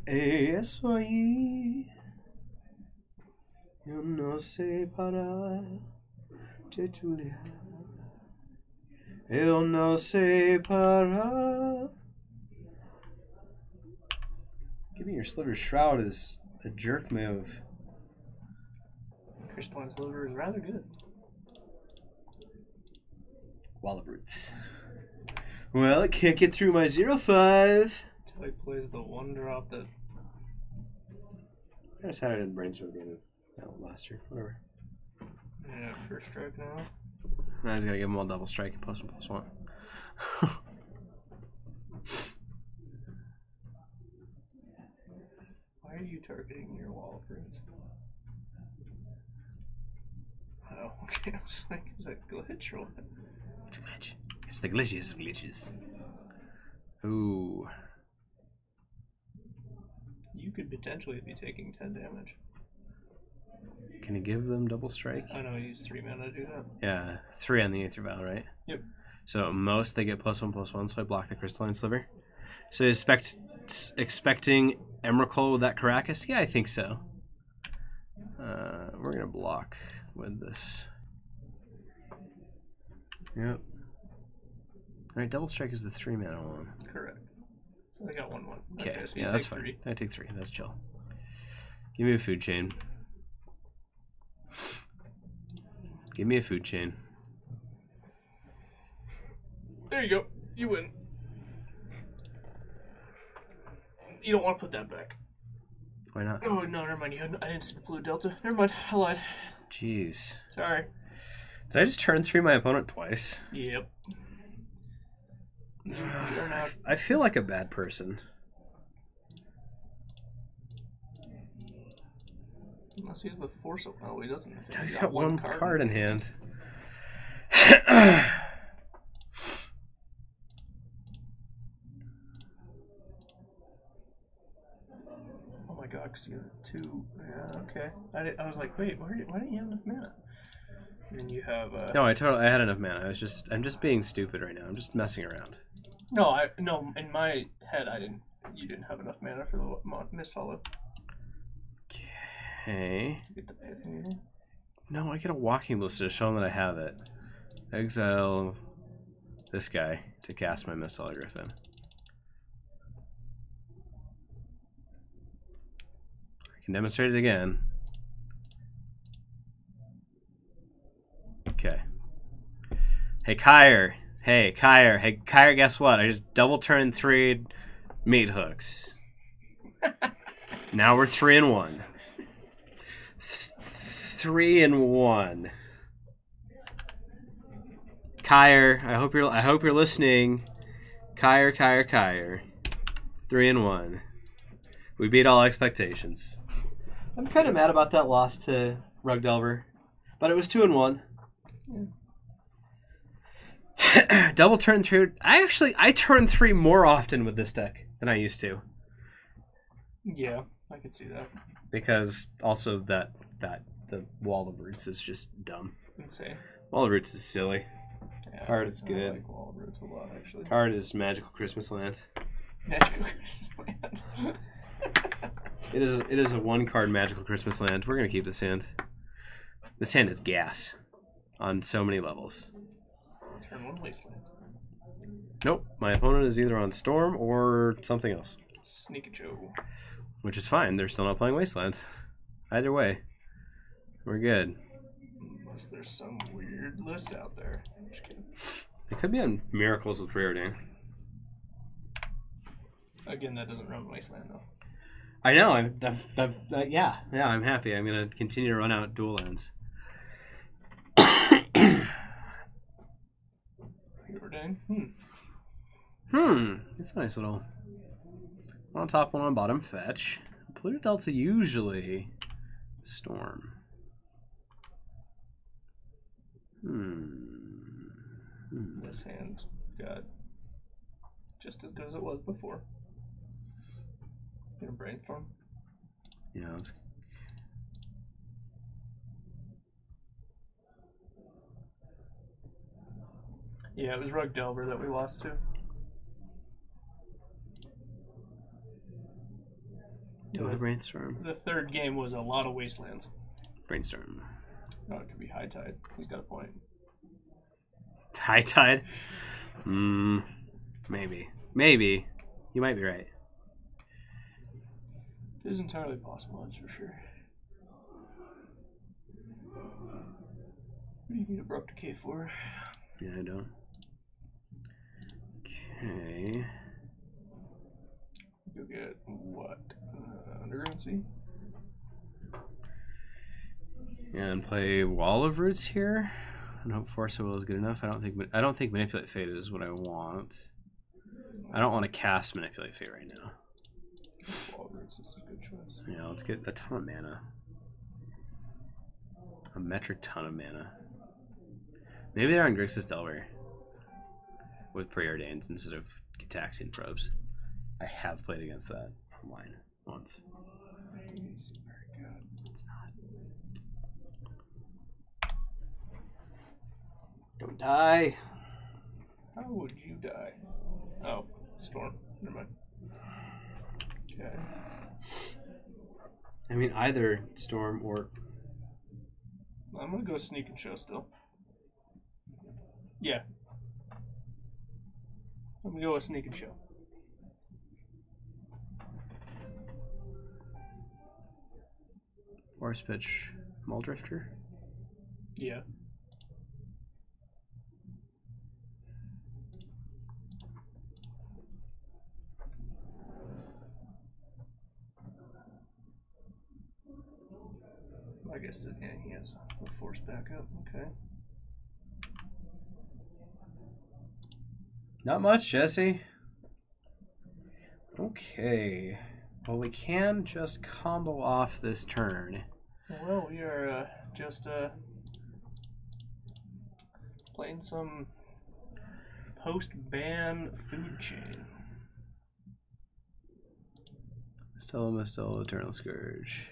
Eso ahí. Yo no sé parar de Julia. Yo no sé parar. Giving your Sliver Shroud is a jerk move. Crystalline Sliver is rather good. Wall of Roots. Well, it can't get through my 0/5. Until he plays the one drop that. I decided I didn't brainstorm at the end of that last year. Whatever. Yeah, first strike now. I was gonna give them all double strike and +1/+1. Why are you targeting your Wall of Roots? Oh, okay. I was like, is that glitch or what? It's a glitch. It's the glitchiest of glitches. Ooh. You could potentially be taking 10 damage. Can you give them double strike? I know, use 3 mana to do that. Yeah, 3 on the Aether Vial, right? Yep. So at most they get +1/+1, so I block the Crystalline Sliver. So expecting Emrakul with that Caracas? Yeah, I think so. We're gonna block with this. Yep. Alright, double strike is the 3 mana one. Correct. So I got 1/1. Okay, so yeah, that's fine. 3. I take 3. That's chill. Give me a food chain. Give me a food chain. There you go. You win. You don't want to put that back. Why not? Oh, no, never mind. I didn't see the blue delta. Never mind. I lied. Jeez. Sorry. Did I just turn 3 my opponent twice? Yep. You're not. I feel like a bad person. Unless he has the force of. Oh, he doesn't. He's got one card in hand. Oh my god, because you have 2. Yeah, okay. I was like, wait, why didn't you have enough mana? And then you have. No, I had enough mana. I'm just being stupid right now. I'm just messing around. No, in my head, you didn't have enough mana for the Mist Hollow. Okay. You get the Pithing Needle? No, I get a walking list to show them that I have it. Exile this guy to cast my Mist Hollow Griffin. Can demonstrate it again. Okay. Hey, Kyer. Hey, Kyer. Hey, Kyer, guess what? I just double turned 3 meat hooks. Now we're 3-1. 3-1. Kyer, I hope you're listening. Kyer. 3-1. We beat all expectations. I'm kind of mad about that loss to Rug Delver, but it was 2-1. Yeah. Double turn 3. I turn 3 more often with this deck than I used to. Yeah, I can see that. Because also that the Wall of Roots is just dumb. Insane. Wall of Roots is silly. Yeah, Card is good. I like Wall of Roots a lot, actually. Card is Magical Christmas Land. Magical Christmas Land. It is a 1-card Magical Christmas Land. We're gonna keep this hand. This hand is gas on so many levels. Turn 1 Wasteland. Nope, my opponent is either on Storm or something else. Sneak Joe. Which is fine. They're still not playing Wasteland. Either way, we're good. Unless there's some weird list out there. I'm just kidding. It could be on Miracles with Preordain. Again, that doesn't run Wasteland though. I know. Yeah. I'm happy. I'm gonna continue to run out dual lands. Preordain. It's a nice little one on top, one on bottom fetch. Polluted Delta usually Storm. This hand got just as good as it was before. Gonna brainstorm. Yeah, let's... Yeah, it was Rug Delver that we lost to. Do I brainstorm? The third game was a lot of Wastelands. Brainstorm. Oh, it could be High Tide. He's got a point. High Tide? Maybe. Maybe. You might be right. It is entirely possible, that's for sure. What do you need Abrupt Decay for? Yeah, I don't. Okay. Go get what? Underground Sea? And play Wall of Roots here. And hope Force of Will is good enough. I don't think Manipulate Fate is what I want. I don't want to cast Manipulate Fate right now. Wall of Roots is a good choice. Yeah, let's get a ton of mana. A metric ton of mana. Maybe they're on Grixis Delver with Preordains instead of Gitaxian Probes. I have played against that online once. Doesn't seem very good. It's not. Don't die. How would you die? Oh, Storm. Never mind. Okay. I mean, either Storm or... I'm gonna go Sneak and Show still. Yeah. I'm gonna go with Sneak and Show. Force Pitch Muldrifter? Yeah. I guess yeah, he has a force backup. Okay. Not much, Jesse. Okay. Well, we can just combo off this turn. Well, we are just playing some post-ban food chain. Still, Eternal Scourge.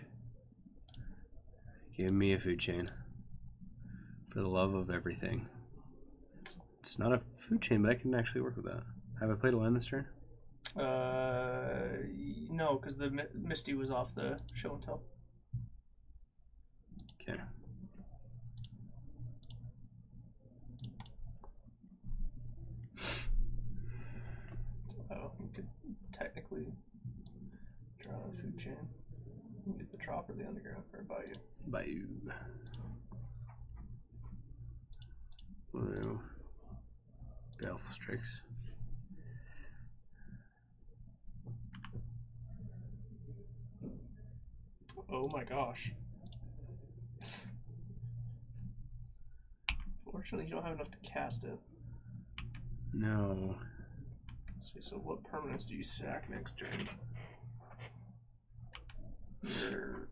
Give me a food chain. For the love of everything. It's not a food chain, but I can actually work with that. Have I played a land this turn? No, because the Misty was off the show and tell. Okay. Oh, you could technically draw a food chain. Get the the underground or Bayou. Bayou. Blue. Baleful Strix. Oh my gosh. Fortunately, you don't have enough to cast it. No. So what permanents do you sack next turn? Your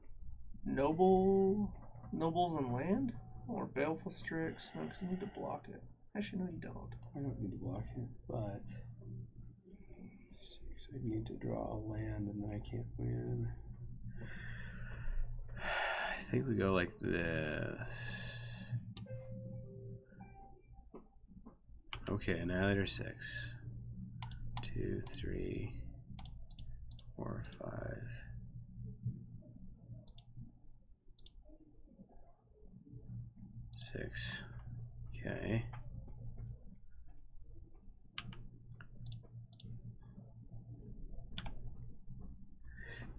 nobles and land? Or Baleful Strix? No, because you need to block it. Actually, no, you don't. I don't need to block it, but 6, I need to draw a land and then I can't win. I think we go like this. Okay, Annihilator 6. 2, 3, 4, 5. 6. Okay.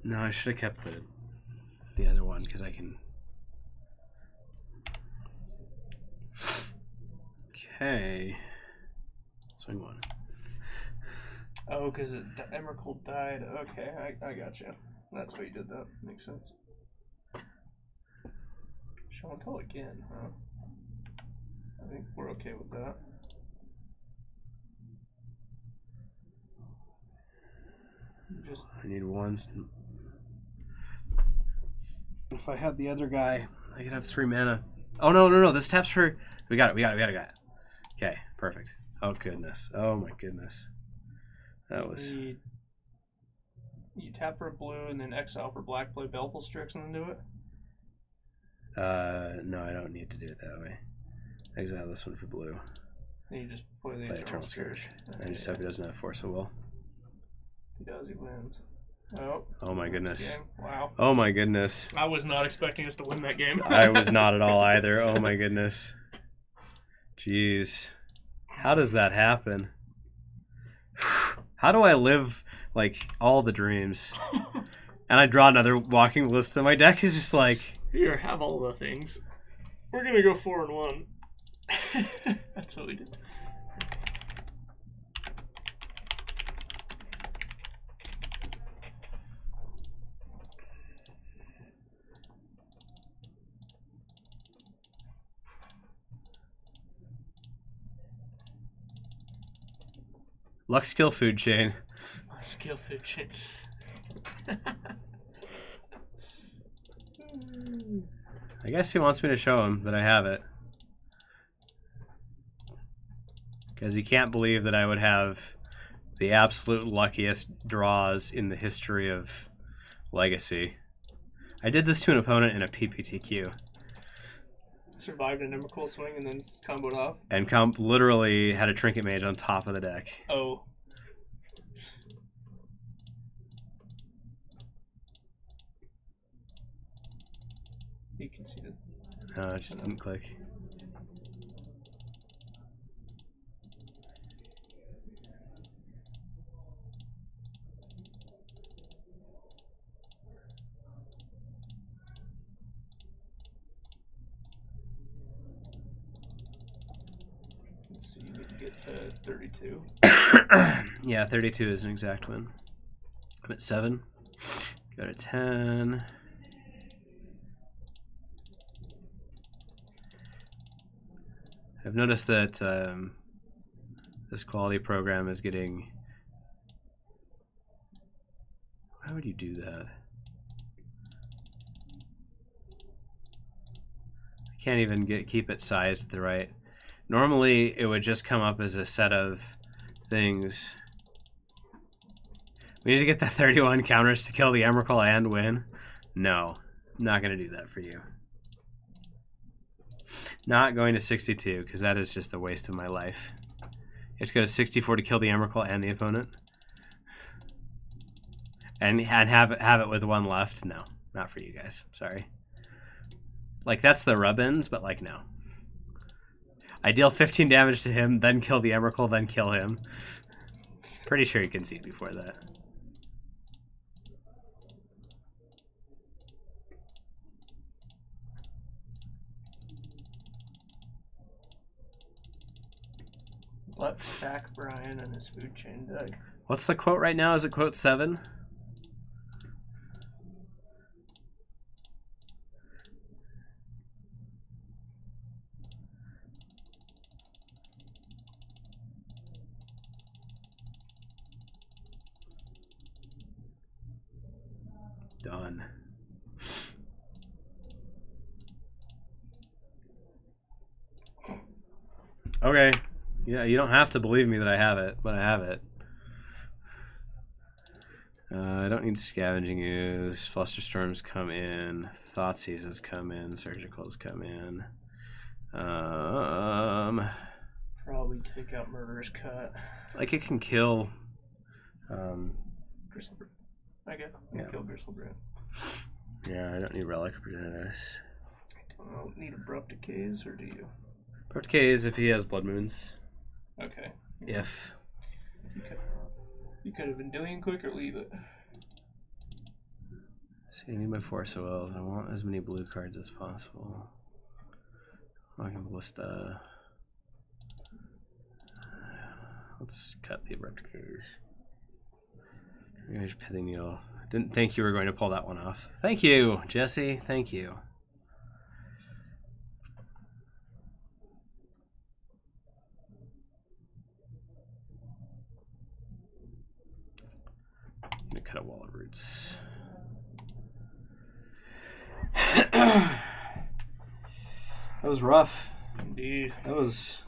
No, I should have kept the other one because I can. Okay. Swing 1. Oh, because Emrakul died. Okay, I got you. That's why you did that. Makes sense. Show and tell again, huh? I think we're okay with that. Just I need one. If I had the other guy, I could have 3 mana. Oh no! This taps for. We got it. Okay, perfect. Oh goodness. Oh my goodness. That was. You tap for a blue and then exile for black, play Baleful Strix and then do it? No, I don't need to do it that way. Exile this one for blue. And you just play the Eternal Scourge. Okay, I just hope he doesn't have Force of Will. He does, he wins. Oh my goodness. Wow. Oh my goodness. I was not expecting us to win that game. I was not at all either. Oh my goodness. Jeez. How does that happen? How do I live like all the dreams? And I draw another walking list and my deck is just like, here, have all the things. We're gonna go 4-1. That's what we did. luck skill food chain. Skill food chain. I guess he wants me to show him that I have it. Because he can't believe that I would have the absolute luckiest draws in the history of Legacy. I did this to an opponent in a PPTQ. Survived an Emrakul swing and then comboed off. And literally had a Trinket Mage on top of the deck. Oh. You conceded. No, it just didn't click. Let's see, you need to get to 32. Yeah, 32 is an exact win. I'm at 7. Go to 10. I've noticed that this quality program is getting... Why would you do that? I can't even keep it sized the right... Normally, it would just come up as a set of things. We need to get the 31 counters to kill the Emrakul and win. No, not going to do that for you. Not going to 62, because that is just a waste of my life. You have to go to 64 to kill the Emrakul and the opponent. And have it with 1 left? No, not for you guys. Sorry. Like, that's the rub-ins, but, like, no. I deal 15 damage to him, then kill the Emrakul, then kill him. Pretty sure you can see it before that. Let back Brian and his food chain deck. What's the quote right now? Is it quote 7? Done. Okay. Yeah, you don't have to believe me that I have it, but I have it. I don't need scavenging ooze. Flusterstorms come in. Thoughtseizes come in. Surgicals come in. Probably take out Murderous Cut. Like it can kill. Gristlebrand. I guess. Kill Gristlebrand. Yeah, I don't need Relic Progenitors. I don't need Abrupt Decays, or do you? Abrupt Decays if he has Blood Moons. Okay. If. You could have been doing quick or leave it. So you need my Force of Wills. I want as many blue cards as possible. I can Ballista. Let's cut the Abrupt Decays. Here's Pithing Needle. Didn't think you were going to pull that one off. Thank you, Jesse. Thank you. I'm gonna cut a Wall of Roots. That was rough. Indeed. That was.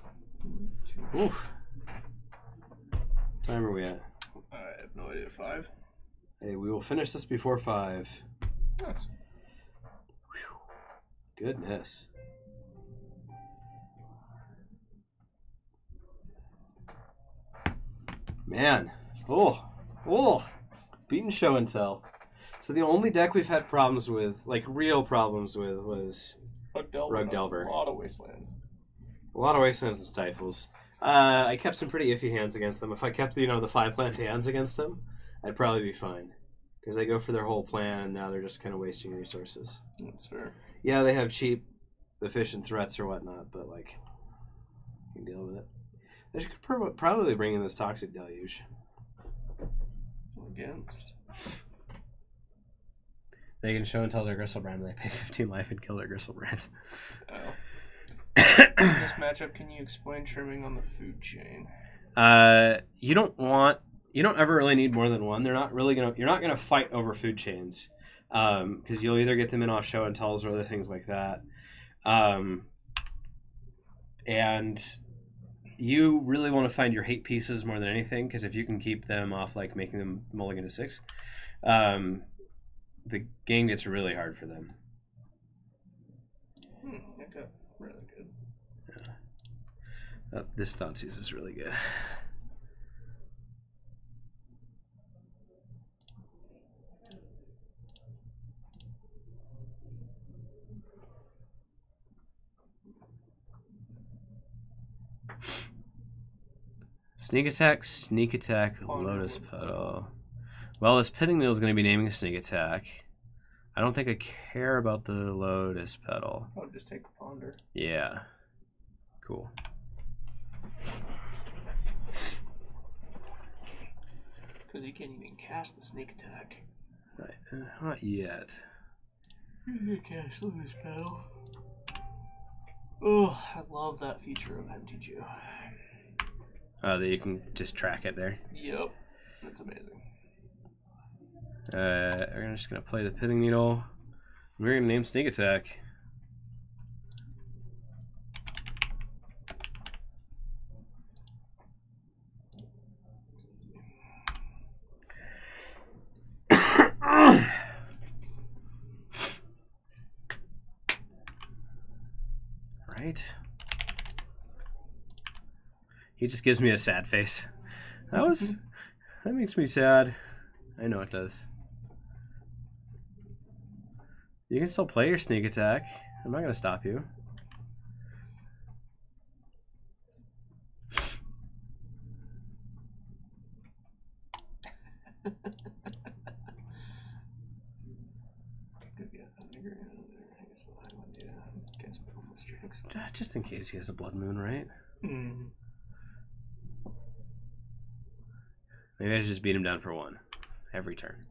Oof. What time are we at? I have no idea. 5. Hey, we will finish this before 5. Nice. Whew. Goodness. Man. Oh. Beaten show and tell. So the only deck we've had problems with, like real problems with, was Rug Delver. A lot of Wastelands. A lot of Wastelands and Stifles. I kept some pretty iffy hands against them. If I kept, the 5 land hands against them, I'd probably be fine. Because they go for their whole plan, and now they're just kind of wasting resources. That's fair. Yeah, they have cheap, efficient threats or whatnot, but, like, you can deal with it. They should probably bring in this Toxic Deluge. Against? They can show and tell their Gristlebrand, they pay 15 life and kill their Gristlebrand. Oh. In this matchup, can you explain trimming on the food chain? You don't ever really need more than one. You're not gonna fight over food chains, because you'll either get them in off show and tells or other things like that, and you really want to find your hate pieces more than anything, because if you can keep them off, like making them mulligan to 6, the game gets really hard for them. Okay, really good. Yeah. This Thoughtseize is really good. Sneak attack, Lotus Petal. Well, this Pithing Needle is going to be naming a sneak attack. I don't think I care about the Lotus Petal. I'll just take the Ponder. Yeah. Cool. Because he can't even cast the sneak attack. Not yet. You can cast Lotus Petal. Oh, I love that feature of MTGO. That you can just track it there. Yep. That's amazing. We're just going to play the Pithing Needle. We're going to name Sneak Attack. Right? He just gives me a sad face. That makes me sad. I know it does. You can still play your sneak attack. I'm not going to stop you. Just Just in case he has a blood moon, right? Maybe I should just beat him down for 1 every turn.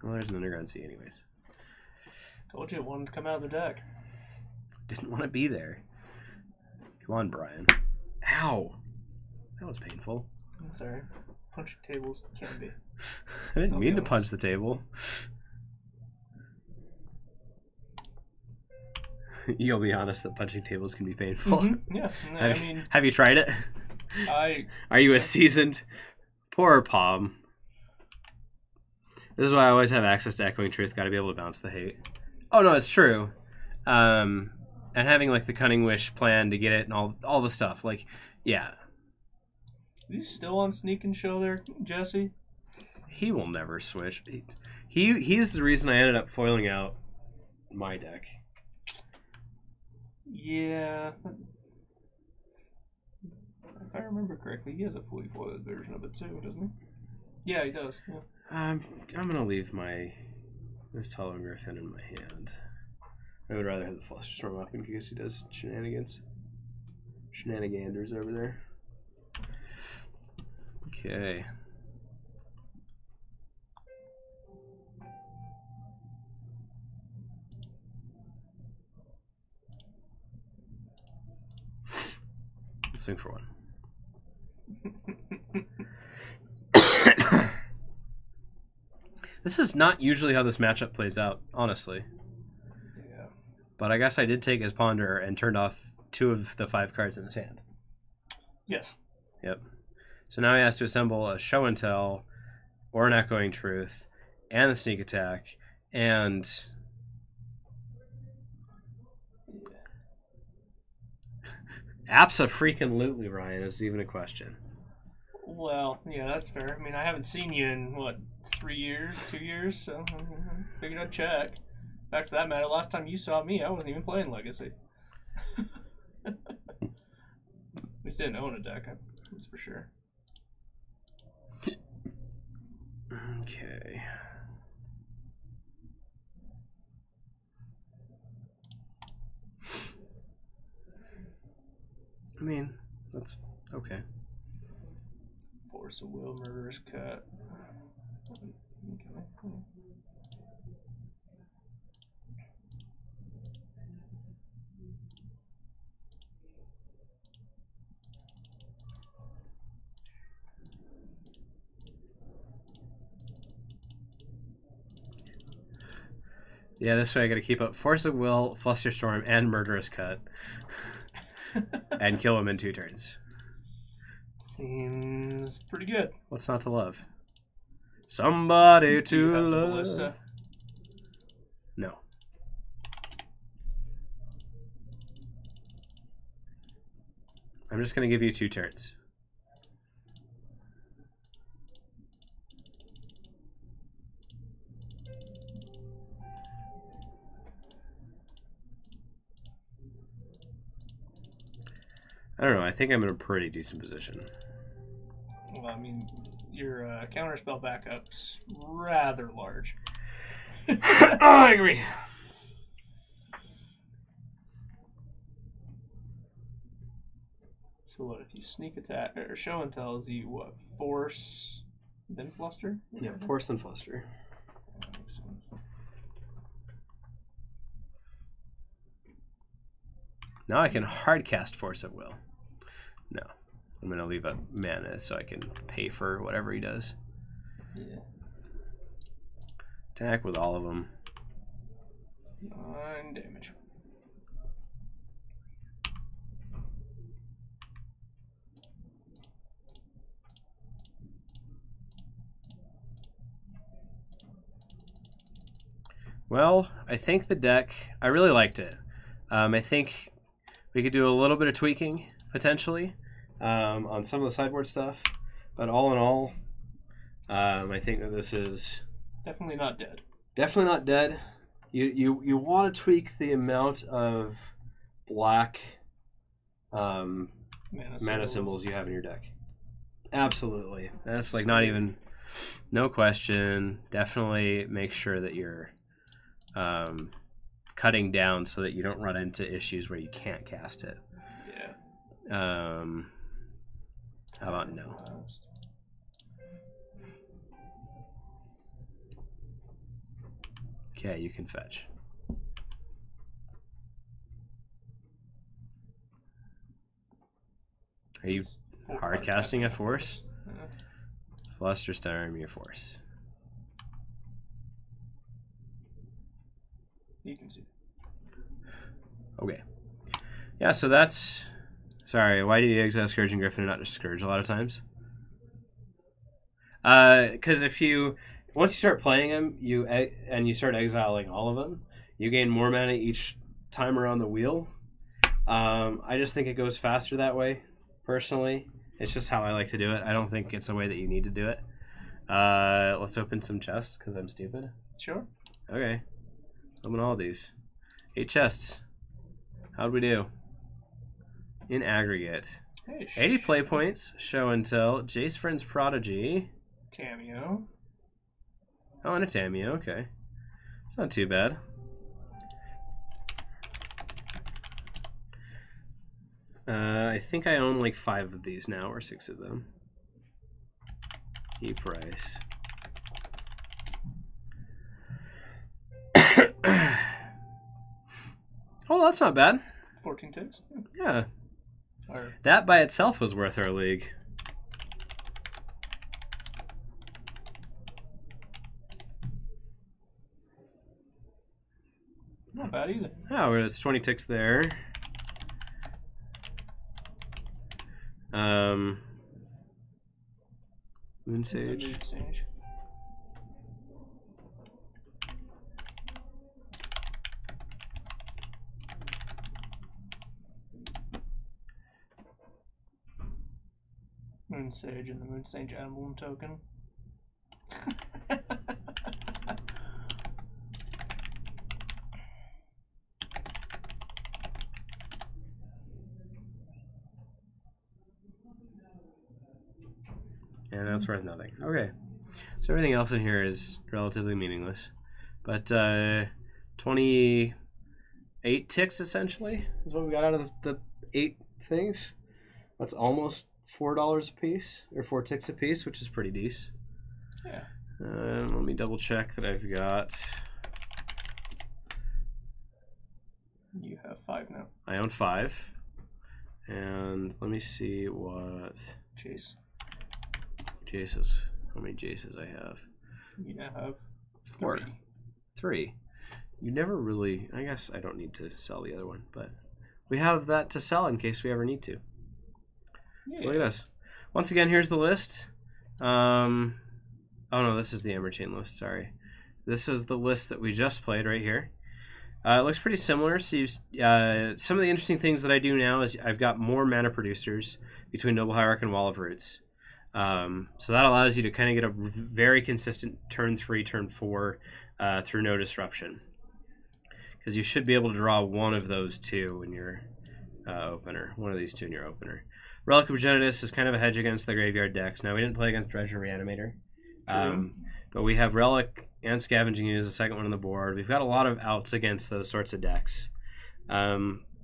Well, there's an Underground Sea anyways. Told you it wanted to come out of the deck. Didn't want to be there. Come on, Brian. Ow! That was painful. I'm sorry. Punching tables can be. I didn't mean to punch the table. You'll be honest that punching tables can be painful. Mm-hmm. Yeah. No, have you tried it? Are you a seasoned? Poor Palm. This is why I always have access to Echoing Truth. Got to be able to bounce the hate. Oh no, it's true. And having like the Cunning Wish plan to get it and all the stuff. Like, yeah. He's still on Sneak and Show there, Jesse? He will never switch. He's the reason I ended up foiling out my deck. Yeah. If I remember correctly, he has a fully foiled version of it too, doesn't he? Yeah, he does. Yeah. I'm gonna leave this Tall Griffin in my hand. I would rather have the Flusterstorm up in case he does shenaniganders over there. Okay. Let's swing for 1. This is not usually how this matchup plays out, honestly. Yeah. But I guess I did take his Ponder and turned off 2 of the 5 cards in his hand. Yes. Yep. So now he has to assemble a Show and Tell, or an Echoing Truth, and the Sneak Attack, and... Abso-freaking-lutely, Ryan, is even a question. Well, yeah, that's fair. I mean, I haven't seen you in, what, 3 years, 2 years, so figured I'd check. Back to that matter, last time you saw me, I wasn't even playing Legacy. At least didn't own a deck, that's for sure. Okay. I mean, that's okay. Force of Will, Murderous Cut. Okay. Yeah, this way I gotta keep up Force of Will, Flusterstorm, and Murderous Cut. And kill him in 2 turns. Seems pretty good. What's not to love? Somebody to love. Ballista. No. I'm just gonna give you 2 turns. I don't know. I think I'm in a pretty decent position. Well, I mean, your counterspell backup's rather large. I agree. So what if you Sneak Attack or Show and Tell? Is he what? Force, then Fluster? Yeah, Force and Fluster. That makes sense. Now I can hard cast Force at Will. No. I'm going to leave up mana so I can pay for whatever he does. Yeah. Attack with all of them. 9 damage. Well, I think the deck, I really liked it. I think we could do a little bit of tweaking, potentially, on some of the sideboard stuff. But all in all, I think that this is... Definitely not dead. Definitely not dead. You want to tweak the amount of black mana symbols you have in your deck. Absolutely. That's like not even... No question. Definitely make sure that you're cutting down so that you don't run into issues where you can't cast it. Yeah. How about no? Okay, you can fetch. Are you hard casting a force? Flusterstar Army of Force. You can see. Okay. Yeah, so that's... Sorry, why do you exile Scourge and Griffin and not just Scourge a lot of times? Because if you... Once you start playing them, and you start exiling all of them, you gain more mana each time around the wheel. I just think it goes faster that way, personally. It's just how I like to do it. I don't think it's a way that you need to do it. Let's open some chests, because I'm stupid. Sure. Okay. Open all of these. 8 chests. How'd we do? In aggregate. Hey, 80 play points. Show and tell. Jace Friend's Prodigy. Cameo. Oh, and a Tameo. Okay. It's not too bad. I think I own like 5 of these now, or 6 of them. E-price. Oh, that's not bad. 14 ticks? Yeah. Or That by itself was worth our league. not bad either. Oh, it's 20 ticks there. Moon Sage. Moon Sage. Moon Sage and the Moon Sage emblem token. And that's worth nothing. Okay. So everything else in here is relatively meaningless. But 28 ticks, essentially, is what we got out of the 8 things. That's almost $4 a piece, or 4 ticks a piece, which is pretty decent. Yeah. Let me double check that I've got... You have 5 now. I own 5. And let me see what... Chase. Jaces. How many Jaces I have? You now have 4. 3. 3. You never really... I guess I don't need to sell the other one, but we have that to sell in case we ever need to. Yeah. So look at this. Once again, here's the list. Oh no, this is the Ember Chain list, sorry. This is the list that we just played right here. It looks pretty similar. So some of the interesting things that I do now is I've got more mana producers between Noble Hierarch and Wall of Roots. So that allows you to kind of get a very consistent turn 3, turn 4 through no disruption. Because you should be able to draw one of those 2 in your opener. One of these 2 in your opener. Relic of Progenitus is kind of a hedge against the graveyard decks. Now, we didn't play against Dredger Reanimator. But we have Relic and Scavenging Ooze, the second one on the board. We've got a lot of outs against those sorts of decks.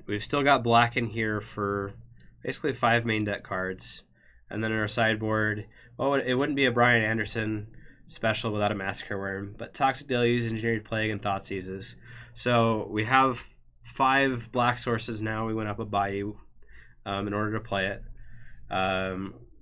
We've still got black in here for basically 5 main deck cards. And then in our sideboard, well, it wouldn't be a Brian Anderson special without a Massacre Worm, but Toxic Deluge, Engineered Plague, and Thoughtseizes. So we have 5 black sources now. We went up a Bayou in order to play it.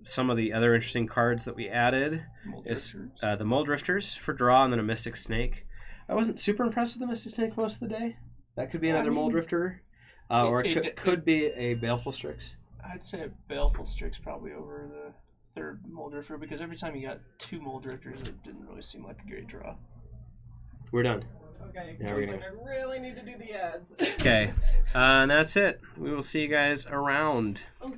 Some of the other interesting cards that we added is the Mold Drifters for draw, and then a Mystic Snake. I wasn't super impressed with the Mystic Snake most of the day. That could be another Mold Drifter, or it could be a Baleful Strix. I'd say Baleful Strix probably over the 3rd Mold Drifter, because every time you got 2 Mold Drifters, it didn't really seem like a great draw. We're done. Okay, Yeah, I we're was gonna- like, I really need to do the ads. Okay, and that's it. We will see you guys around.